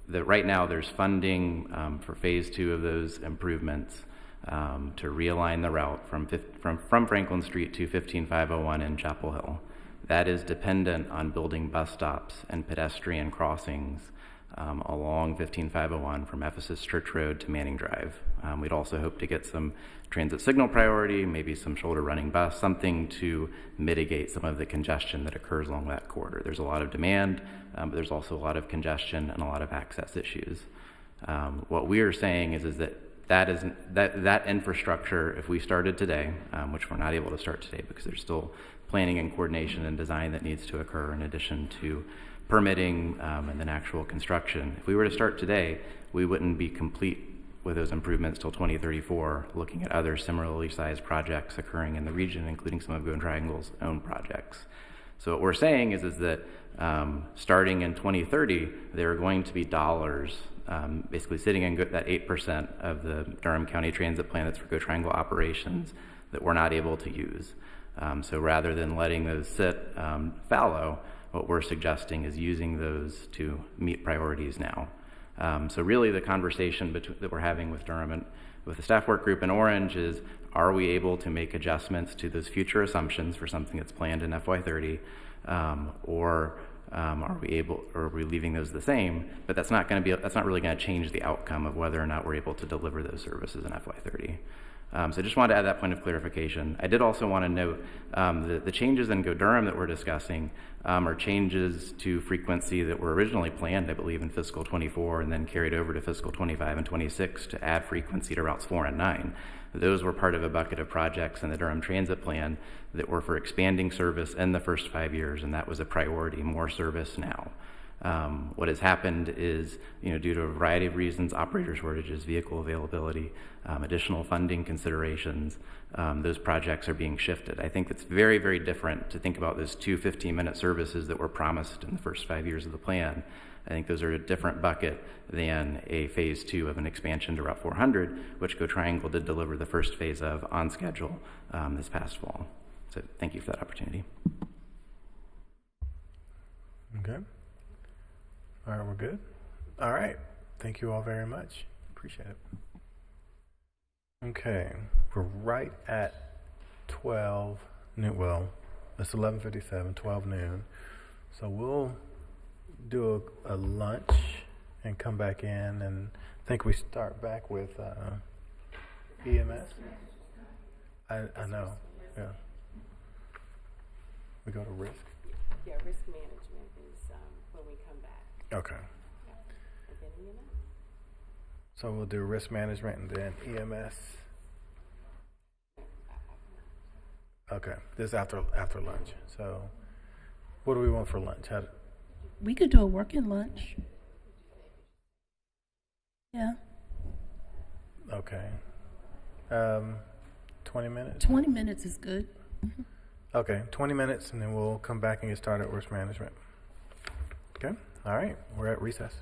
right now there's funding for phase 2 of those improvements to realign the route from Franklin Street to 15501 in Chapel Hill. That is dependent on building bus stops and pedestrian crossings along 15501 from Ephesus Church Road to Manning Drive. We'd also hope to get some transit signal priority, maybe some shoulder running bus, something to mitigate some of the congestion that occurs along that corridor. There's a lot of demand, but there's also a lot of congestion and a lot of access issues. What we are saying is that infrastructure, if we started today, which we're not able to start today because there's still planning and coordination and design that needs to occur in addition to permitting and then actual construction. If we were to start today, we wouldn't be complete with those improvements till 2034, looking at other similarly sized projects occurring in the region, including some of Go Triangle's own projects. So what we're saying is that starting in 2030, there are going to be dollars basically sitting in that 8% of the Durham County Transit Plan that's for Go Triangle operations that we're not able to use. So rather than letting those sit fallow, what we're suggesting is using those to meet priorities now. So really the conversation that we're having with Durham and with the staff work group in Orange is, are we able to make adjustments to those future assumptions for something that's planned in FY30, or are we leaving those the same? But that's not really going to change the outcome of whether or not we're able to deliver those services in FY30. So I just wanted to add that point of clarification. I did also want to note the changes in Go Durham that we're discussing are changes to frequency that were originally planned, I believe, in fiscal 24 and then carried over to fiscal 25 and 26 to add frequency to routes 4 and 9. Those were part of a bucket of projects in the Durham Transit Plan that were for expanding service in the first 5 years, and that was a priority, more service now. What has happened is, due to a variety of reasons, operator shortages, vehicle availability, additional funding considerations, those projects are being shifted. I think it's very, very different to think about those two 15-minute services that were promised in the first 5 years of the plan. I think those are a different bucket than a phase 2 of an expansion to Route 400, which Go Triangle did deliver the first phase of on schedule this past fall. So thank you for that opportunity. Okay. All right, we're good. All right. Thank you all very much. Appreciate it. Okay. We're right at 12 noon. Well, it's 11:57, 12 noon. So we'll do a lunch and come back in, and I think we start back with EMS. I know. Yeah. We go to risk. Yeah, risk management is when we come back. Okay. And then EMS. So we'll do risk management and then EMS. Okay, this is after lunch. So, what do we want for lunch? We could do a working lunch. Yeah. Okay. 20 minutes? 20 minutes is good. Mm-hmm. Okay, 20 minutes, and then we'll come back and get started at risk management. Okay, all right, we're at recess.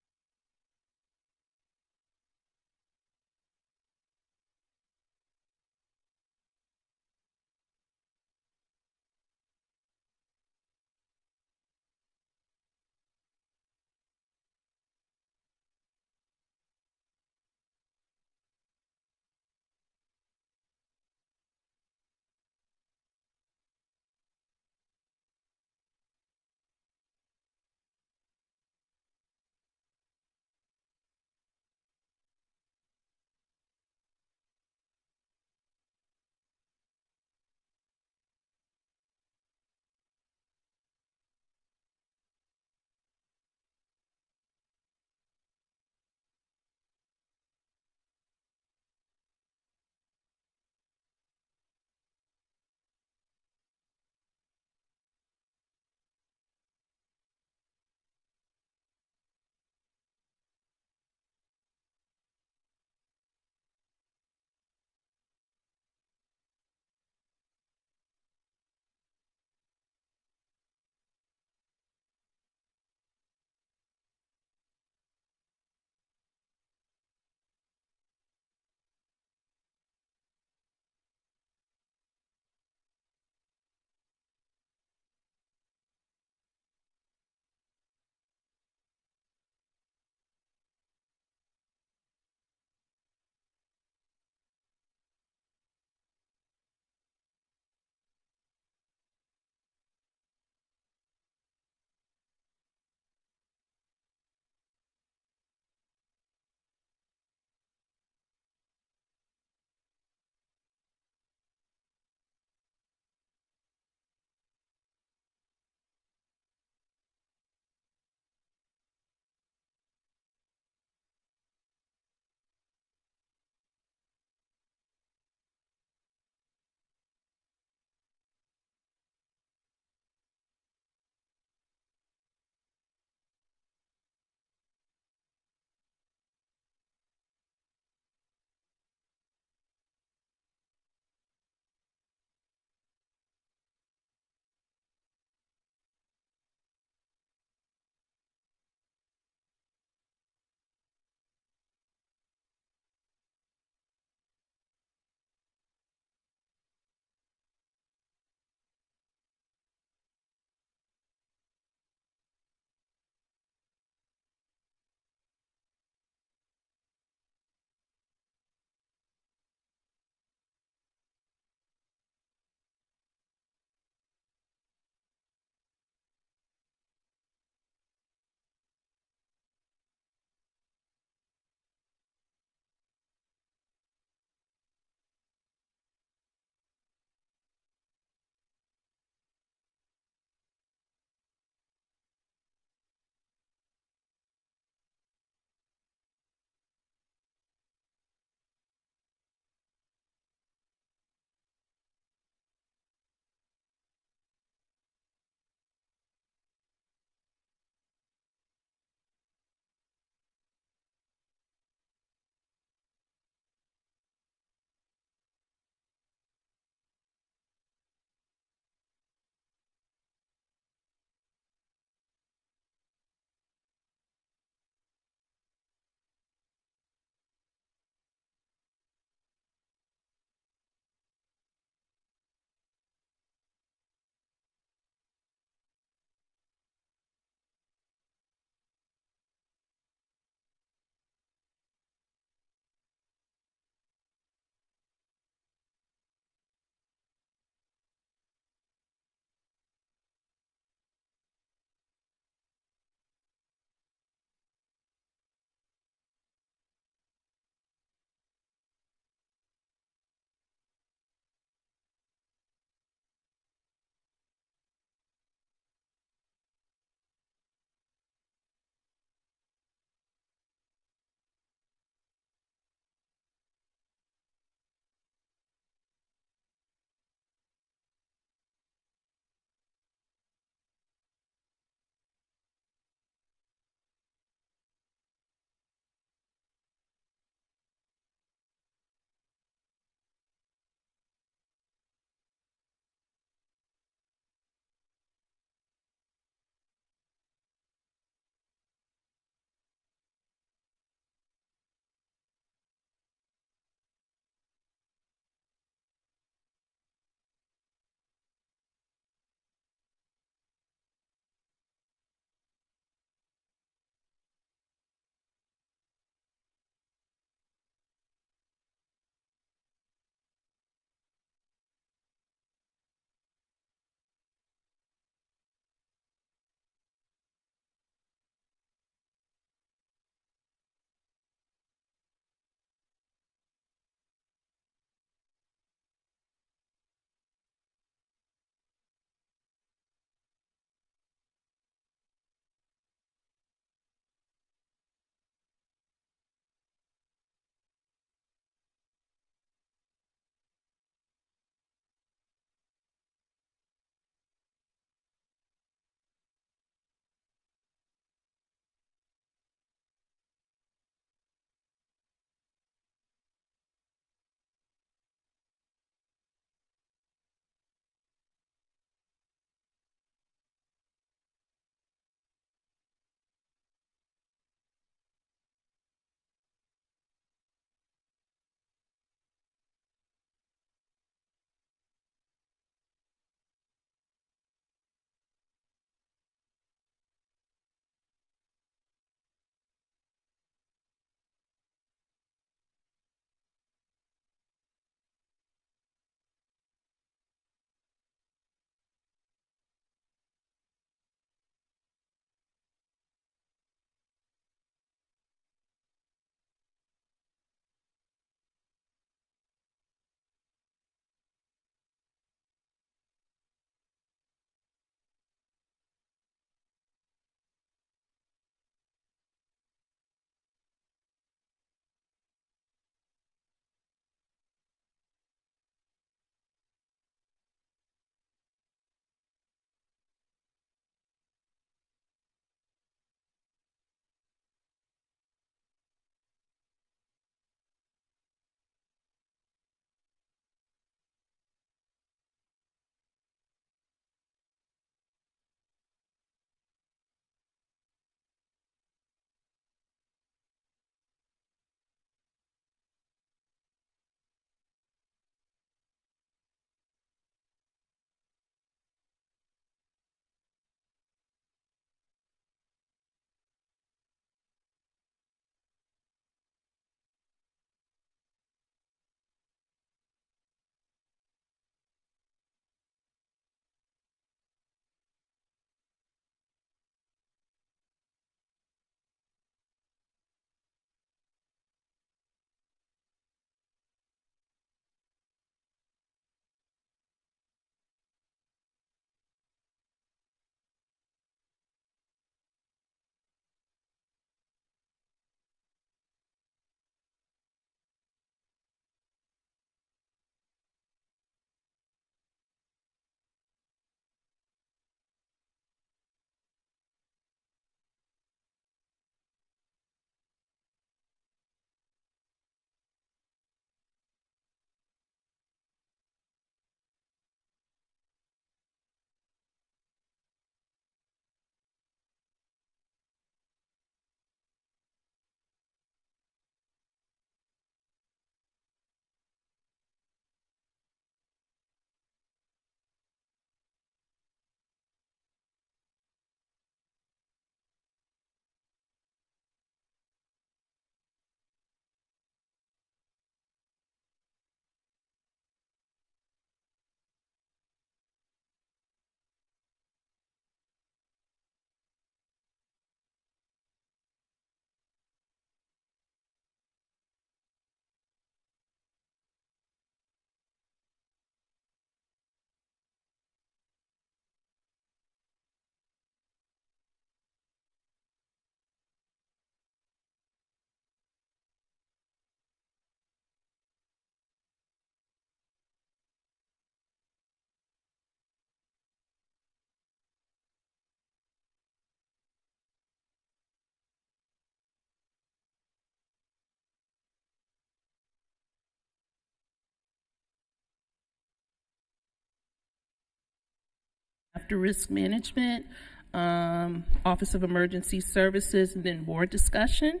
after risk management, Office of Emergency Services, and then board discussion.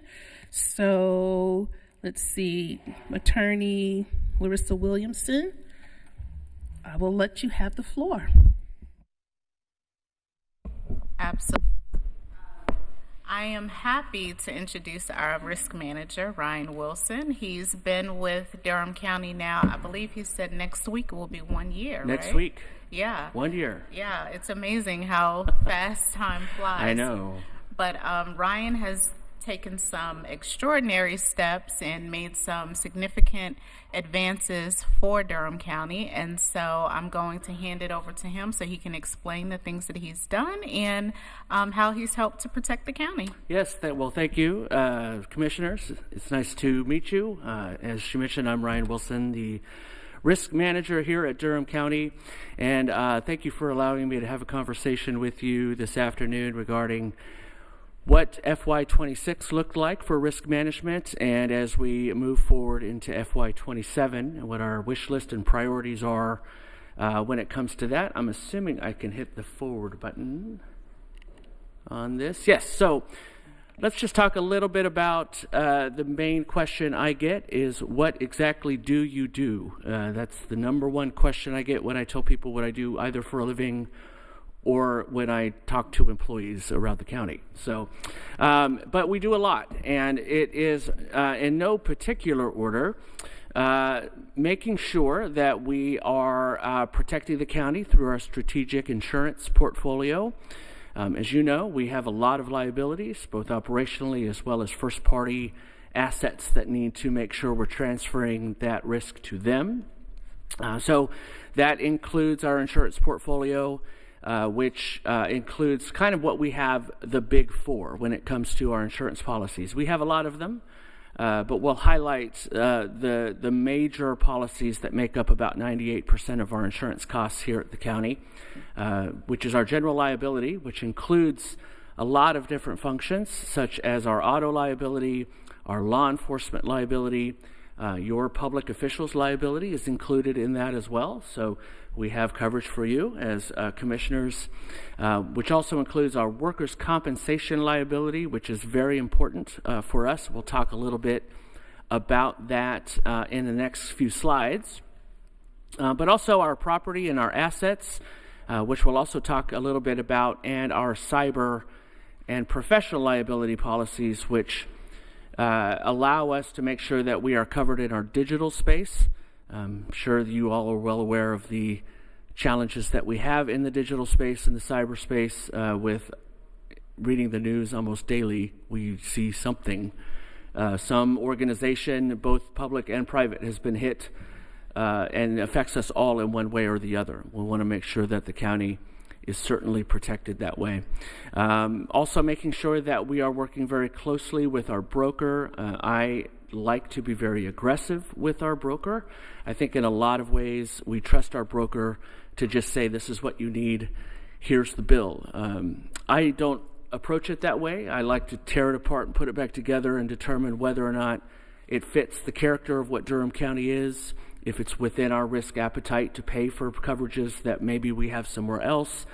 So let's see, Attorney Larissa Williamson, I will let you have the floor. Absolutely. I am happy to introduce our risk manager, Ryan Wilson. He's been with Durham County now, I believe he said next week will be 1 year, Next right? week. Yeah. 1 year. Yeah, it's amazing how fast time flies. I know. But Ryan has taken some extraordinary steps and made some significant advances for Durham County, and so I'm going to hand it over to him so he can explain the things that he's done and how he's helped to protect the county. Yes, well, thank you, commissioners. It's nice to meet you. As she mentioned, I'm Ryan Wilson, the risk manager here at Durham County, and thank you for allowing me to have a conversation with you this afternoon regarding what FY26 looked like for risk management, and as we move forward into FY27, and what our wish list and priorities are when it comes to that. I'm assuming I can hit the forward button on this. Yes, so let's just talk a little bit about the main question I get is, what exactly do you do? That's the number one question I get when I tell people what I do, either for a living or when I talk to employees around the county. So, but we do a lot, and it is in no particular order, making sure that we are protecting the county through our strategic insurance portfolio. As you know, we have a lot of liabilities, both operationally as well as first-party assets that need to make sure we're transferring that risk to them. So that includes our insurance portfolio, which includes kind of what we have the big four when it comes to our insurance policies. We have a lot of them, but we'll highlight the major policies that make up about 98% of our insurance costs here at the county, which is our general liability, which includes a lot of different functions, such as our auto liability, our law enforcement liability. Your public officials liability is included in that as well. So we have coverage for you as commissioners, which also includes our workers' compensation liability, which is very important for us. We'll talk a little bit about that in the next few slides. But also our property and our assets, which we'll also talk a little bit about, and our cyber and professional liability policies, which allow us to make sure that we are covered in our digital space. I'm sure you all are well aware of the challenges that we have in the digital space and the cyberspace. With reading the news almost daily, we see something. Some organization, both public and private, has been hit and affects us all in one way or the other. We want to make sure that the county is certainly protected that way. Also making sure that we are working very closely with our broker. I like to be very aggressive with our broker. I think in a lot of ways we trust our broker to just say, this is what you need, here's the bill. I don't approach it that way. I like to tear it apart and put it back together and determine whether or not it fits the character of what Durham County is, if it's within our risk appetite to pay for coverages that maybe we have somewhere else,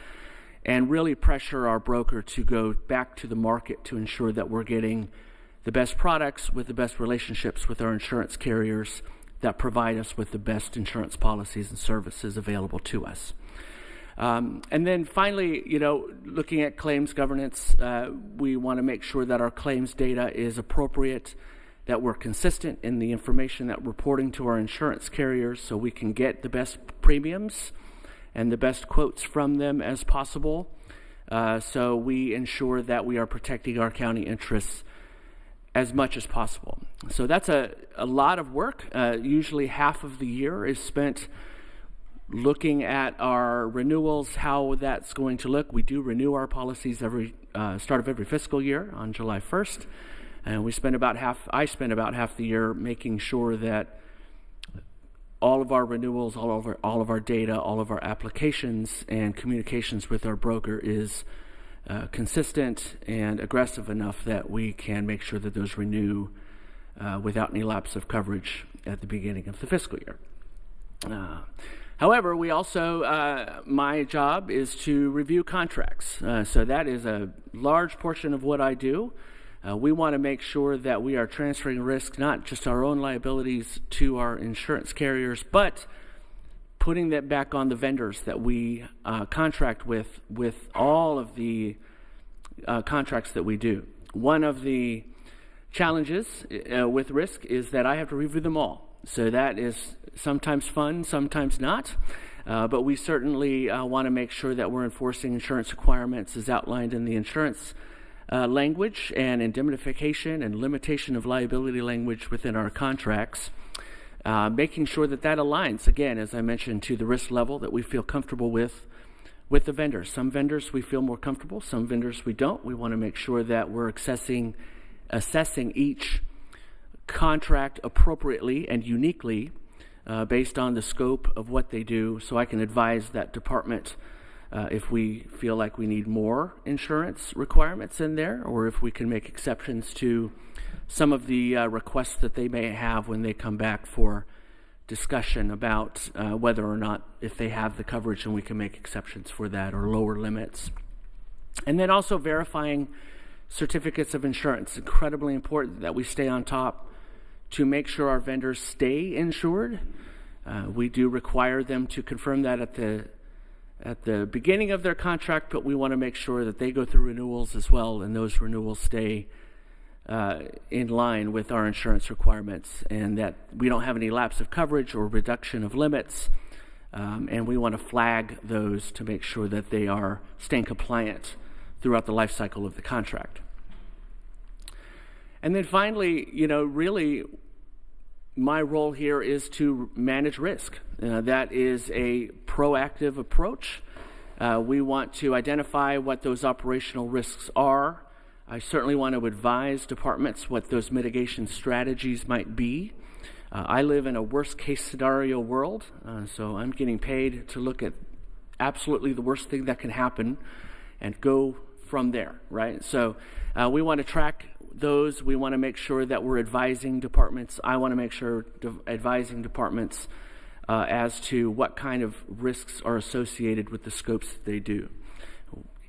and really pressure our broker to go back to the market to ensure that we're getting the best products with the best relationships with our insurance carriers that provide us with the best insurance policies and services available to us. And then finally, looking at claims governance, we want to make sure that our claims data is appropriate, that we're consistent in the information that we're reporting to our insurance carriers so we can get the best premiums and the best quotes from them as possible. So we ensure that we are protecting our county interests as much as possible. So that's a lot of work. Usually half of the year is spent looking at our renewals, how that's going to look. We do renew our policies every start of every fiscal year on July 1st. And I spend about half the year making sure that all of our renewals, all of our data, all of our applications and communications with our broker is consistent and aggressive enough that we can make sure that those renew without any lapse of coverage at the beginning of the fiscal year. However, we also, my job is to review contracts. So that is a large portion of what I do. We want to make sure that we are transferring risk, not just our own liabilities to our insurance carriers, but putting that back on the vendors that we contract with all of the contracts that we do. One of the challenges with risk is that I have to review them all. So that is sometimes fun, sometimes not. But we certainly want to make sure that we're enforcing insurance requirements as outlined in the insurance language and indemnification and limitation of liability language within our contracts. Making sure that that aligns, again, as I mentioned, to the risk level that we feel comfortable with the vendors. Some vendors we feel more comfortable, some vendors we don't. We want to make sure that we're assessing each contract appropriately and uniquely based on the scope of what they do, so I can advise that department if we feel like we need more insurance requirements in there, or if we can make exceptions to some of the requests that they may have when they come back for discussion about whether or not, if they have the coverage, and we can make exceptions for that or lower limits. And then also verifying certificates of insurance. Incredibly important that we stay on top to make sure our vendors stay insured. We do require them to confirm that at the beginning of their contract, but we want to make sure that they go through renewals as well, and those renewals stay in line with our insurance requirements, and that we don't have any lapse of coverage or reduction of limits, and we want to flag those to make sure that they are staying compliant throughout the life cycle of the contract. And then finally, really my role here is to manage risk. That is a proactive approach. We want to identify what those operational risks are. I certainly want to advise departments what those mitigation strategies might be. I live in a worst-case scenario world, so I'm getting paid to look at absolutely the worst thing that can happen and go from there, right? So we want to track those. We want to make sure that we're advising departments. I want to make sure advising departments as to what kind of risks are associated with the scopes that they do.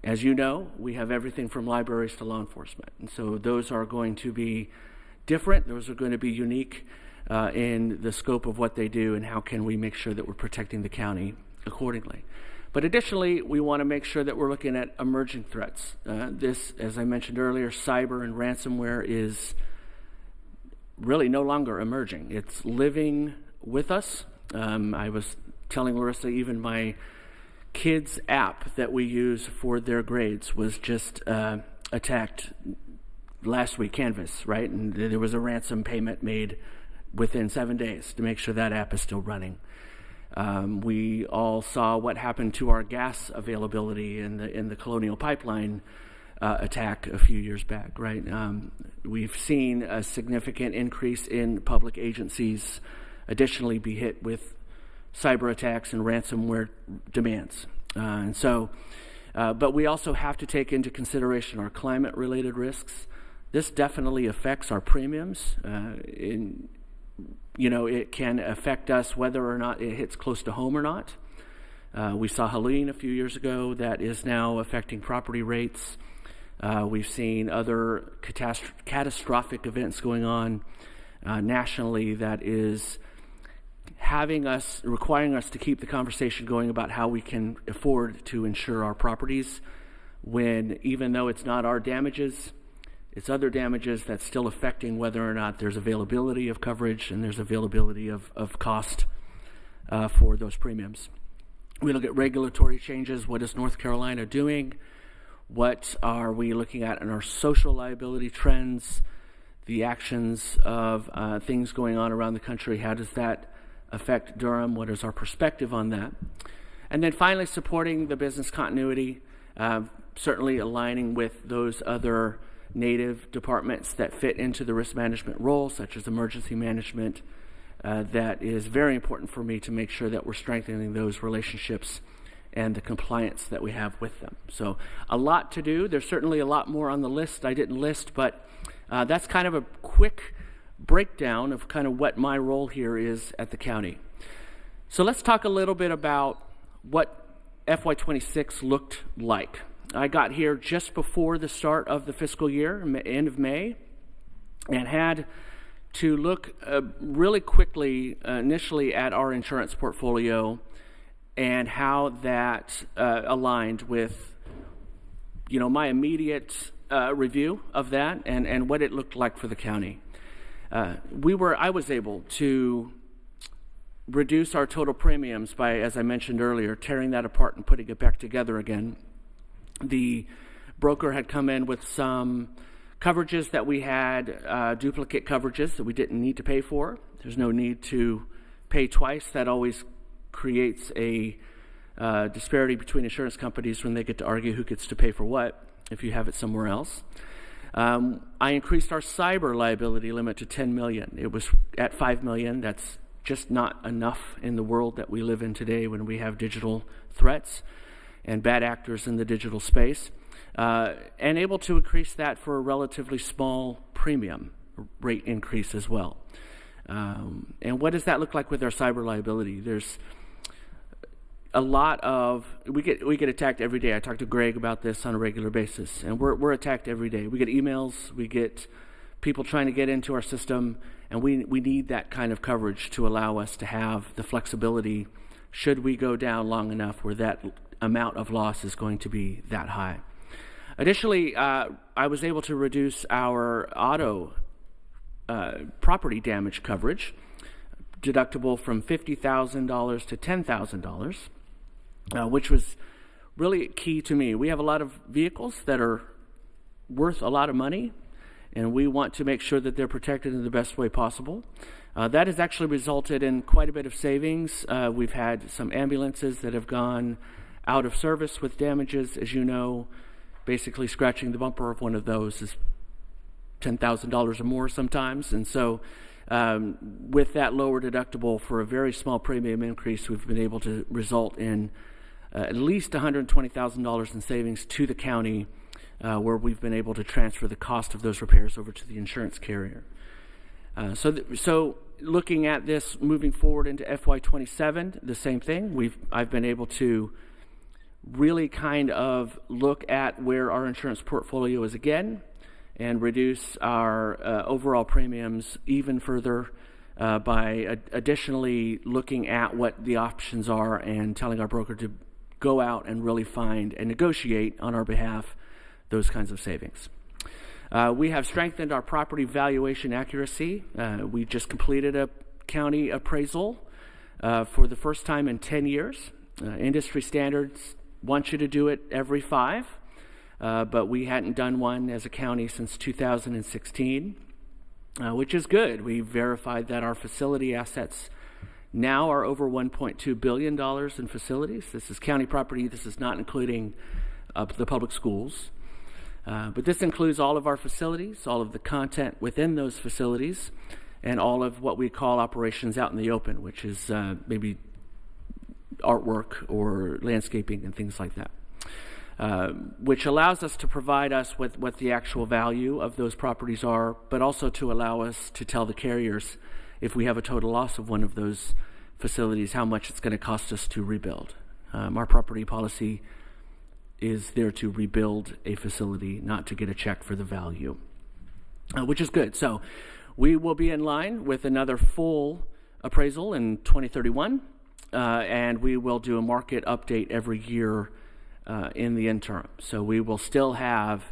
As you know, we have everything from libraries to law enforcement, and so those are going to be different. Those are going to be unique in the scope of what they do, and how can we make sure that we're protecting the county accordingly. But additionally, we want to make sure that we're looking at emerging threats. This, as I mentioned earlier, cyber and ransomware is really no longer emerging. It's living with us. I was telling Larissa, even my kids' app that we use for their grades was just attacked last week, Canvas, right? And there was a ransom payment made within 7 days to make sure that app is still running. We all saw what happened to our gas availability in the Colonial Pipeline attack a few years back, right? We've seen a significant increase in public agencies additionally be hit with cyber attacks and ransomware demands. But we also have to take into consideration our climate-related risks. This definitely affects our premiums. It can affect us whether or not it hits close to home or not. We saw Helene a few years ago that is now affecting property rates. We've seen other catastrophic events going on nationally that is requiring us to keep the conversation going about how we can afford to insure our properties, when even though it's not our damages, it's other damages that's still affecting whether or not there's availability of coverage and there's availability of cost for those premiums. We look at regulatory changes. What is North Carolina doing? What are we looking at in our social liability trends? The actions of things going on around the country. How does that affect Durham? What is our perspective on that? And then finally, supporting the business continuity, certainly aligning with those other native departments that fit into the risk management role, such as emergency management. That is very important for me to make sure that we're strengthening those relationships and the compliance that we have with them. So a lot to do. There's certainly a lot more on the list I didn't list, but that's kind of a quick breakdown of kind of what my role here is at the county. So let's talk a little bit about what FY26 looked like. I got here just before the start of the fiscal year, end of May, and had to look really quickly initially at our insurance portfolio and how that aligned with my immediate review of that and what it looked like for the county. I was able to reduce our total premiums by, as I mentioned earlier, tearing that apart and putting it back together again. The broker had come in with some coverages that we had, duplicate coverages that we didn't need to pay for. There's no need to pay twice. That always creates a disparity between insurance companies when they get to argue who gets to pay for what if you have it somewhere else. I increased our cyber liability limit to $10 million. It was at $5 million. That's just not enough in the world that we live in today when we have digital threats and bad actors in the digital space, and able to increase that for a relatively small premium rate increase as well. And what does that look like with our cyber liability? There's a lot of, we get attacked every day. I talk to Greg about this on a regular basis, and we're attacked every day. We get emails, we get people trying to get into our system, and we need that kind of coverage to allow us to have the flexibility should we go down long enough where that amount of loss is going to be that high. Additionally, I was able to reduce our auto property damage coverage deductible from $50,000 to $10,000, which was really key to me. We have a lot of vehicles that are worth a lot of money, and we want to make sure that they're protected in the best way possible. That has actually resulted in quite a bit of savings. We've had some ambulances that have gone out of service with damages. As you know, basically scratching the bumper of one of those is $10,000 or more sometimes. And so with that lower deductible for a very small premium increase, we've been able to result in at least $120,000 in savings to the county, where we've been able to transfer the cost of those repairs over to the insurance carrier. So looking at this moving forward into FY27, the same thing. I've been able to really kind of look at where our insurance portfolio is again and reduce our overall premiums even further by additionally looking at what the options are and telling our broker to go out and really find and negotiate on our behalf those kinds of savings. We have strengthened our property valuation accuracy. We just completed a county appraisal for the first time in 10 years. Industry standards want you to do it every 5, but we hadn't done one as a county since 2016, which is good. We verified that our facility assets now are over $1.2 billion in facilities. This is county property. This is not including the public schools. But this includes all of our facilities, all of the content within those facilities, and all of what we call operations out in the open, which is maybe artwork or landscaping and things like that, which allows us to provide us with what the actual value of those properties are, but also to allow us to tell the carriers if we have a total loss of one of those facilities, how much it's going to cost us to rebuild. Our property policy is there to rebuild a facility, not to get a check for the value, which is good. So we will be in line with another full appraisal in 2031, and we will do a market update every year in the interim. So we will still have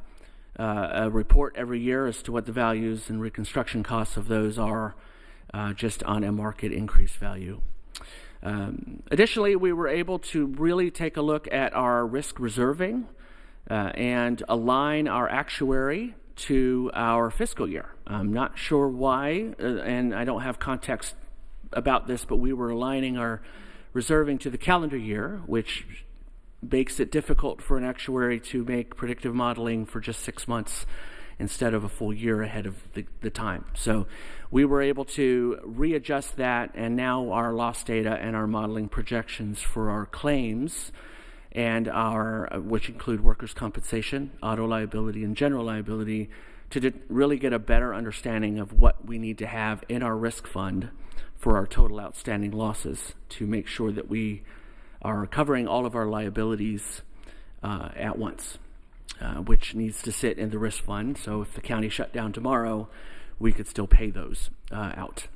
a report every year as to what the values and reconstruction costs of those are, just on a market increase value. Additionally, we were able to really take a look at our risk reserving and align our actuary to our fiscal year. I'm not sure why, and I don't have context about this, but we were aligning our reserving to the calendar year, which makes it difficult for an actuary to make predictive modeling for just 6 months instead of a full year ahead of the time. So we were able to readjust that, and now our loss data and our modeling projections for our claims and our, which include workers' compensation, auto liability, and general liability, to really get a better understanding of what we need to have in our risk fund for our total outstanding losses to make sure that we are covering all of our liabilities at once, which needs to sit in the risk fund. So if the county shut down tomorrow, we could still pay those out.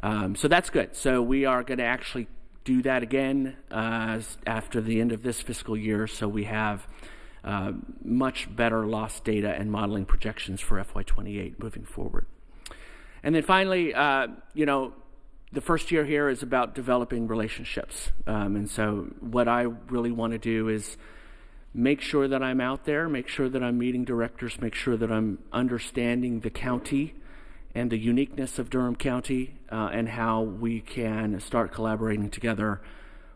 So that's good. So we are going to actually do that again after the end of this fiscal year, so we have much better loss data and modeling projections for FY28 moving forward. And then finally, the first year here is about developing relationships. And so what I really want to do is make sure that I'm out there, make sure that I'm meeting directors, make sure that I'm understanding the county and the uniqueness of Durham County and how we can start collaborating together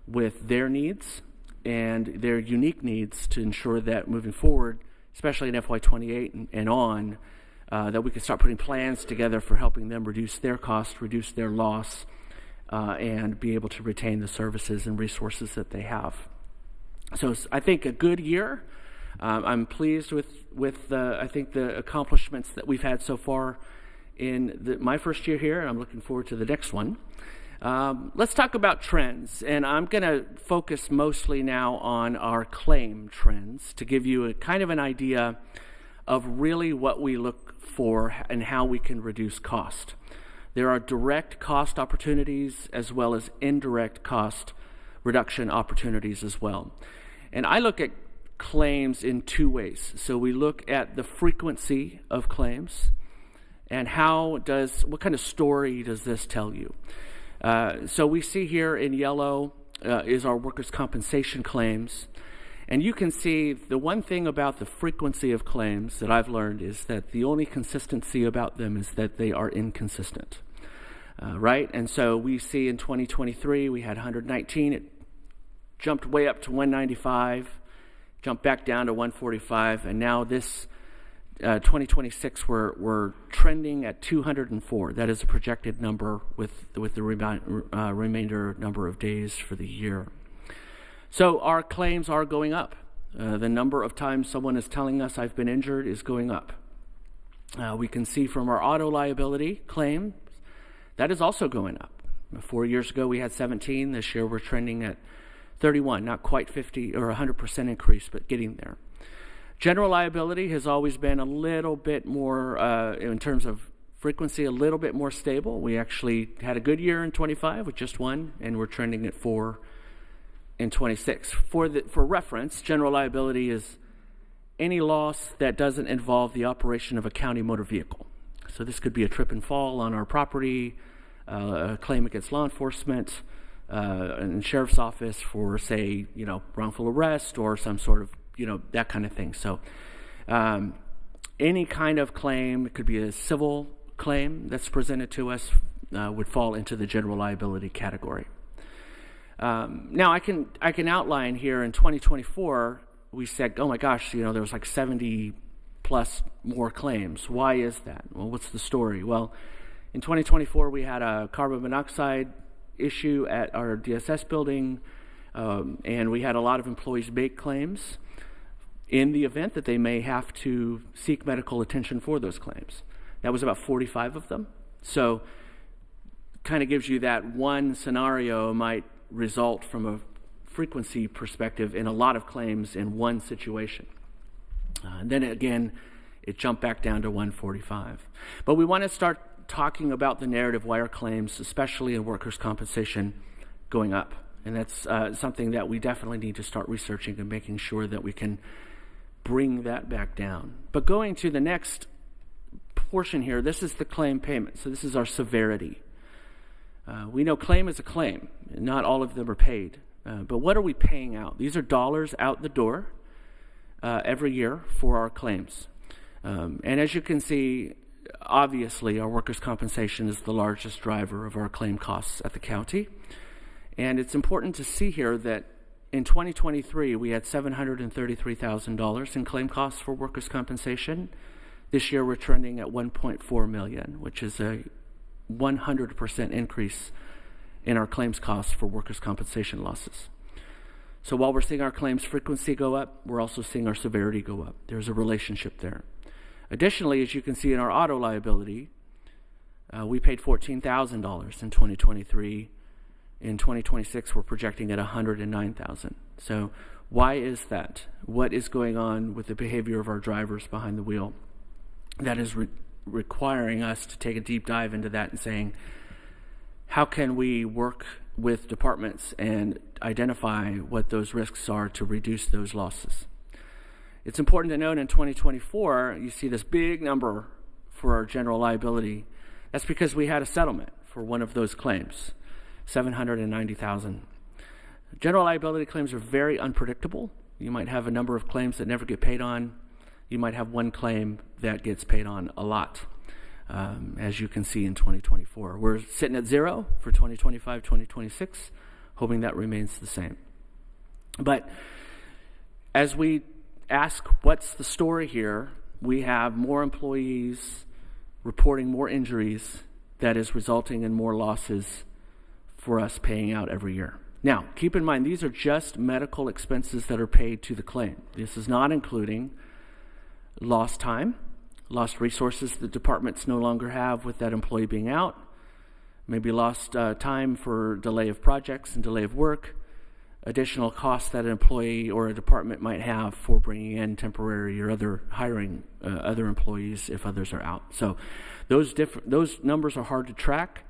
with their needs and their unique needs to ensure that moving forward, especially in FY28 and on, that we can start putting plans together for helping them reduce their costs, reduce their loss, and be able to retain the services and resources that they have. So I think a good year. I'm pleased with I think the accomplishments that we've had so far in my first year here, and I'm looking forward to the next one. Let's talk about trends, and I'm going to focus mostly now on our claim trends to give you a kind of an idea of really what we look for and how we can reduce cost. There are direct cost opportunities as well as indirect cost reduction opportunities as well. And I look at claims in two ways. So we look at the frequency of claims and what kind of story does this tell you? So we see here in yellow is our workers' compensation claims. And you can see the one thing about the frequency of claims that I've learned is that the only consistency about them is that they are inconsistent, right? And so we see in 2023, we had 119. It jumped way up to 195, jumped back down to 145, and now this 2026, we're trending at 204. That is a projected number with the remainder number of days for the year. So our claims are going up. The number of times someone is telling us I've been injured is going up. We can see from our auto liability claim, that is also going up. 4 years ago we had 17. This year we're trending at 31, not quite 50 or 100% increase, but getting there. General liability has always been a little bit more, in terms of frequency, a little bit more stable. We actually had a good year in 25 with just 1, and we're trending at 4 in 26. For reference, general liability is any loss that doesn't involve the operation of a county motor vehicle. So this could be a trip and fall on our property, a claim against law enforcement, and sheriff's office for, say, wrongful arrest or some sort of, that kind of thing. So any kind of claim, it could be a civil claim that's presented to us, would fall into the general liability category. Now I can outline here in 2024, we said, oh my gosh, there was like 70 plus more claims. Why is that? Well, what's the story? Well, in 2024, we had a carbon monoxide issue at our DSS building, and we had a lot of employees make claims in the event that they may have to seek medical attention for those claims. That was about 45 of them. So kind of gives you that one scenario might result from a frequency perspective in a lot of claims in one situation. And then again, it jumped back down to 145. But we want to start talking about the narrative why our claims, especially in workers' compensation, going up. And that's something that we definitely need to start researching and making sure that we can bring that back down. But going to the next portion here, this is the claim payment. So this is our severity. We know claim is a claim. Not all of them are paid. But what are we paying out? These are dollars out the door every year for our claims. And as you can see, obviously our workers' compensation is the largest driver of our claim costs at the county. And it's important to see here that in 2023, we had $733,000 in claim costs for workers' compensation. This year, we're trending at $1.4 million, which is a 100% increase in our claims costs for workers' compensation losses. So while we're seeing our claims frequency go up, we're also seeing our severity go up. There's a relationship there. Additionally, as you can see in our auto liability, We paid $14,000 in 2023. In 2026, we're projecting at $109,000. So why is that? What is going on with the behavior of our drivers behind the wheel that is requiring us to take a deep dive into that and saying, how can we work with departments and identify what those risks are to reduce those losses? It's important to note in 2024, you see this big number for our general liability. That's because we had a settlement for one of those claims, $790,000. General liability claims are very unpredictable. You might have a number of claims that never get paid on. You might have one claim that gets paid on a lot, as you can see in 2024. We're sitting at 0 for 2025, 2026, hoping that remains the same. But as we ask what's the story here, we have more employees reporting more injuries that is resulting in more losses for us paying out every year. Now, keep in mind, these are just medical expenses that are paid to the claim. This is not including lost time, lost resources the departments no longer have with that employee being out, maybe lost time for delay of projects and delay of work, additional costs that an employee or a department might have for bringing in temporary or other hiring other employees if others are out. So those numbers are hard to track.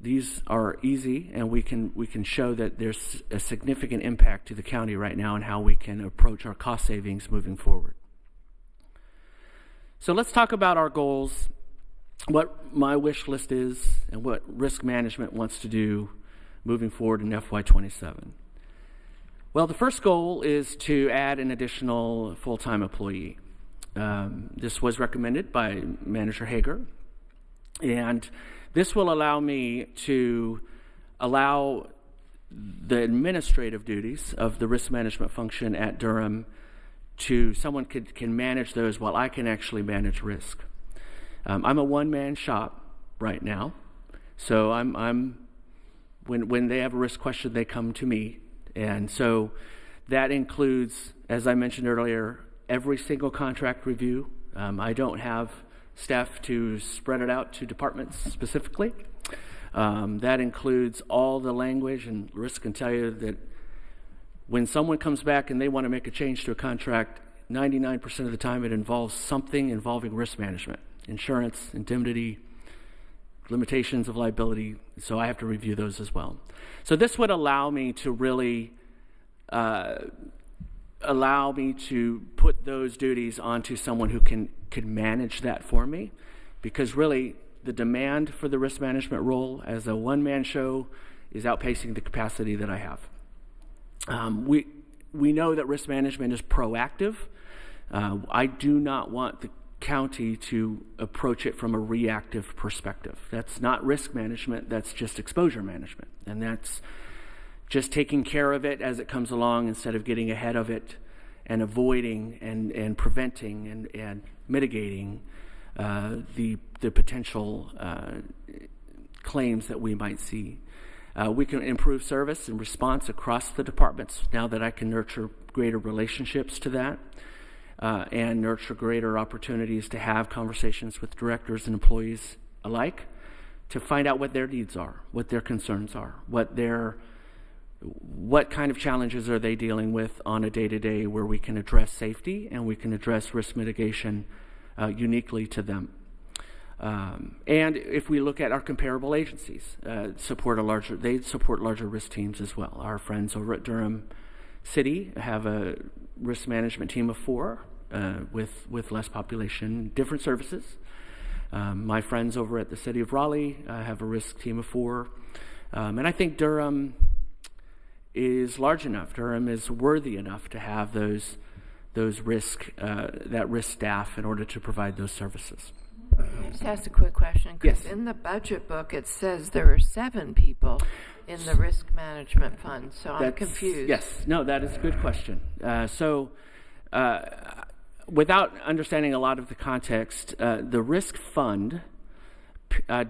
These are easy, and we can show that there's a significant impact to the county right now and how we can approach our cost savings moving forward. So let's talk about our goals, what my wish list is, and what risk management wants to do moving forward in FY27. Well, the first goal is to add an additional full-time employee. This was recommended by Manager Hager, and this will allow me to allow the administrative duties of the risk management function at Durham to someone can manage those while I can actually manage risk. I'm a one-man shop right now, so when they have a risk question, they come to me, and so that includes, as I mentioned earlier, every single contract review. I don't have staff to spread it out to departments specifically. That includes all the language, and Risk can tell you that when someone comes back and they want to make a change to a contract, 99% of the time it involves something involving risk management, insurance, indemnity, limitations of liability, so I have to review those as well. So this would allow me to really put those duties onto someone who can manage that for me, because really the demand for the risk management role as a one-man show is outpacing the capacity that I have. We know that risk management is proactive. I do not want the county to approach it from a reactive perspective. That's not risk management, that's just exposure management. And that's just taking care of it as it comes along instead of getting ahead of it and avoiding and preventing and mitigating the potential claims that we might see. We can improve service and response across the departments now that I can nurture greater relationships to that and nurture greater opportunities to have conversations with directors and employees alike to find out what their needs are, what their concerns are, what kind of challenges are they dealing with on a day-to-day where we can address safety and we can address risk mitigation uniquely to them. And if we look at our comparable agencies, they support larger risk teams as well. Our friends over at Durham City have a risk management team of 4 with less population, different services. My friends over at the City of Raleigh have a risk team of 4. And I think Durham is large enough. Durham is worthy enough to have that risk staff in order to provide those services. Can I just ask a quick question? Because in the budget book it says there are 7 people in the risk management fund, so I'm confused. Yes, no, that is a good question. Without understanding a lot of the context, the risk fund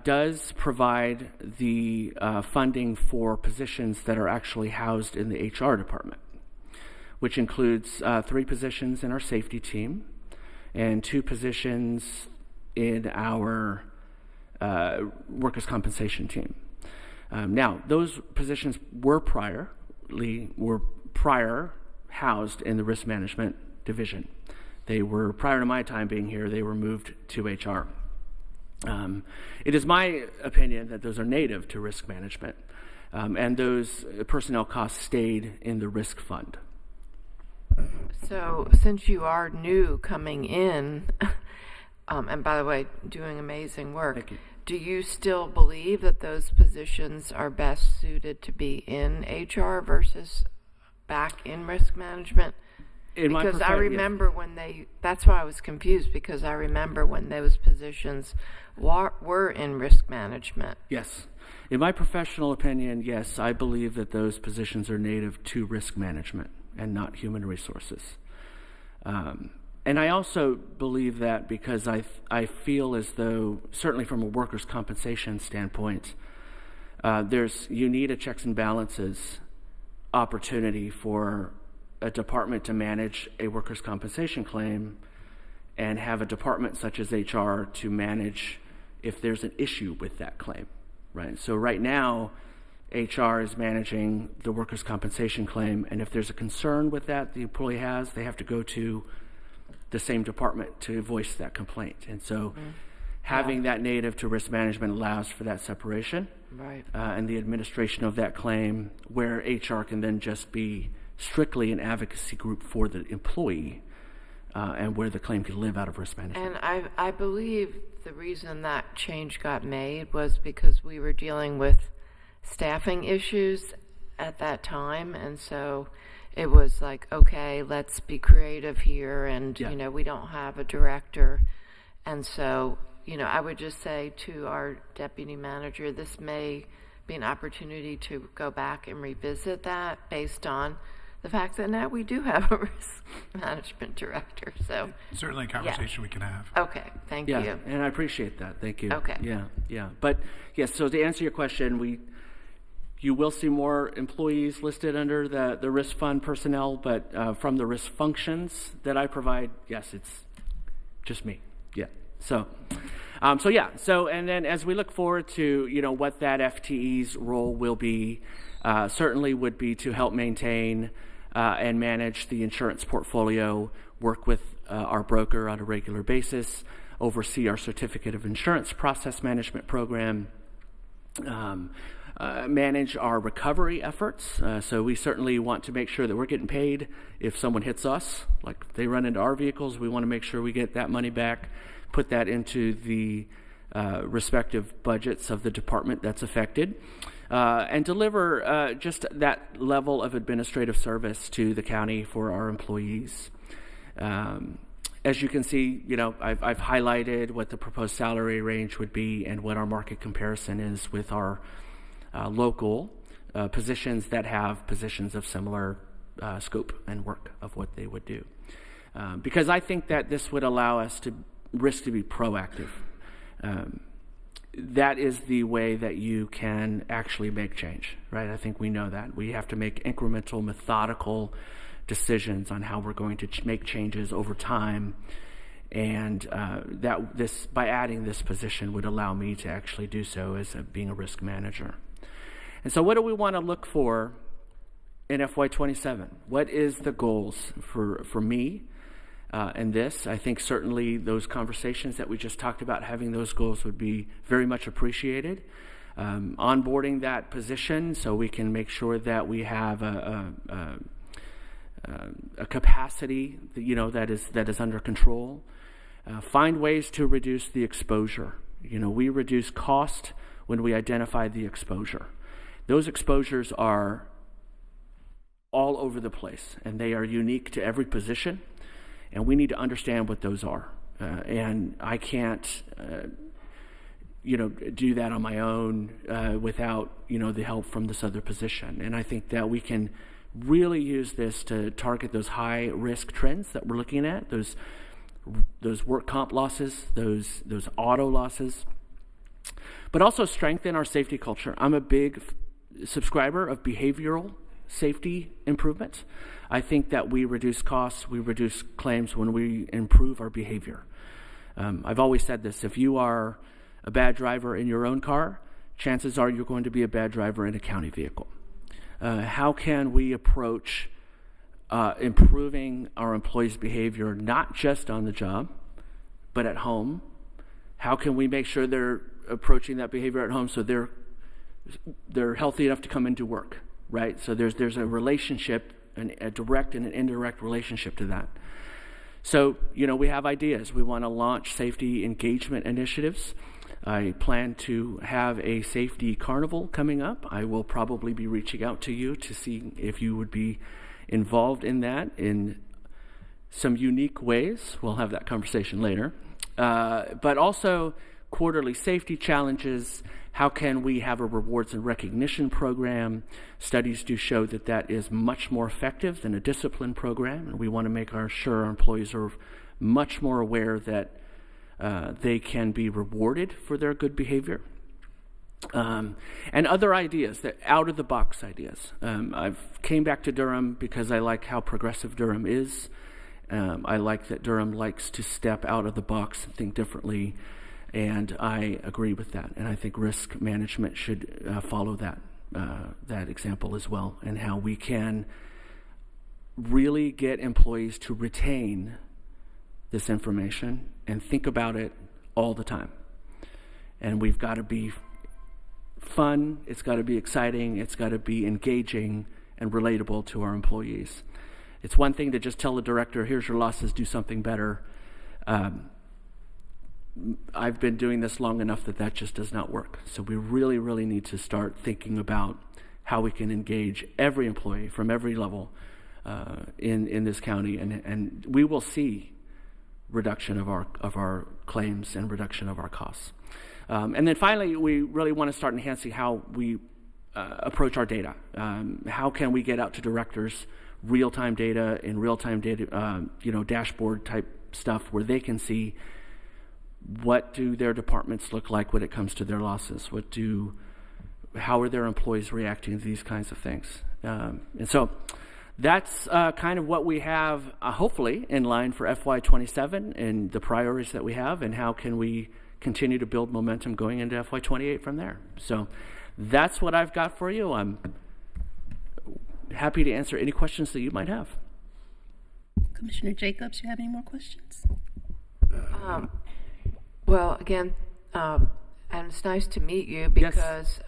does provide the funding for positions that are actually housed in the HR department, which includes 3 positions in our safety team and 2 positions in our workers' compensation team. Now, those positions were prior housed in the risk management division. They were, prior to my time being here, they were moved to HR. It is my opinion that those are native to risk management, and those personnel costs stayed in the risk fund. So since you are new coming in, and by the way, doing amazing work, Thank you. Do you still believe that those positions are best suited to be in HR versus back in risk management? Because I remember when that's why I was confused, because I remember when those positions were in risk management. Yes. In my professional opinion, yes, I believe that those positions are native to risk management and not human resources. And I also believe that because I feel as though, certainly from a workers' compensation standpoint, you need a checks and balances opportunity for a department to manage a workers' compensation claim and have a department such as HR to manage if there's an issue with that claim, right? So right now, HR is managing the workers' compensation claim, and if there's a concern with that the employee has, they have to go to the same department to voice that complaint. And so having that native to risk management allows for that separation, right? And the administration of that claim, where HR can then just be strictly an advocacy group for the employee, and where the claim can live out of risk management. And I believe the reason that change got made was because we were dealing with staffing issues at that time, and so it was like, okay, let's be creative here, and we don't have a director, and so I would just say to our deputy manager, this may be an opportunity to go back and revisit that based on the fact that now we do have a risk management director. So certainly a conversation we can have. Okay, thank you. Yeah, and I appreciate that. Thank you. Okay. Yeah. But yes, so to answer your question, you will see more employees listed under the risk fund personnel, but from the risk functions that I provide, yes, it's just me. Yeah. So and then as we look forward to what that FTE's role will be, certainly would be to help maintain and manage the insurance portfolio, work with our broker on a regular basis, oversee our certificate of insurance process management program, manage our recovery efforts. So we certainly want to make sure that we're getting paid if someone hits us, like if they run into our vehicles. We want to make sure we get that money back, put that into the respective budgets of the department that's affected, and deliver just that level of administrative service to the county for our employees. As you can see, I've highlighted what the proposed salary range would be and what our market comparison is with our local positions that have positions of similar scope and work of what they would do. Because I think that this would allow us to risk to be proactive. That is the way that you can actually make change, right? I think we know that. We have to make incremental, methodical decisions on how we're going to make changes over time, and by adding this position would allow me to actually do so as being a risk manager. And so what do we want to look for in FY27? What is the goals for me and this? I think certainly those conversations that we just talked about, having those goals would be very much appreciated. Onboarding that position so we can make sure that we have a capacity that is under control. Find ways to reduce the exposure. We reduce cost when we identify the exposure. Those exposures are all over the place, and they are unique to every position, and we need to understand what those are. And I can't, do that on my own without, the help from this other position. And I think that we can really use this to target those high risk trends that we're looking at, those work comp losses, those auto losses, but also strengthen our safety culture. I'm a big subscriber of behavioral safety improvement. I think that we reduce costs, we reduce claims when we improve our behavior. I've always said this: if you are a bad driver in your own car, chances are you're going to be a bad driver in a county vehicle. How can we approach improving our employees' behavior, not just on the job, but at home? How can we make sure they're approaching that behavior at home so they're healthy enough to come into work, right? So there's a relationship, a direct and an indirect relationship to that. So, we have ideas. We want to launch safety engagement initiatives. I plan to have a safety carnival coming up. I will probably be reaching out to you to see if you would be involved in that in some unique ways. We'll have that conversation later. But also quarterly safety challenges. How can we have a rewards and recognition program? Studies do show that that is much more effective than a discipline program, and we want to make sure our employees are much more aware that they can be rewarded for their good behavior. And other ideas, that out-of-the-box ideas. I've came back to Durham because I like how progressive Durham is. I like that Durham likes to step out of the box and think differently, and I agree with that. And I think risk management should follow that example as well, and how we can really get employees to retain this information and think about it all the time. And we've got to be fun, it's got to be exciting, it's got to be engaging and relatable to our employees. It's one thing to just tell the director, here's your losses, do something better. I've been doing this long enough that just does not work. So we really, really need to start thinking about how we can engage every employee from every level in this county, and we will see reduction of our claims and reduction of our costs. And then finally, we really want to start enhancing how we approach our data. How can we get out to directors real-time data in real-time data, dashboard type stuff where they can see what do their departments look like when it comes to their losses? How are their employees reacting to these kinds of things? And so that's kind of what we have, hopefully, in line for FY27 and the priorities that we have, and how can we continue to build momentum going into FY28 from there. So that's what I've got for you. I'm happy to answer any questions that you might have. Commissioner Jacobs, you have any more questions? Well, again, and it's nice to meet you because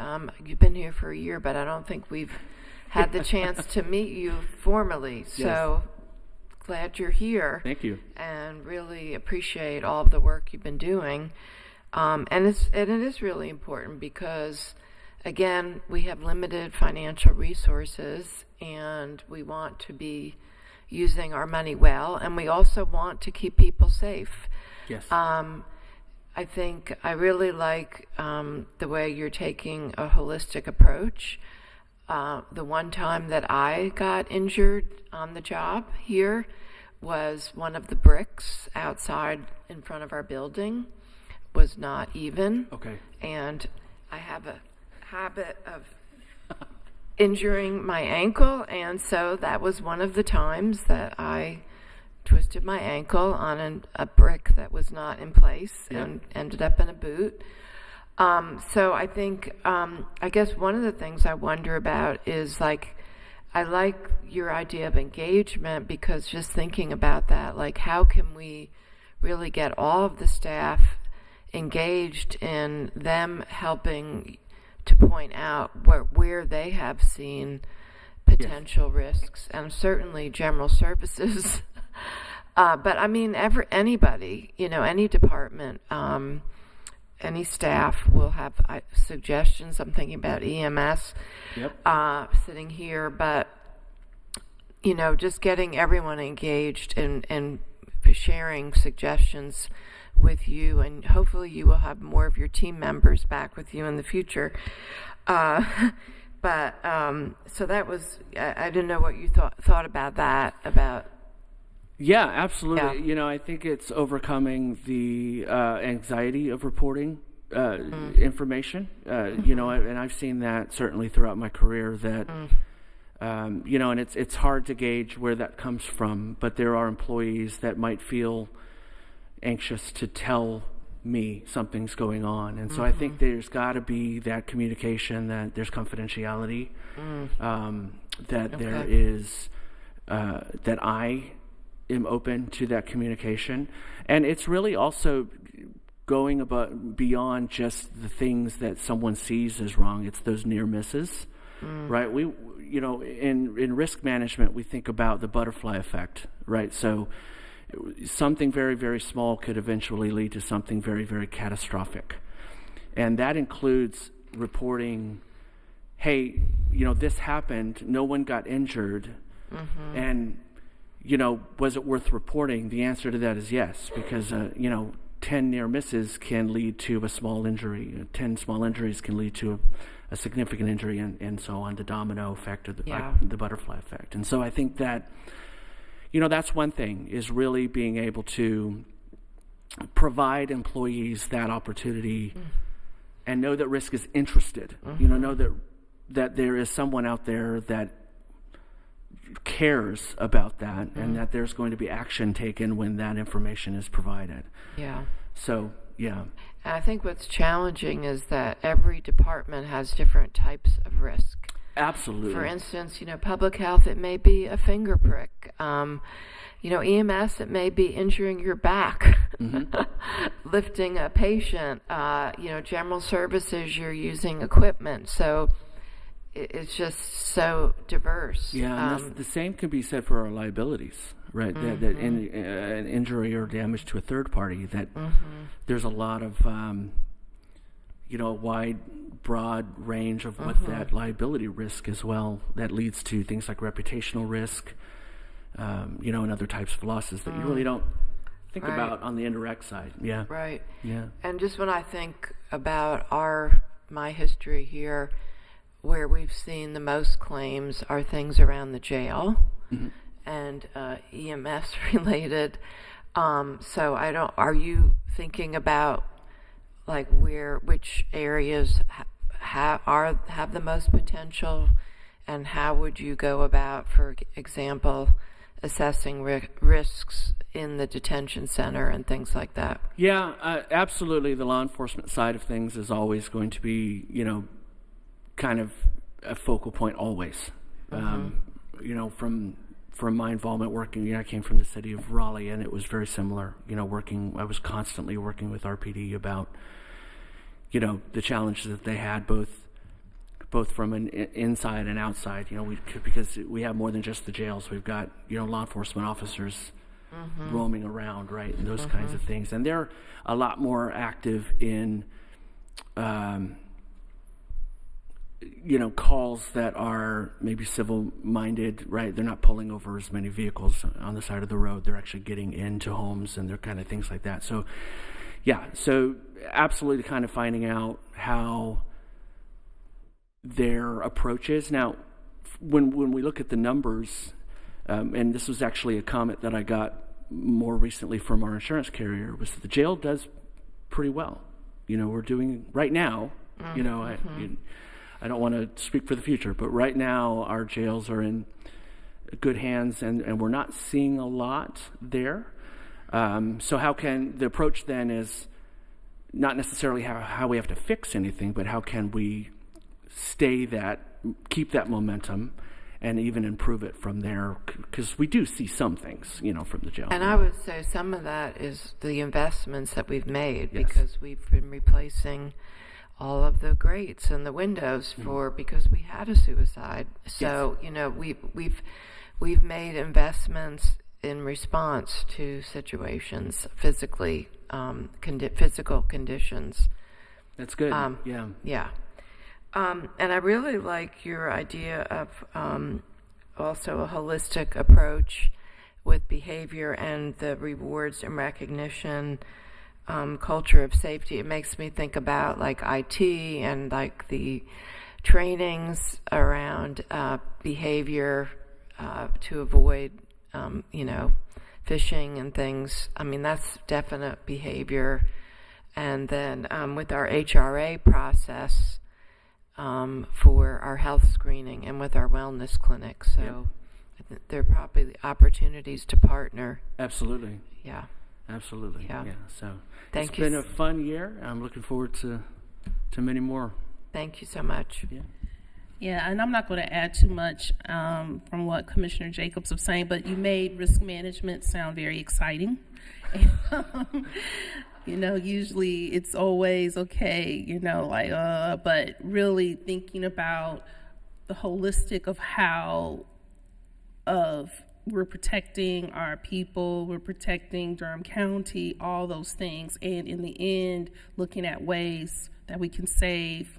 you've been here for a year, but I don't think we've had the chance to meet you formally. So glad you're here. Thank you. And really appreciate all of the work you've been doing. And it is really important because, again, we have limited financial resources and we want to be using our money well, and we also want to keep people safe. Yes. I think I really like the way you're taking a holistic approach. The one time that I got injured on the job here was one of the bricks outside in front of our building was not even. Okay. And I have a habit of injuring my ankle, and so that was one of the times that I twisted my ankle on a brick that was not in place and ended up in a boot. So I think, I guess one of the things I wonder about is, like, I like your idea of engagement, because just thinking about that, like, how can we really get all of the staff engaged in them helping to point out where they have seen potential risks, and certainly general services. But I mean, anybody, any department, any staff will have suggestions. I'm thinking about EMS sitting here, but, just getting everyone engaged and sharing suggestions with you, and hopefully you will have more of your team members back with you in the future. But so that was, I didn't know what you thought about that, about. Yeah, absolutely. Yeah. I think it's overcoming the anxiety of reporting information. And I've seen that certainly throughout my career that, and it's hard to gauge where that comes from, but there are employees that might feel anxious to tell me something's going on. And so I think there's got to be that communication, that there's confidentiality, that there is, that I am open to that communication. And it's really also going beyond just the things that someone sees as wrong. It's those near misses, right? We, in risk management, we think about the butterfly effect, right? So something very, very small could eventually lead to something very, very catastrophic. And that includes reporting, hey, this happened, no one got injured, and, was it worth reporting? The answer to that is yes, because, 10 near misses can lead to a small injury. 10 small injuries can lead to a significant injury, and so on, the domino effect, or the butterfly effect. And so I think that, that's one thing, is really being able to provide employees that opportunity and know that risk is interested. Know that there is someone out there that cares about that, and that there's going to be action taken when that information is provided. Yeah. So, yeah. I think what's challenging is that every department has different types of risk. Absolutely. For instance, public health, it may be a finger prick. EMS, it may be injuring your back, lifting a patient. General services, you're using equipment. So it's just so diverse. Yeah, and the same can be said for our liabilities, right? That an injury or damage to a third party, that there's a lot of, a wide, broad range of what that liability risk as well, that leads to things like reputational risk, and other types of losses that you really don't think about on the indirect side. Yeah. Right. Yeah. And just when I think about my history here, where we've seen the most claims are things around the jail and EMS related. So are you thinking about like which areas have the most potential, and how would you go about, for example, assessing risks in the detention center and things like that? Yeah, absolutely. The law enforcement side of things is always going to be, kind of a focal point always. From my involvement working, I came from the city of Raleigh, and it was very similar. I was constantly working with RPD about, the challenges that they had, both from an inside and outside. Because we have more than just the jails. We've got, law enforcement officers roaming around, right, and those kinds of things. And they're a lot more active in, calls that are maybe civil-minded, right? They're not pulling over as many vehicles on the side of the road. They're actually getting into homes, and they're kind of things like that. So, yeah, so absolutely kind of finding out how their approach is. Now, when we look at the numbers, and this was actually a comment that I got more recently from our insurance carrier, was that the jail does pretty well. We're doing, right now, I don't want to speak for the future, but right now our jails are in good hands, and we're not seeing a lot there. So how can the approach then is not necessarily how we have to fix anything, but how can we keep that momentum and even improve it from there, because we do see some things, from the jail. And I would say some of that is the investments that we've made, because we've been replacing all of the grates and the windows because we had a suicide. So we've made investments in response to situations, physically, physical conditions. That's good. Yeah. And I really like your idea of also a holistic approach with behavior and the rewards and recognition culture of safety. It makes me think about like IT and like the trainings around behavior to avoid, phishing and things. I mean, that's definite behavior. And then with our HRA process for our health screening and with our wellness clinic. So I think there are probably opportunities to partner. Absolutely. Yeah. Absolutely. Yeah. So Thank it's you. been a fun year. I'm looking forward to many more. Thank you so much. Yeah, and I'm not going to add too much from what Commissioner Jacobs was saying, but you made risk management sound very exciting. You know, usually it's always okay, you know, like, but really thinking about the holistic of how we're protecting our people, we're protecting Durham County, all those things, and in the end, looking at ways that we can save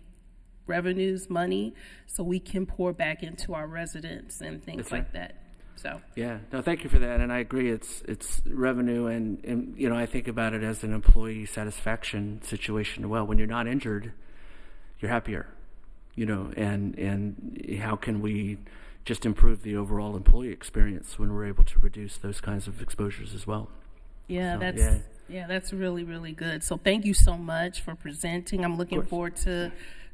revenues, money, so we can pour back into our residents and things like that. So yeah, no, thank you for that, and I agree. It's revenue, and you know, I think about it as an employee satisfaction situation. Well, when you're not injured, you're happier, you know, and how can we just improve the overall employee experience when we're able to reduce those kinds of exposures as well? Yeah, So, that's really, really good. So thank you so much for presenting. I'm looking forward to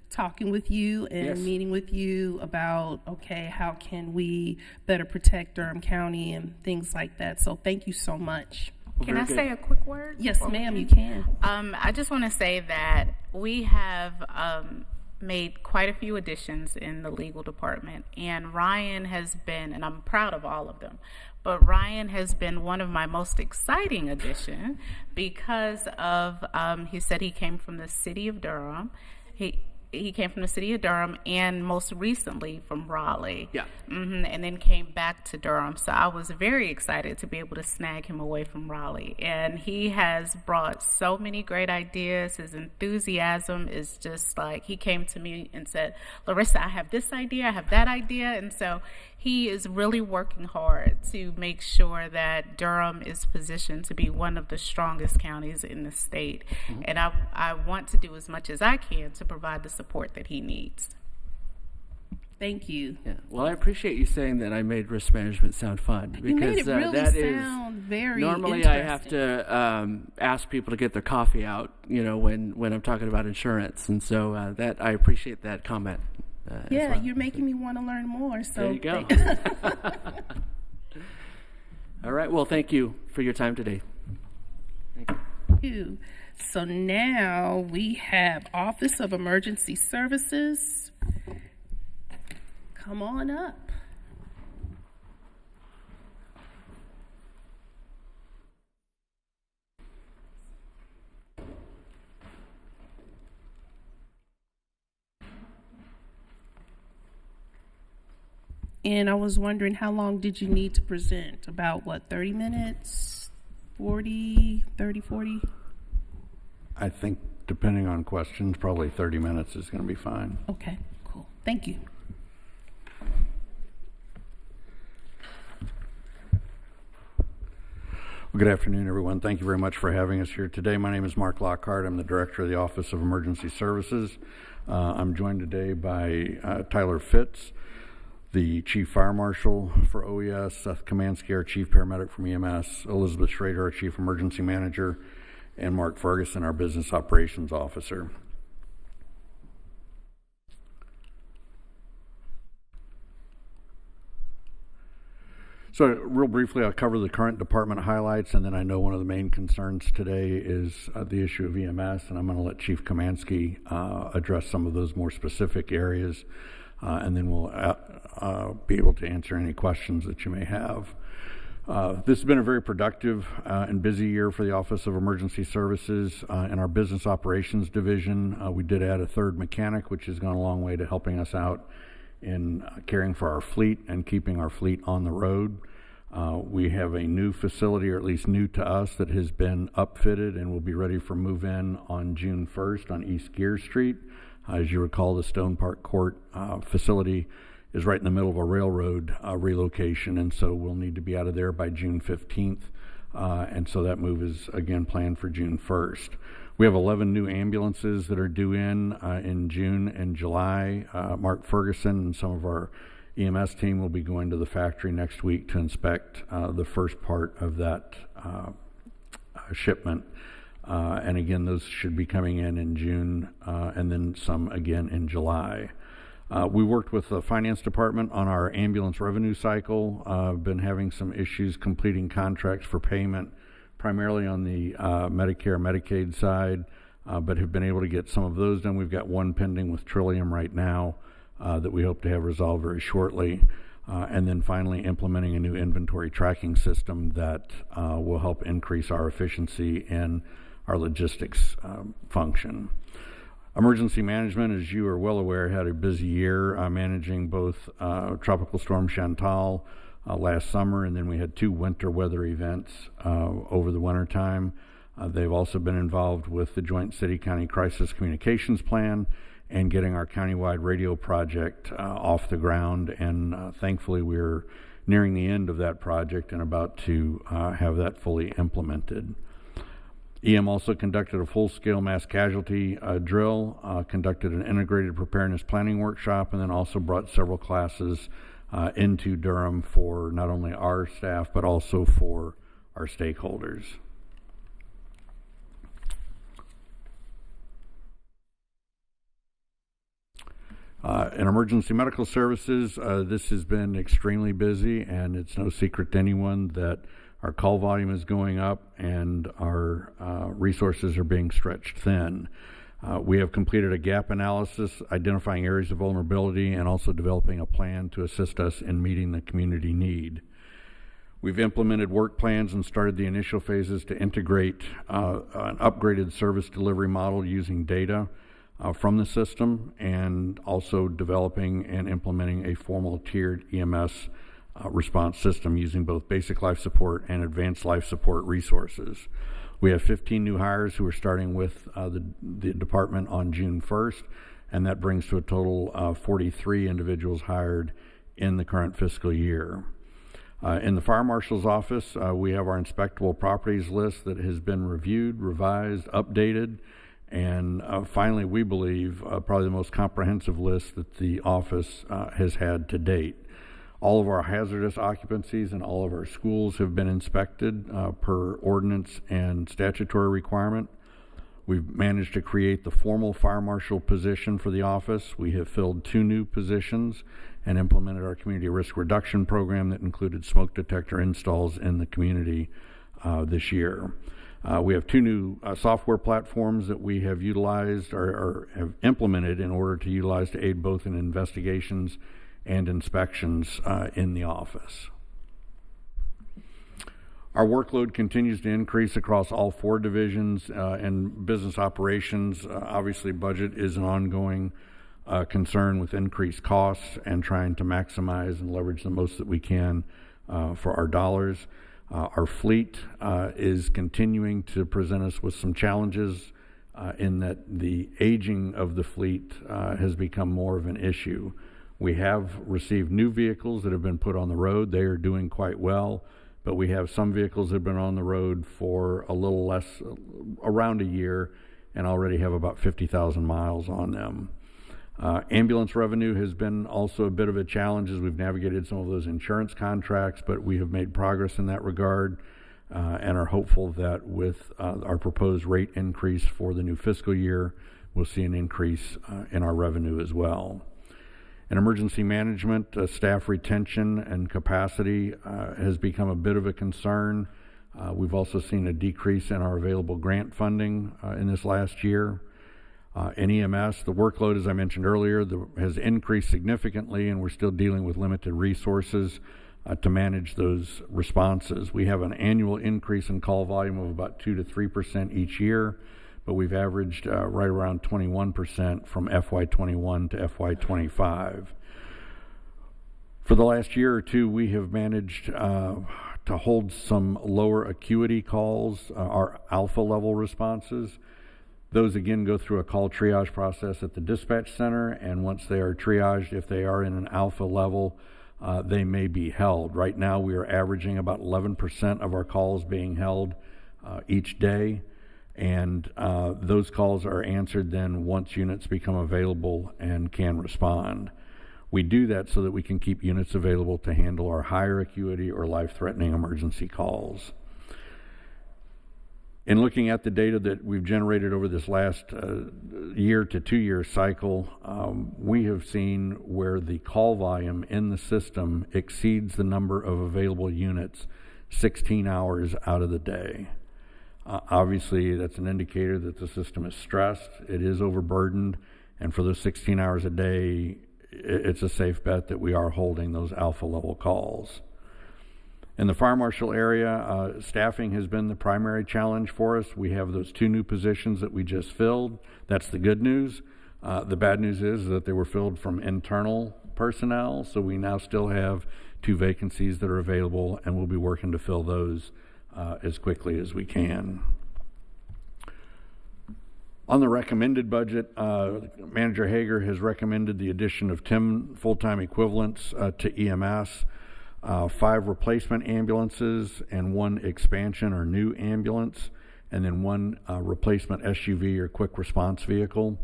talking with you and meeting with you about, okay, how can we better protect Durham County and things like that. So thank you so much. Can I say a quick word? Yes, ma'am, you can. I just want to say that we have made quite a few additions in the legal department, and Ryan has been, and I'm proud of all of them, but Ryan has been one of my most exciting additions because of, he said he came from the city of Durham. He came from the city of Durham and most recently from Raleigh. Yeah. And then came back to Durham. So I was very excited to be able to snag him away from Raleigh. And he has brought so many great ideas. His enthusiasm is just like, he came to me and said, Larissa, I have this idea, I have that idea. And so he is really working hard to make sure that Durham is positioned to be one of the strongest counties in the state. And I want to do as much as I can to provide the support that he needs. Thank you. Yeah. Well, I appreciate you saying that I made risk management sound fun, because you made it really that sound very normally I have to ask people to get their coffee out, you know, when I'm talking about insurance, and so that I appreciate that comment. Yeah, you're making me want to learn more. So there you go. All right. Well, thank you for your time today. Thank you. So now we have Office of Emergency Services. Come on up. And I was wondering, how long did you need to present? About what, 30 minutes? 40? I think, depending on questions, probably 30 minutes is going to be fine. Okay, cool. Thank you. Well, good afternoon, everyone. Thank you very much for having us here today. My name is Mark Lockhart. I'm the Director of the Office of Emergency Services. I'm joined today by Tyler Fitz, the Chief Fire Marshal for OES, Seth Kamansky, our Chief Paramedic from EMS, Elizabeth Schrader, our Chief Emergency Manager, and Mark Ferguson, our Business Operations Officer. So real briefly, I'll cover the current department highlights, and then I know one of the main concerns today is the issue of EMS, and I'm going to let Chief Kamansky address some of those more specific areas, and then we'll be able to answer any questions that you may have. This has been a very productive and busy year for the Office of Emergency Services. In our Business Operations Division, we did add a third mechanic, which has gone a long way to helping us out in caring for our fleet and keeping our fleet on the road. We have a new facility, or at least new to us, that has been upfitted and will be ready for move-in on June 1st on East Gear Street. As you recall, the Stone Park Court facility is right in the middle of a railroad relocation, and so we'll need to be out of there by June 15th. And so that move is again planned for June 1st. We have 11 new ambulances that are due in June and July. Mark Ferguson and some of our EMS team will be going to the factory next week to inspect the first part of that shipment. And again, those should be coming in June, and then some again in July. We worked with the finance department on our ambulance revenue cycle. Been having some issues completing contracts for payment, primarily on the Medicare, Medicaid side, but have been able to get some of those done. We've got one pending with Trillium right now that we hope to have resolved very shortly. And then finally implementing a new inventory tracking system that will help increase our efficiency in our logistics function. Emergency management, as you are well aware, had a busy year managing both Tropical Storm Chantal last summer, and then we had 2 winter weather events over the winter time. They've also been involved with the Joint City-County Crisis Communications Plan and getting our countywide radio project off the ground, and thankfully we're nearing the end of that project and about to have that fully implemented. EM also conducted a full-scale mass casualty drill, conducted an integrated preparedness planning workshop, and then also brought several classes into Durham for not only our staff but also for our stakeholders. In emergency medical services, this has been extremely busy, and it's no secret to anyone that our call volume is going up and our resources are being stretched thin. We have completed a gap analysis, identifying areas of vulnerability, and also developing a plan to assist us in meeting the community need. We've implemented work plans and started the initial phases to integrate an upgraded service delivery model using data from the system, and also developing and implementing a formal tiered EMS response system using both basic life support and advanced life support resources. We have 15 new hires who are starting with the department on June 1st, and that brings to a total of 43 individuals hired in the current fiscal year. In the fire marshal's office, we have our inspectable properties list that has been reviewed, revised, updated, and finally, we believe probably the most comprehensive list that the office has had to date. All of our hazardous occupancies and all of our schools have been inspected per ordinance and statutory requirement. We've managed to create the formal fire marshal position for the office. We have filled 2 new positions and implemented our community risk reduction program that included smoke detector installs in the community this year. We have 2 new software platforms that we have utilized or have implemented in order to utilize to aid both in investigations and inspections in the office. Our workload continues to increase across all 4 divisions and business operations. Obviously, budget is an ongoing concern with increased costs and trying to maximize and leverage the most that we can for our dollars. Our fleet is continuing to present us with some challenges in that the aging of the fleet has become more of an issue. We have received new vehicles that have been put on the road. They are doing quite well, but we have some vehicles that have been on the road for a little less, around a year, and already have about 50,000 miles on them. Ambulance revenue has been also a bit of a challenge as we've navigated some of those insurance contracts, but we have made progress in that regard and are hopeful that with our proposed rate increase for the new fiscal year, we'll see an increase in our revenue as well. In emergency management, staff retention and capacity has become a bit of a concern. We've also seen a decrease in our available grant funding in this last year. In EMS, the workload, as I mentioned earlier, has increased significantly, and we're still dealing with limited resources to manage those responses. We have an annual increase in call volume of about 2 to 3% each year, but we've averaged right around 21% from FY21 to FY25. For the last year or 2, we have managed to hold some lower acuity calls, our alpha level responses. Those again go through a call triage process at the dispatch center, and once they are triaged, if they are in an alpha level, they may be held. Right now we are averaging about 11% of our calls being held each day, and those calls are answered then once units become available and can respond. We do that so that we can keep units available to handle our higher acuity or life-threatening emergency calls. In looking at the data that we've generated over this last year to 2 year cycle, we have seen where the call volume in the system exceeds the number of available units 16 hours out of the day. Obviously, that's an indicator that the system is stressed, it is overburdened, and for those 16 hours a day, it's a safe bet that we are holding those alpha level calls. In the fire marshal area, staffing has been the primary challenge for us. We have those 2 new positions that we just filled. That's the good news. The bad news is that they were filled from internal personnel, so we now still have 2 vacancies that are available, and we'll be working to fill those as quickly as we can. On the recommended budget, Manager Hager has recommended the addition of 10 full-time equivalents to EMS, 5 replacement ambulances, and 1 expansion or new ambulance, and then 1 replacement SUV or quick response vehicle.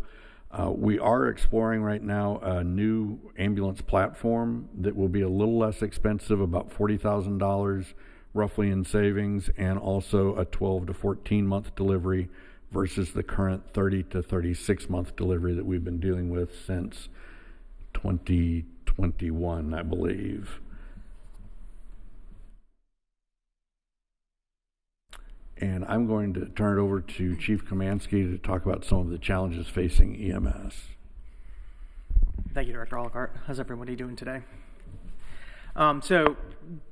We are exploring right now a new ambulance platform that will be a little less expensive, about $40,000 roughly in savings, and also a 12 to 14 month delivery versus the current 30 to 36 month delivery that we've been dealing with since 2021, I believe. And I'm going to turn it over to Chief Kamansky to talk about some of the challenges facing EMS. Thank you, Director Ollicott. How's everybody doing today? So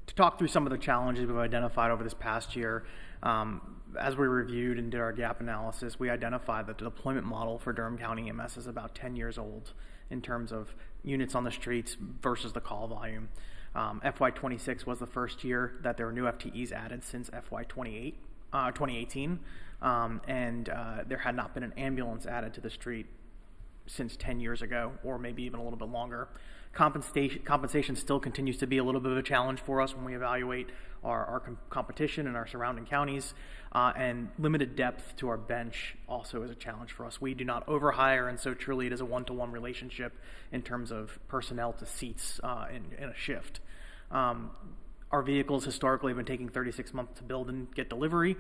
to talk through some of the challenges we've identified over this past year, as we reviewed and did our gap analysis, we identified that the deployment model for Durham County EMS is about 10 years old in terms of units on the streets versus the call volume. FY26 was the first year that there were new FTEs added since FY2018, and there had not been an ambulance added to the street since 10 years ago, or maybe even a little bit longer. Compensation still continues to be a little bit of a challenge for us when we evaluate our competition in our surrounding counties, and limited depth to our bench also is a challenge for us. We do not overhire, and so truly it is a one-to-one relationship in terms of personnel to seats in a shift. Our vehicles historically have been taking 36 months to build and get delivery,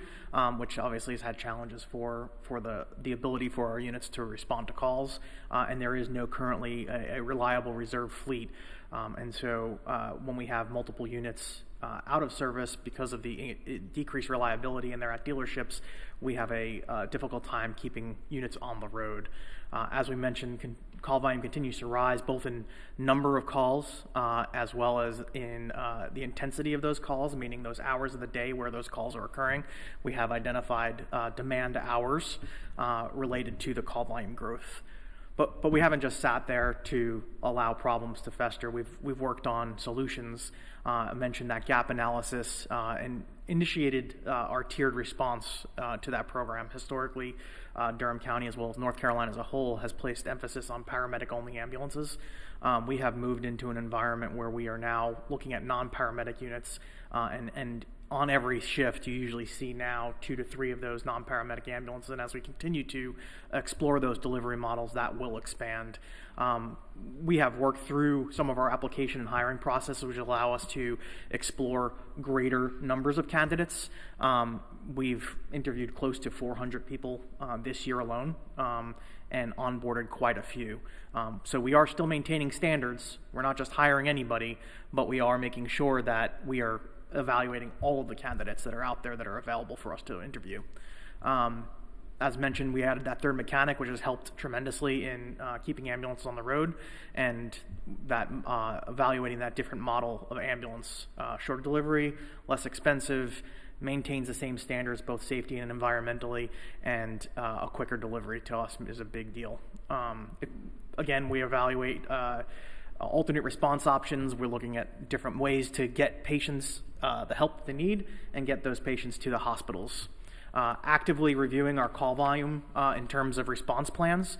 which obviously has had challenges for the ability for our units to respond to calls, and there is no currently a reliable reserve fleet. And so when we have multiple units out of service because of the decreased reliability and they're at dealerships, we have a difficult time keeping units on the road. As we mentioned, call volume continues to rise, both in number of calls as well as in the intensity of those calls, meaning those hours of the day where those calls are occurring. We have identified demand hours related to the call volume growth. But we haven't just sat there to allow problems to fester. We've worked on solutions. I mentioned that gap analysis and initiated our tiered response to that program. Historically, Durham County, as well as North Carolina as a whole, has placed emphasis on paramedic-only ambulances. We have moved into an environment where we are now looking at non-paramedic units, and on every shift, you usually see now 2 to 3 of those non-paramedic ambulances, and as we continue to explore those delivery models, that will expand. We have worked through some of our application and hiring processes, which allow us to explore greater numbers of candidates. We've interviewed close to 400 people this year alone, and onboarded quite a few. So we are still maintaining standards. We're not just hiring anybody, but we are making sure that we are evaluating all of the candidates that are out there that are available for us to interview. As mentioned, we added that third mechanic, which has helped tremendously in keeping ambulances on the road, and that evaluating that different model of ambulance, shorter delivery, less expensive, maintains the same standards, both safety and environmentally, and a quicker delivery to us is a big deal. Again, we evaluate alternate response options. We're looking at different ways to get patients the help they need and get those patients to the hospitals. Actively reviewing our call volume in terms of response plans,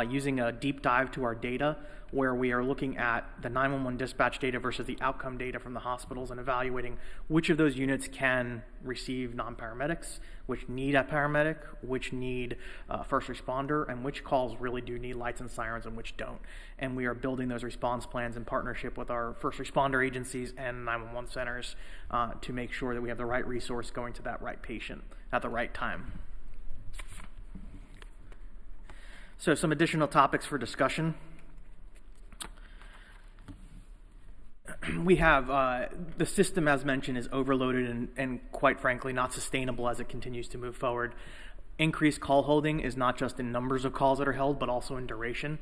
using a deep dive to our data where we are looking at the 911 dispatch data versus the outcome data from the hospitals and evaluating which of those units can receive non-paramedics, which need a paramedic, which need a first responder, and which calls really do need lights and sirens and which don't. And we are building those response plans in partnership with our first responder agencies and 911 centers to make sure that we have the right resource going to that right patient at the right time. So some additional topics for discussion. we have the system, as mentioned, is overloaded and quite frankly not sustainable as it continues to move forward. Increased call holding is not just in numbers of calls that are held, but also in duration.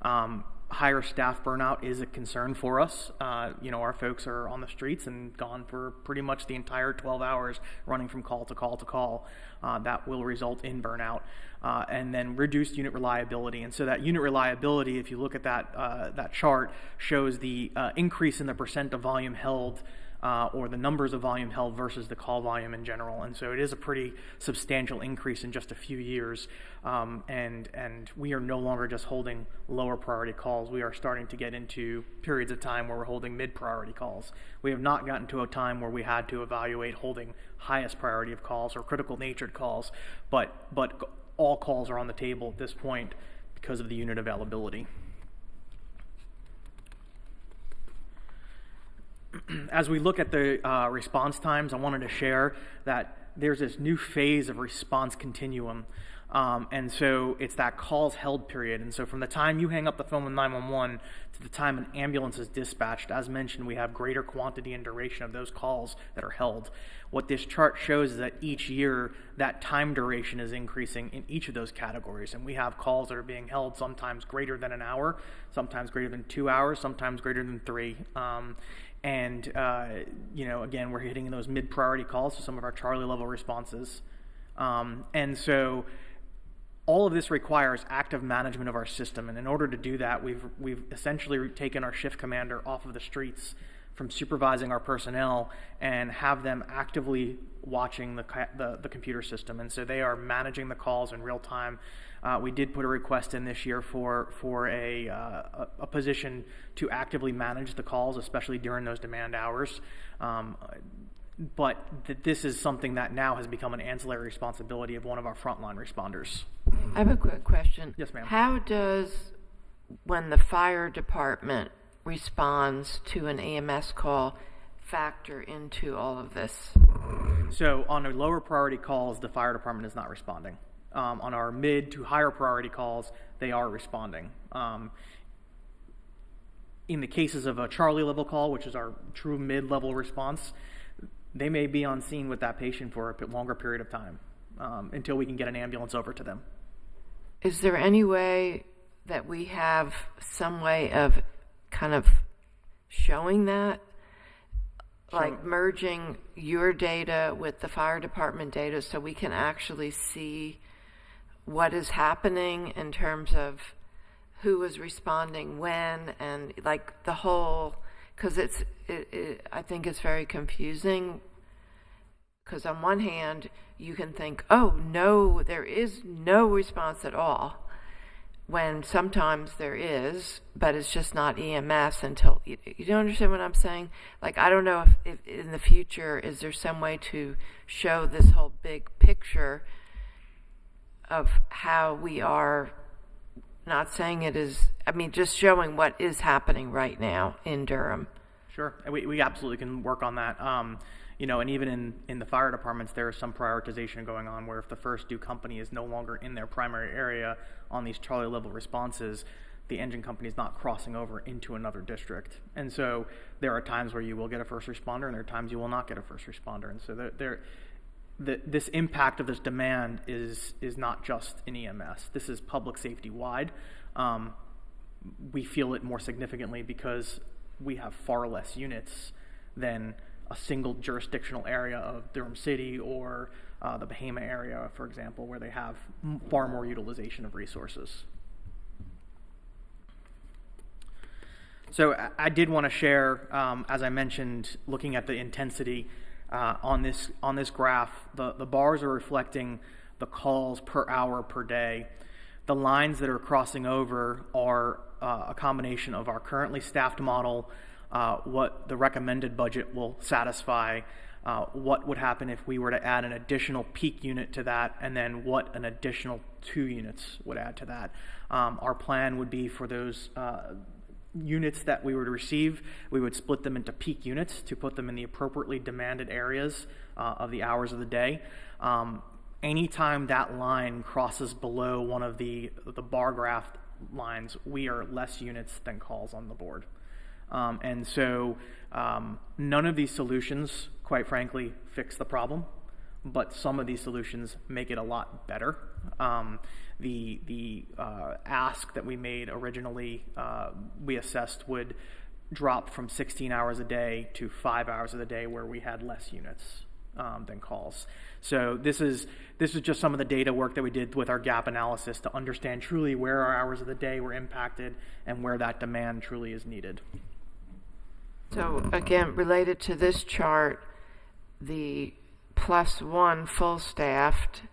Higher staff burnout is a concern for us. Our folks are on the streets and gone for pretty much the entire 12 hours running from call to call to call. That will result in burnout. And then reduced unit reliability. And so that unit reliability, if you look at that chart, shows the increase in the percent of volume held or the numbers of volume held versus the call volume in general. And so it is a pretty substantial increase in just a few years. And we are no longer just holding lower priority calls. We are starting to get into periods of time where we're holding mid-priority calls. We have not gotten to a time where we had to evaluate holding highest priority of calls or critical natured calls, but all calls are on the table at this point because of the unit availability. As we look at the response times, I wanted to share that there's this new phase of response continuum. And so it's that calls held period. And so from the time you hang up the phone with 911 to the time an ambulance is dispatched, as mentioned, we have greater quantity and duration of those calls that are held. What this chart shows is that each year that time duration is increasing in each of those categories. And we have calls that are being held sometimes greater than an hour, sometimes greater than 2 hours, sometimes greater than 3. Again, we're hitting those mid-priority calls to some of our Charlie level responses. And so all of this requires active management of our system. And in order to do that, we've essentially taken our shift commander off of the streets from supervising our personnel and have them actively watching the computer system. And so they are managing the calls in real time. We did put a request in this year for a position to actively manage the calls, especially during those demand hours. But this is something that now has become an ancillary responsibility of one of our frontline responders. I have a quick question. Yes, ma'am. How does, when the fire department responds to an EMS call, factor into all of this? So on our lower priority calls, the fire department is not responding. On our mid to higher priority calls, they are responding. In the cases of a Charlie level call, which is our true mid-level response, they may be on scene with that patient for a longer period of time until we can get an ambulance over to them. Is there any way that we have some way of kind of showing that? Like merging your data with the fire department data so we can actually see what is happening in terms of who is responding when, and like the whole, because I think it's very confusing, because on one hand you can think, oh no, there is no response at all, when sometimes there is, but it's just not EMS until, you don't understand what I'm saying? Like, I don't know if in the future, is there some way to show this whole big picture of how we are, not saying it is, I mean, just showing what is happening right now in Durham. Sure, we absolutely can work on that. And even in the fire departments, there is some prioritization going on where if the first due company is no longer in their primary area on these Charlie level responses, the engine company is not crossing over into another district. And so there are times where you will get a first responder and there are times you will not get a first responder. And so this impact of this demand is not just in EMS. This is public safety wide. We feel it more significantly because we have far less units than a single jurisdictional area of Durham City or the Bahama area, for example, where they have far more utilization of resources. So I did want to share, as I mentioned, looking at the intensity on this graph, the bars are reflecting the calls per hour per day. The lines that are crossing over are a combination of our currently staffed model, what the recommended budget will satisfy, what would happen if we were to add an additional peak unit to that, and then what an additional 2 units would add to that. Our plan would be for those units that we would receive, we would split them into peak units to put them in the appropriately demanded areas of the hours of the day. Anytime that line crosses below one of the bar graph lines, we are less units than calls on the board. And so none of these solutions, quite frankly, fix the problem, but some of these solutions make it a lot better. The ask that we made originally, we assessed would drop from 16 hours a day to 5 hours of the day, where we had less units than calls. So this is just some of the data work that we did with our gap analysis to understand truly where our hours of the day were impacted and where that demand truly is needed. So again, related to this chart, the +1 full staffed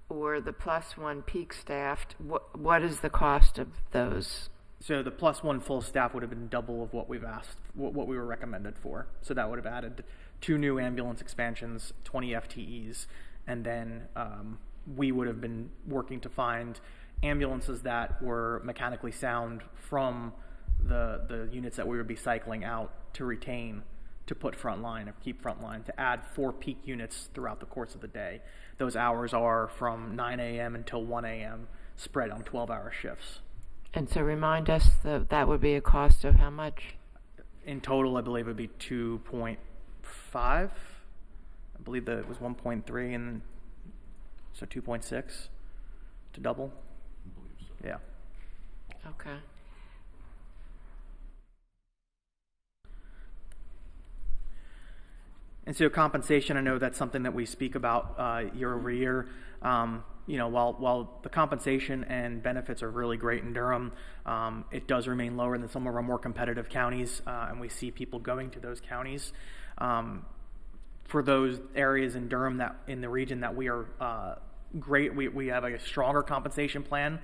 or the +1 peak staffed, what is the cost of those? So the +1 full staff would have been double of what we've asked, what we were recommended for. So that would have added 2 new ambulance expansions, 20 FTEs, and then we would have been working to find ambulances that were mechanically sound from the units that we would be cycling out to retain, to put frontline or keep frontline, to add 4 peak units throughout the course of the day. Those hours are from 9 a.m. until 1 a.m. spread on 12-hour shifts. And so remind us that would be a cost of how much? In total, I believe it would be 2.5. I believe that it was 1.3, and so 2.6 to double. I believe so. Yeah. Okay. And so compensation, I know that's something that we speak about year over year. While the compensation and benefits are really great in Durham, it does remain lower than some of our more competitive counties, and we see people going to those counties. For those areas in Durham, that in the region that we are great, we have a stronger compensation plan.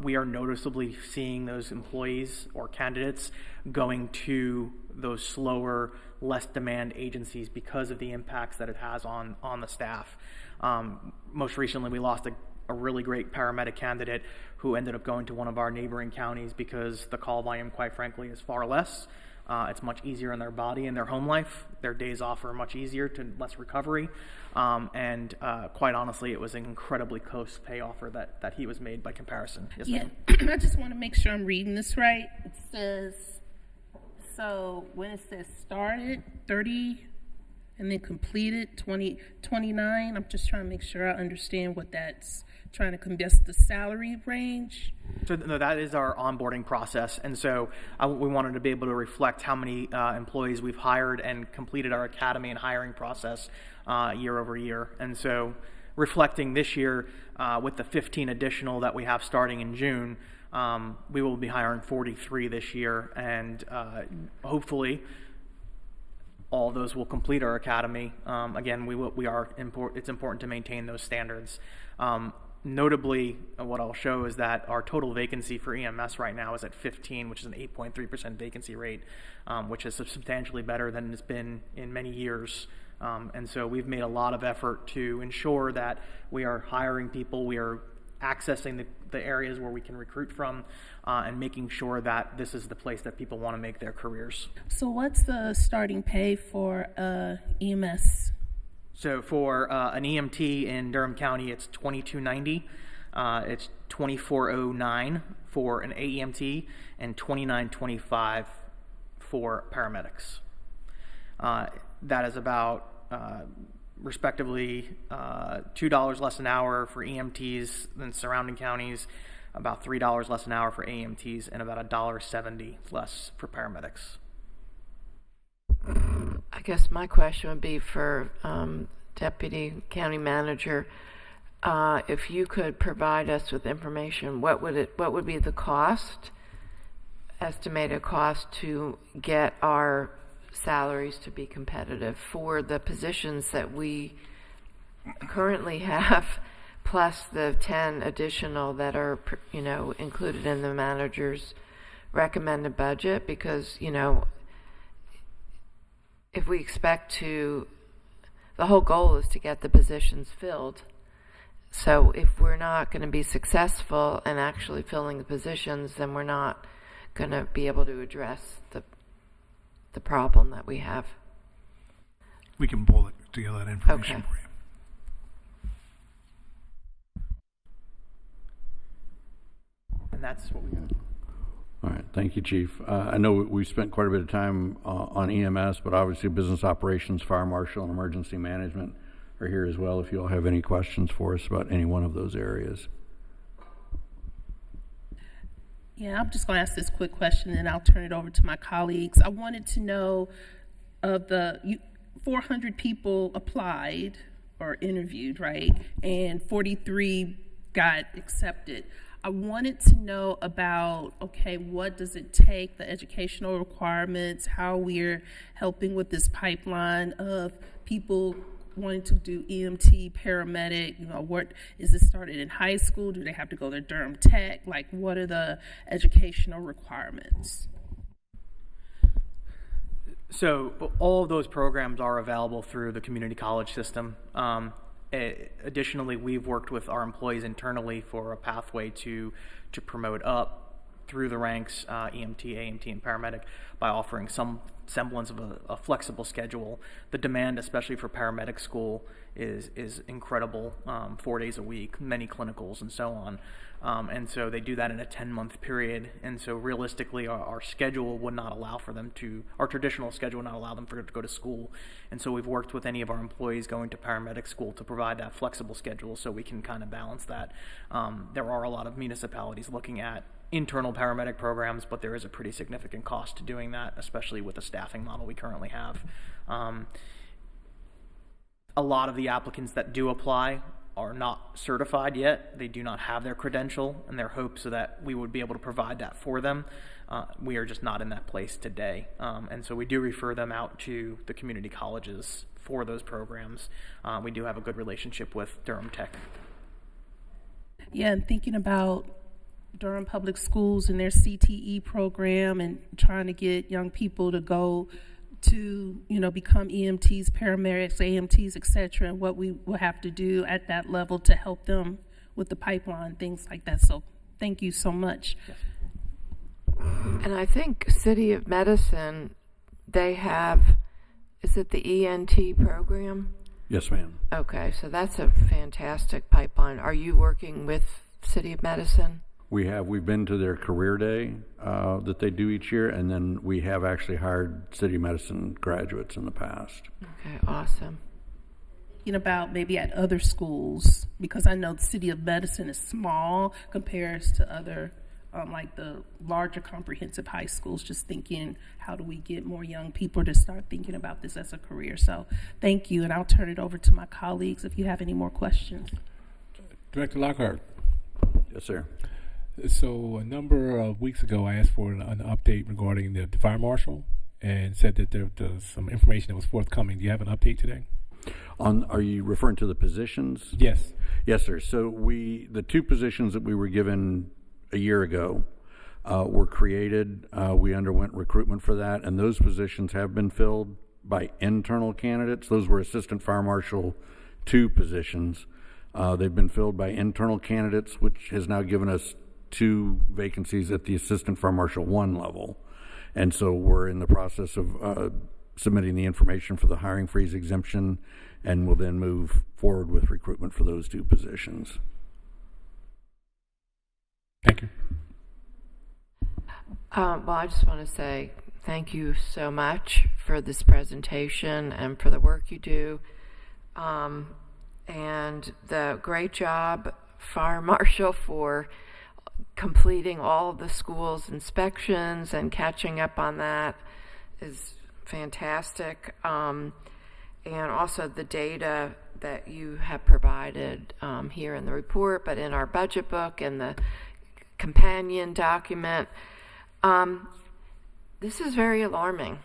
We are noticeably seeing those employees or candidates going to those slower, less demand agencies because of the impacts that it has on the staff. Most recently, we lost a really great paramedic candidate who ended up going to one of our neighboring counties because the call volume, quite frankly, is far less. It's much easier in their body and their home life. Their days off are much easier to less recovery. And quite honestly, it was an incredibly close pay offer that he was made by comparison. Yes, yeah, ma'am. I just want to make sure I'm reading this right. It says, so when it says started 30 and then completed 29, I'm just trying to make sure I understand what that's trying to convince the salary range. So no, that is our onboarding process, and so we wanted to be able to reflect how many employees we've hired and completed our academy and hiring process year over year. And so reflecting this year with the 15 additional that we have starting in June, we will be hiring 43 this year, and hopefully all of those will complete our academy. Again, it's important to maintain those standards. Notably, what I'll show is that our total vacancy for EMS right now is at 15, which is an 8.3% vacancy rate, which is substantially better than it's been in many years. And so we've made a lot of effort to ensure that we are hiring people, we are accessing the areas where we can recruit from, and making sure that this is the place that people want to make their careers. So what's the starting pay for EMS? So for an EMT in Durham County, it's $22.90. It's $24.09 for an AEMT and $29.25 for paramedics. That is about respectively $2 less an hour for EMTs than surrounding counties, about $3 less an hour for AEMTs, and about $1.70 less for paramedics. I guess my question would be for Deputy County Manager. If you could provide us with information, what would be the cost, estimated cost, to get our salaries to be competitive for the positions that we currently have, plus the 10 additional that are, included in the manager's recommended budget? Because, if we expect to, the whole goal is to get the positions filled. So if we're not going to be successful in actually filling the positions, then we're not going to be able to address the problem that we have. We can pull together that information for you. And that's what we got. All right, thank you, Chief. I know we spent quite a bit of time on EMS, but obviously business operations, fire marshal, and emergency management are here as well if you all have any questions for us about any one of those areas. Yeah, I'm just going to ask this quick question and I'll turn it over to my colleagues. I wanted to know of the 400 people applied or interviewed, right? And 43 got accepted. I wanted to know about, okay, what does it take, the educational requirements, how we're helping with this pipeline of people wanting to do EMT, paramedic, what is this started in high school? Do they have to go to Durham Tech? Like, what are the educational requirements? So all of those programs are available through the community college system. Additionally, we've worked with our employees internally for a pathway to promote up through the ranks, EMT, AMT, and paramedic, by offering some semblance of a flexible schedule. The demand, especially for paramedic school, is incredible, 4 days a week, many clinicals, and so on. And so they do that in a 10-month period. And so realistically, our schedule would not allow for them to, our traditional schedule would not allow them to go to school. And so we've worked with any of our employees going to paramedic school to provide that flexible schedule so we can kind of balance that. There are a lot of municipalities looking at internal paramedic programs, but there is a pretty significant cost to doing that, especially with the staffing model we currently have. A lot of the applicants that do apply are not certified yet. They do not have their credential, and their hope so that we would be able to provide that for them. We are just not in that place today. And so we do refer them out to the community colleges for those programs. We do have a good relationship with Durham Tech. Yeah, and thinking about Durham Public Schools and their CTE program and trying to get young people to go to, become EMTs, paramedics, AMTs, et cetera, and what we will have to do at that level to help them with the pipeline, things like that. So thank you so much. Yes. And I think City of Medicine, they have, is it the ENT program? Yes, ma'am. Okay, so that's a fantastic pipeline. Are you working with City of Medicine? We've been to their career day that they do each year, and then we have actually hired City Medicine graduates in the past. Okay, awesome. Thinking about maybe at other schools, because I know the City of Medicine is small compared to other, like the larger comprehensive high schools, just thinking, how do we get more young people to start thinking about this as a career? So thank you, and I'll turn it over to my colleagues if you have any more questions. Director Lockhart. Yes, sir. So a number of weeks ago, I asked for an update regarding the fire marshal and said that there was some information that was forthcoming. Do you have an update today? Are you referring to the positions? Yes. Yes, sir. So the two positions that we were given a year ago were created. We underwent recruitment for that, and those positions have been filled by internal candidates. Those were Assistant Fire Marshal 2 positions. They've been filled by internal candidates, which has now given us 2 vacancies at the Assistant Fire Marshal 1 level. And so we're in the process of submitting the information for the hiring freeze exemption, and we'll then move forward with recruitment for those 2 positions. Thank you. Well, I just want to say thank you so much for this presentation and for the work you do. And the great job, Fire Marshal, for completing all of the school's inspections and catching up on that is fantastic. And also the data that you have provided here in the report, but in our budget book and the companion document. This is very alarming.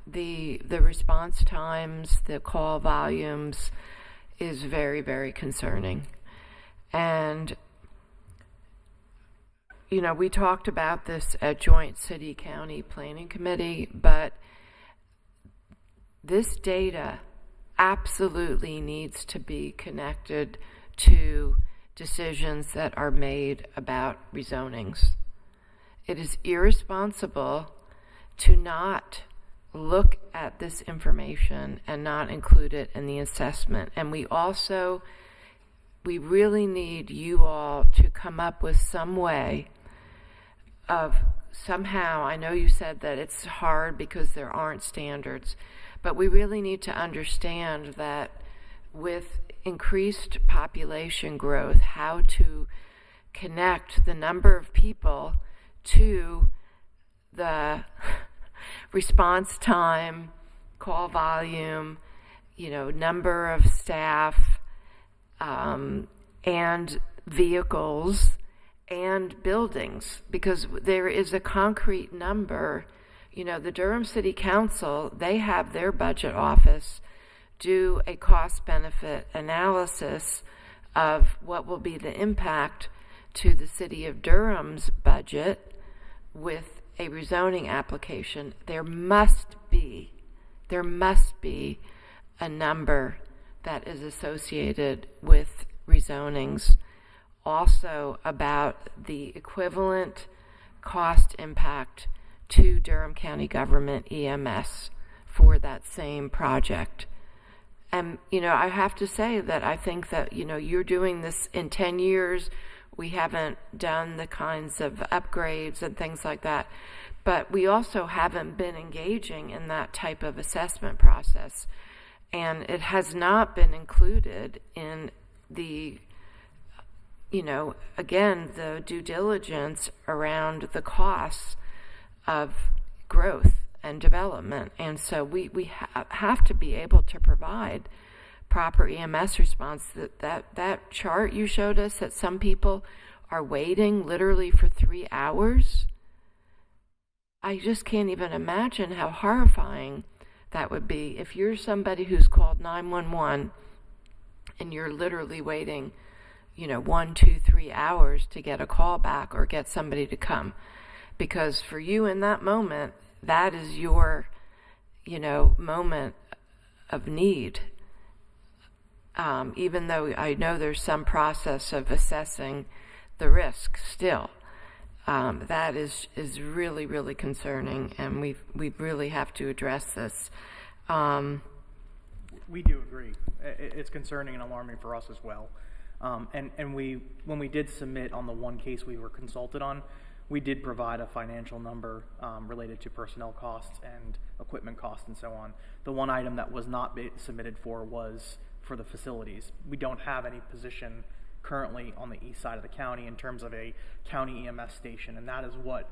The response times, the call volumes is very, very concerning. And we talked about this at Joint City-County Planning Committee, but this data absolutely needs to be connected to decisions that are made about rezonings. It is irresponsible to not look at this information and not include it in the assessment. And we really need you all to come up with some way of somehow, I know you said that it's hard because there aren't standards, but we really need to understand that with increased population growth, how to connect the number of people to the response time, call volume, number of staff, and vehicles and buildings, because there is a concrete number. The Durham City Council, they have their budget office do a cost-benefit analysis of what will be the impact to the city of Durham's budget with a rezoning application. There must be a number that is associated with rezonings, also about the equivalent cost impact to Durham County government EMS for that same project. And, I have to say that I think that, you're doing this in 10 years. We haven't done the kinds of upgrades and things like that. But we also haven't been engaging in that type of assessment process. And it has not been included in the, again, the due diligence around the costs of growth and development. And so we have to be able to provide proper EMS response. That chart you showed us, that some people are waiting literally for 3 hours, I just can't even imagine how horrifying that would be if you're somebody who's called 911 and you're literally waiting 1, 2, 3 hours to get a call back or get somebody to come. Because for you in that moment, that is your, moment of need. Even though I know there's some process of assessing the risk still. That is really, really concerning, and we really have to address this. We do agree. It's concerning and alarming for us as well. And when we did submit on the one case we were consulted on, we did provide a financial number related to personnel costs and equipment costs and so on. The one item that was not submitted for was for the facilities. We don't have any position currently on the east side of the county in terms of a county EMS station, and that is what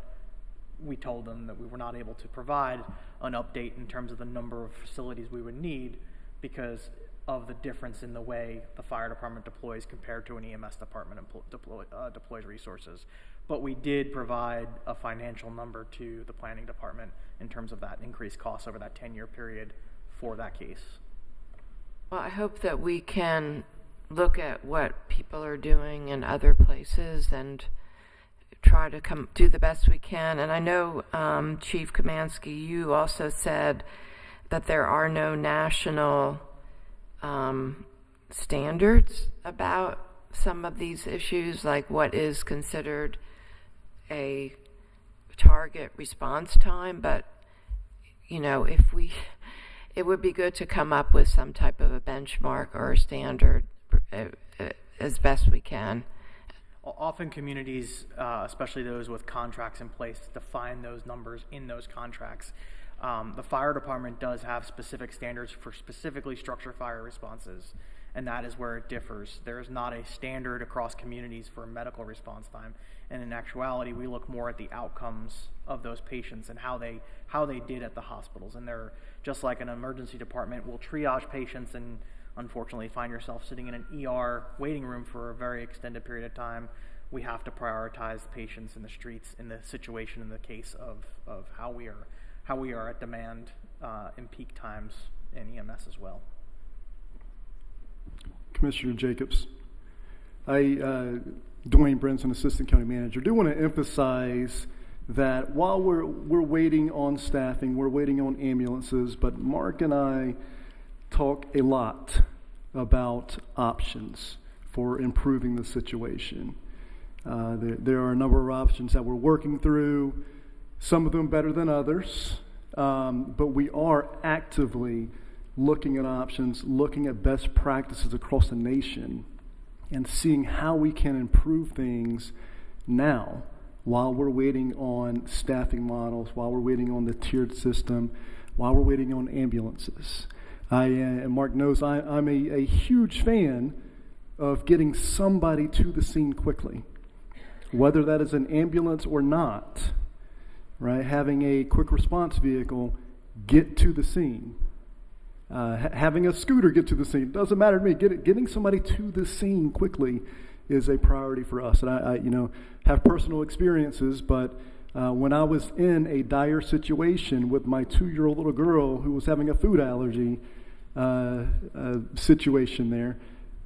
we told them, that we were not able to provide an update in terms of the number of facilities we would need because of the difference in the way the fire department deploys compared to an EMS department deploys resources. But we did provide a financial number to the planning department in terms of that increased cost over that 10-year period for that case. Well, I hope that we can look at what people are doing in other places and try to do the best we can. And I know, Chief Kamansky, you also said that there are no national standards about some of these issues, like what is considered a target response time. But, it would be good to come up with some type of a benchmark or a standard as best we can. Often communities, especially those with contracts in place, define those numbers in those contracts. The fire department does have specific standards for specifically structure fire responses, and that is where it differs. There is not a standard across communities for a medical response time, and in actuality, we look more at the outcomes of those patients and how they did at the hospitals. And they're just like an emergency department will triage patients and unfortunately find yourself sitting in an ER waiting room for a very extended period of time. We have to prioritize patients in the streets in the situation, in the case of how we are at demand in peak times in EMS as well. Commissioner Jacobs, Dwayne Brinson, Assistant County Manager, do want to emphasize that while we're waiting on staffing, we're waiting on ambulances, but Mark and I talk a lot about options for improving the situation. There are a number of options that we're working through, some of them better than others, but we are actively looking at options, looking at best practices across the nation, and seeing how we can improve things now while we're waiting on staffing models, while we're waiting on the tiered system, while we're waiting on ambulances. And Mark knows I'm a huge fan of getting somebody to the scene quickly, whether that is an ambulance or not, right? Having a quick response vehicle get to the scene. Having a scooter get to the scene, doesn't matter to me. Getting somebody to the scene quickly is a priority for us. And I have personal experiences, but when I was in a dire situation with my 2-year-old little girl who was having a food allergy situation there,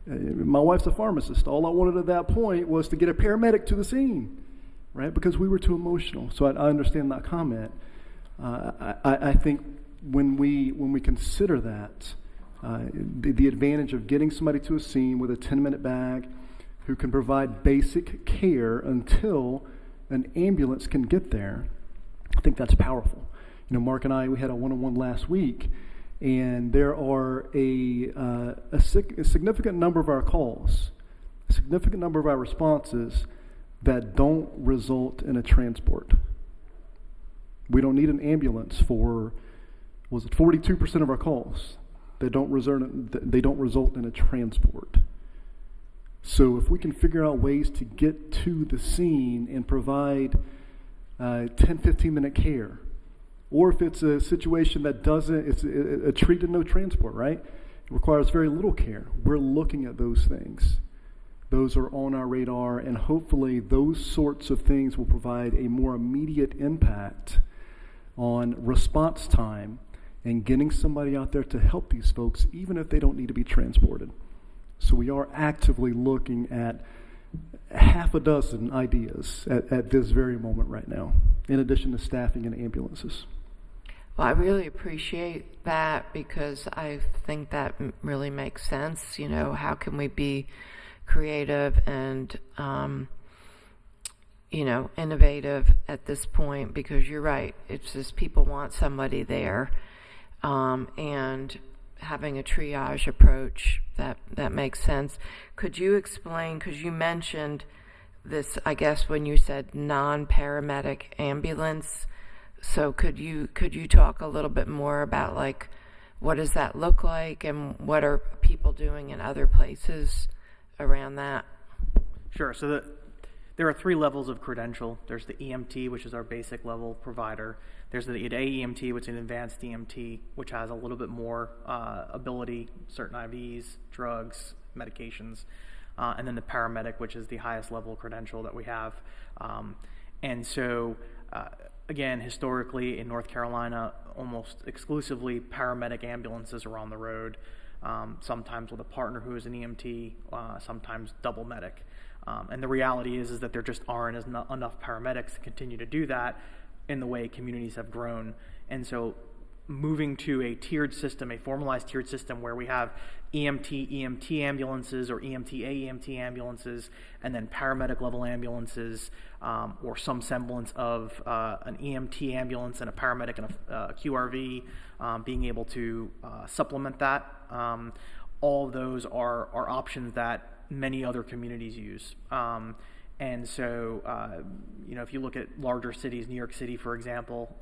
my wife's a pharmacist. All I wanted at that point was to get a paramedic to the scene, right? Because we were too emotional. So I understand that comment. I think when we consider that, the advantage of getting somebody to a scene with a 10-minute bag who can provide basic care until an ambulance can get there, I think that's powerful. Mark and we had a one-on-one last week, and there are a significant number of our calls, a significant number of our responses that don't result in a transport. We don't need an ambulance for 42% of our calls that don't result in a transport. So if we can figure out ways to get to the scene and provide 10-15 minute care, or if it's a situation that it's a treat and no transport, right? It requires very little care. We're looking at those things. Those are on our radar, and hopefully those sorts of things will provide a more immediate impact on response time and getting somebody out there to help these folks, even if they don't need to be transported. So we are actively looking at half a dozen ideas at this very moment right now, in addition to staffing and ambulances. Well, I really appreciate that, because I think that really makes sense. How can we be creative and, innovative at this point? Because you're right, it's just people want somebody there, and having a triage approach, that makes sense. Could you explain, because you mentioned this, I guess, when you said non-paramedic ambulance, so could you talk a little bit more about, like, what does that look like, and what are people doing in other places around that? Sure. So there are 3 levels of credential. There's the EMT, which is our basic level provider. There's the AEMT, which is an advanced EMT, which has a little bit more ability, certain IVs, drugs, medications, and then the paramedic, which is the highest level credential that we have. And so, again, historically in North Carolina, almost exclusively paramedic ambulances are on the road, sometimes with a partner who is an EMT, sometimes double medic. And the reality is that there just aren't enough paramedics to continue to do that in the way communities have grown. And so moving to a tiered system, a formalized tiered system where we have EMT ambulances, or AEMT ambulances, and then paramedic level ambulances, or some semblance of an EMT ambulance and a paramedic and a QRV, being able to supplement that. All of those are options that many other communities use. And so, if you look at larger cities, New York City, for example,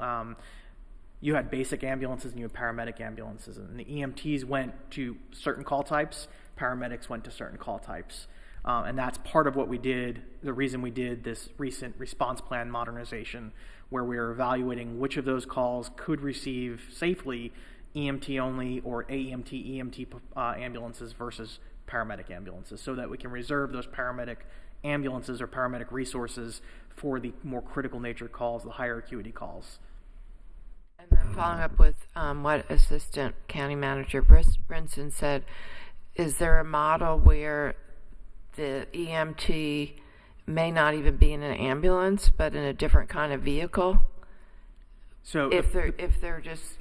you had basic ambulances and you had paramedic ambulances. And the EMTs went to certain call types, paramedics went to certain call types. And that's part of what we did, the reason we did this recent response plan modernization, where we are evaluating which of those calls could receive safely EMT only or AEMT, EMT ambulances versus paramedic ambulances, so that we can reserve those paramedic ambulances or paramedic resources for the more critical nature calls, the higher acuity calls. And then following up with what Assistant County Manager Brinson said, is there a model where the EMT may not even be in an ambulance, but in a different kind of vehicle? So if they're just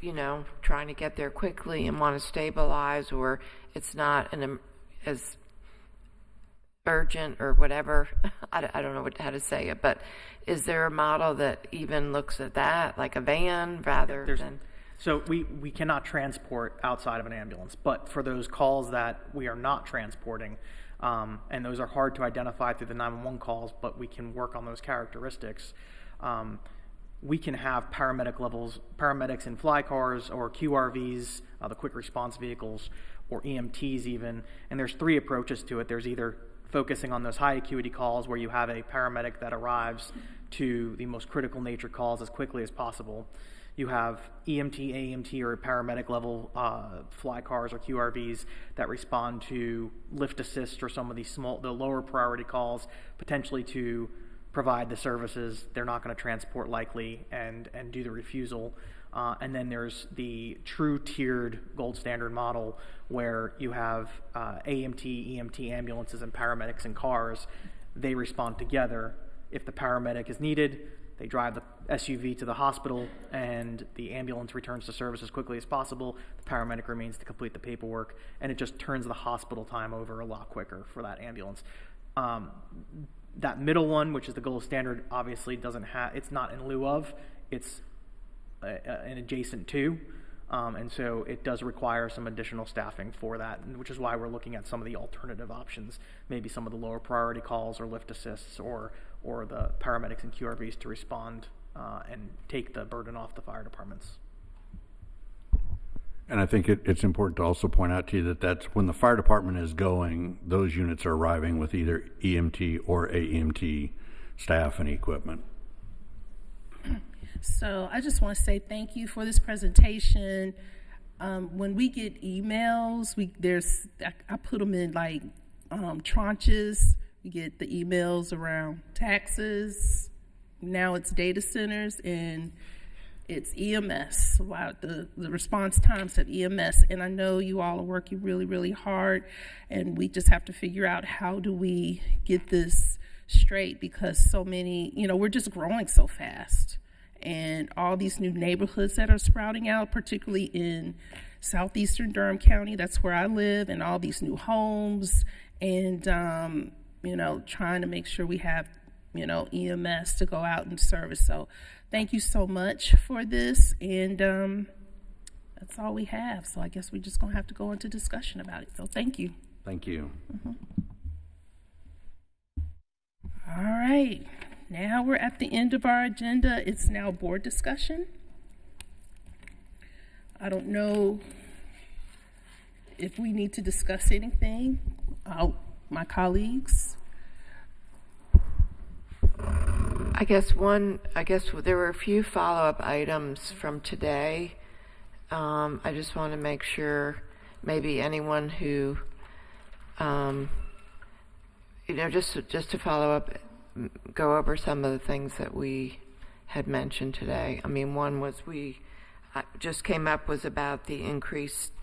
trying to get there quickly and want to stabilize, or it's not as urgent or whatever, I don't know how to say it, but is there a model that even looks at that, like a van rather than? So we cannot transport outside of an ambulance, but for those calls that we are not transporting, and those are hard to identify through the 911 calls, but we can work on those characteristics. We can have paramedics in fly cars or QRVs, the quick response vehicles, or EMTs even. And there's three approaches to it. There's either focusing on those high acuity calls where you have a paramedic that arrives to the most critical nature calls as quickly as possible. You have EMT, AMT, or paramedic level fly cars or QRVs that respond to lift assist or some of these the lower priority calls, potentially to provide the services they're not going to transport likely and do the refusal. And then there's the true tiered gold standard model where you have AMT, EMT ambulances and paramedics in cars. They respond together. If the paramedic is needed, they drive the SUV to the hospital and the ambulance returns to service as quickly as possible. The paramedic remains to complete the paperwork, and it just turns the hospital time over a lot quicker for that ambulance. That middle one, which is the gold standard, obviously it's not in lieu of, it's an adjacent to, and so it does require some additional staffing for that, which is why we're looking at some of the alternative options, maybe some of the lower priority calls or lift assists or the paramedics and QRVs to respond and take the burden off the fire departments. And I think it's important to also point out to you that that's when the fire department is going, those units are arriving with either EMT or AEMT staff and equipment. So I just want to say thank you for this presentation. When we get emails, I put them in like tranches. We get the emails around taxes. Now it's data centers and it's EMS. Wow, the response times at EMS. And I know you all are working really, really hard, and we just have to figure out how do we get this straight, because so many, we're just growing so fast. And all these new neighborhoods that are sprouting out, particularly in southeastern Durham County, that's where I live, and all these new homes, and, trying to make sure we have, EMS to go out and service. So thank you so much for this, and that's all we have. So I guess we're just going to have to go into discussion about it. So thank you. Thank you. Mm-hmm. All right. Now we're at the end of our agenda. It's now board discussion. I don't know if we need to discuss anything. My colleagues. I guess there were a few follow-up items from today. I just want to make sure maybe anyone who, just to follow up, go over some of the things that we had mentioned today. I mean, one was just came up was about the increased,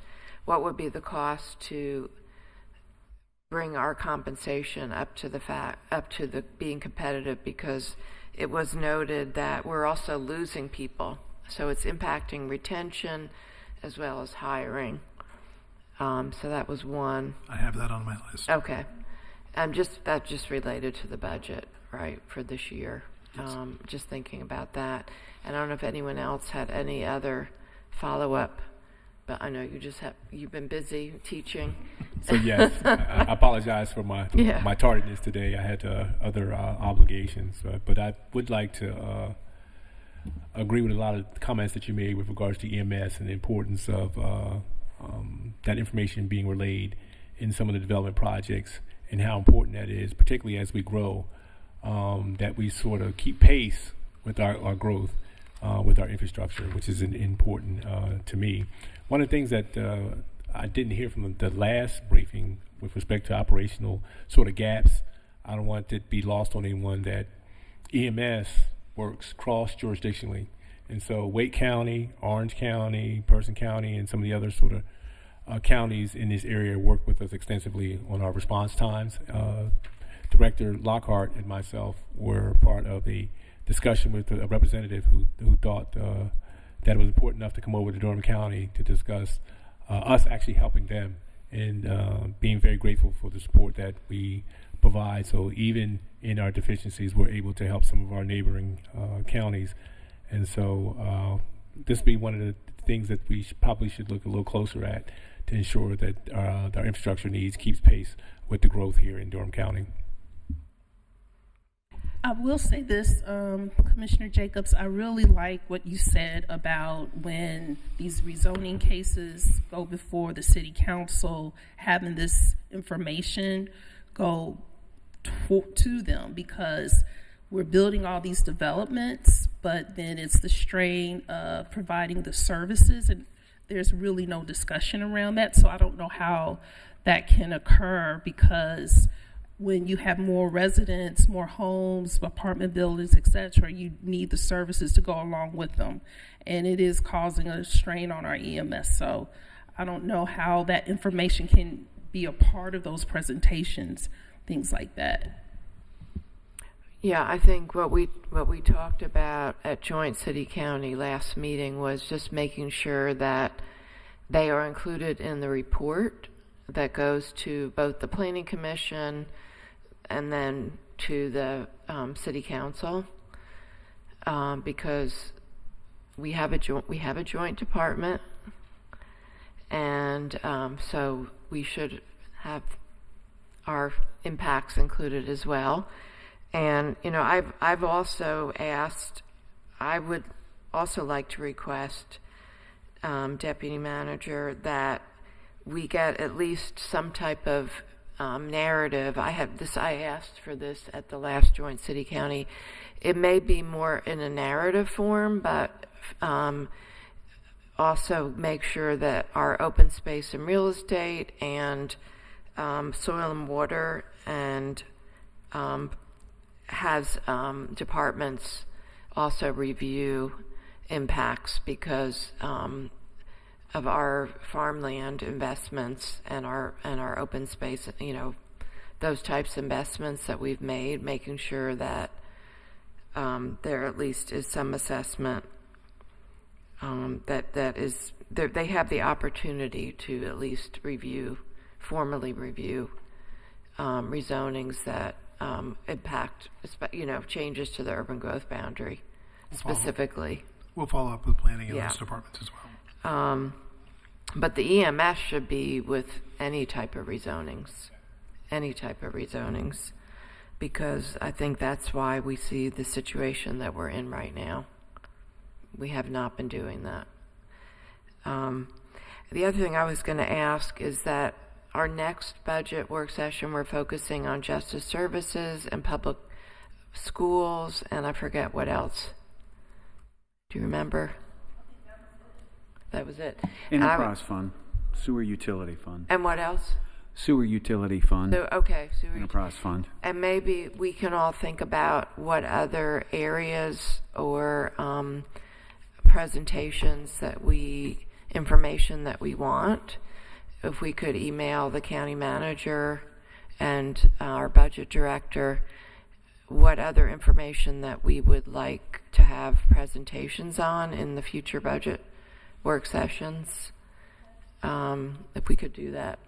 what would be the cost to bring our compensation up to the being competitive, because it was noted that we're also losing people, so it's impacting retention as well as hiring. So that was one. I have that on my list. Okay, that's just related to the budget, right, for this year. Yes. Just thinking about that, and I don't know if anyone else had any other follow-up. But I know you've been busy teaching. So yes, I apologize for my tardiness today. I had other obligations, but I would like to agree with a lot of comments that you made with regards to EMS and the importance of that information being relayed in some of the development projects, and how important that is, particularly as we grow, that we sort of keep pace with our growth, with our infrastructure, which is important to me. One of the things that I didn't hear from the last briefing with respect to operational sort of gaps, I don't want it to be lost on anyone that EMS works cross-jurisdictionally. And so Wake County, Orange County, Person County, and some of the other sort of counties in this area work with us extensively on our response times. Director Lockhart and myself were part of a discussion with a representative who thought that it was important enough to come over to Durham County to discuss us actually helping them, and being very grateful for the support that we provide. So even in our deficiencies, we're able to help some of our neighboring counties. And so this will be one of the things that we probably should look a little closer at to ensure that our infrastructure needs keeps pace with the growth here in Durham County. I will say this, Commissioner Jacobs, I really like what you said about when these rezoning cases go before the city council, having this information go to them, because we're building all these developments, but then it's the strain of providing the services, and there's really no discussion around that. So I don't know how that can occur, because when you have more residents, more homes, apartment buildings, et cetera, you need the services to go along with them. And it is causing a strain on our EMS. So I don't know how that information can be a part of those presentations, things like that. Yeah, I think what we talked about at Joint City County last meeting was just making sure that they are included in the report that goes to both the Planning Commission and then to the City Council, because we have a joint department, and so we should have our impacts included as well. And I've also asked, I would also like to request, Deputy Manager, that we get at least some type of narrative. I asked for this at the last Joint City County. It may be more in a narrative form, but also make sure that our open space and real estate and soil and water and has departments also review impacts, because of our farmland investments and our open space, those types of investments that we've made, making sure that there at least is some assessment that they have the opportunity to at least formally review rezonings that impact, changes to the urban growth boundary specifically. We'll follow up with planning and those departments as well. But the EMS should be with any type of rezonings, because I think that's why we see the situation that we're in right now. We have not been doing that. The other thing I was going to ask is that our next budget work session, we're focusing on justice services and public schools, and I forget what else. Do you remember? That was it. Enterprise fund, sewer utility fund. And what else? Sewer utility fund. So, okay, enterprise fund. And maybe we can all think about what other areas or presentations information that we want. If we could email the county manager and our budget director what other information that we would like to have presentations on in the future budget work sessions, if we could do that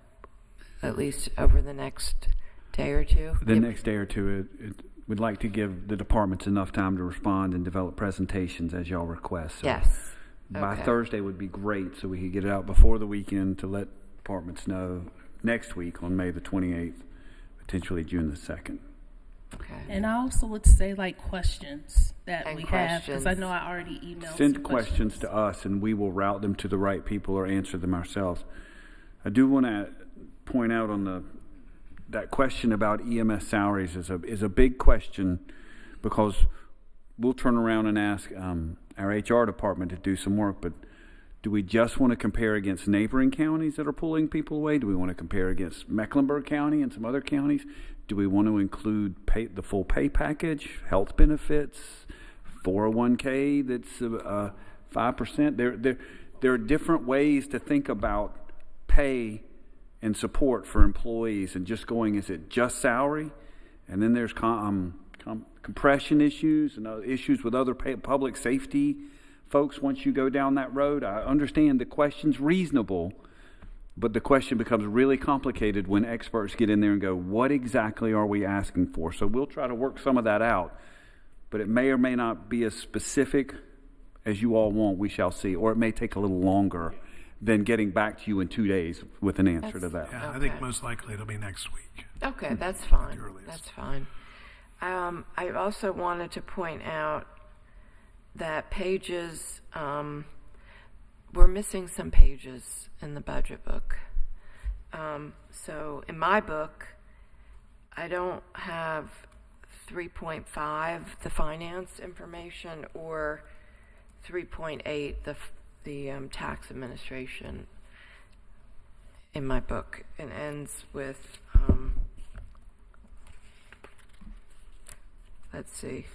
at least over the next day or two. Next day or two, we'd like to give the departments enough time to respond and develop presentations as y'all request. So yes. By Thursday would be great, so we could get it out before the weekend to let departments know next week on May the 28th, potentially June the 2nd. Okay. And I also would say questions that we have, because I know I already emailed. Send questions to us, and we will route them to the right people or answer them ourselves. I do want to point out on that question about EMS salaries is a big question, because we'll turn around and ask our HR department to do some work, but do we just want to compare against neighboring counties that are pulling people away? Do we want to compare against Mecklenburg County and some other counties? Do we want to include the full pay package, health benefits, 401k that's 5%? There are different ways to think about pay and support for employees, and just going, is it just salary? And then there's compression issues and issues with other public safety folks. Once you go down that road, I understand the question's reasonable, but the question becomes really complicated when experts get in there and go, what exactly are we asking for? So we'll try to work some of that out, but it may or may not be as specific as you all want, we shall see. Or it may take a little longer than getting back to you in 2 days with an answer to that. Yeah, Okay. I think most likely it'll be next week. Okay, that's fine. That's fine. I also wanted to point out that pages, we're missing some pages in the budget book. So in my book, I don't have 3.5, the finance information, or 3.8, the tax administration in my book. It ends with, let's see.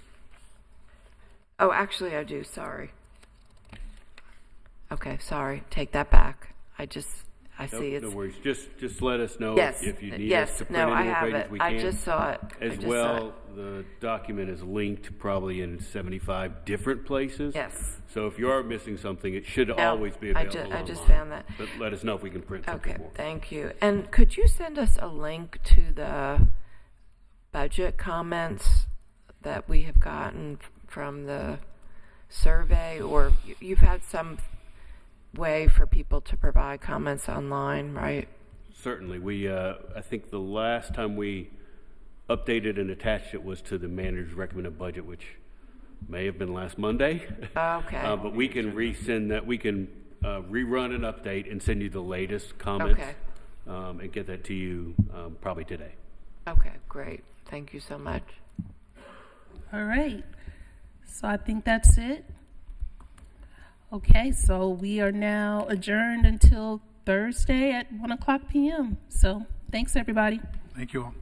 Oh, actually I do, sorry. Okay, sorry, take that back. I see it's... No worries, just let us know Yes, if you need yes, us to print no, any I more have pages, it. we I can. just saw it. I As just saw well, the document is linked probably in 75 different places. Yes. So if you are missing something, it should No, always be available I just online. found that. But let us know if we can print something Okay, more. thank you. And could you send us a link to the budget comments that we have gotten from the survey, or you've had some way for people to provide comments online, right? Certainly. I think the last time we updated and attached it was to the manager's recommended budget, which may have been last Monday. Okay. But we can resend that. We can rerun an update and send you the latest comments. Okay. And get that to you probably today. Okay, great. Thank you so much. All right. So I think that's it. Okay, so we are now adjourned until Thursday at 1:00 p.m. So thanks, everybody. Thank you all.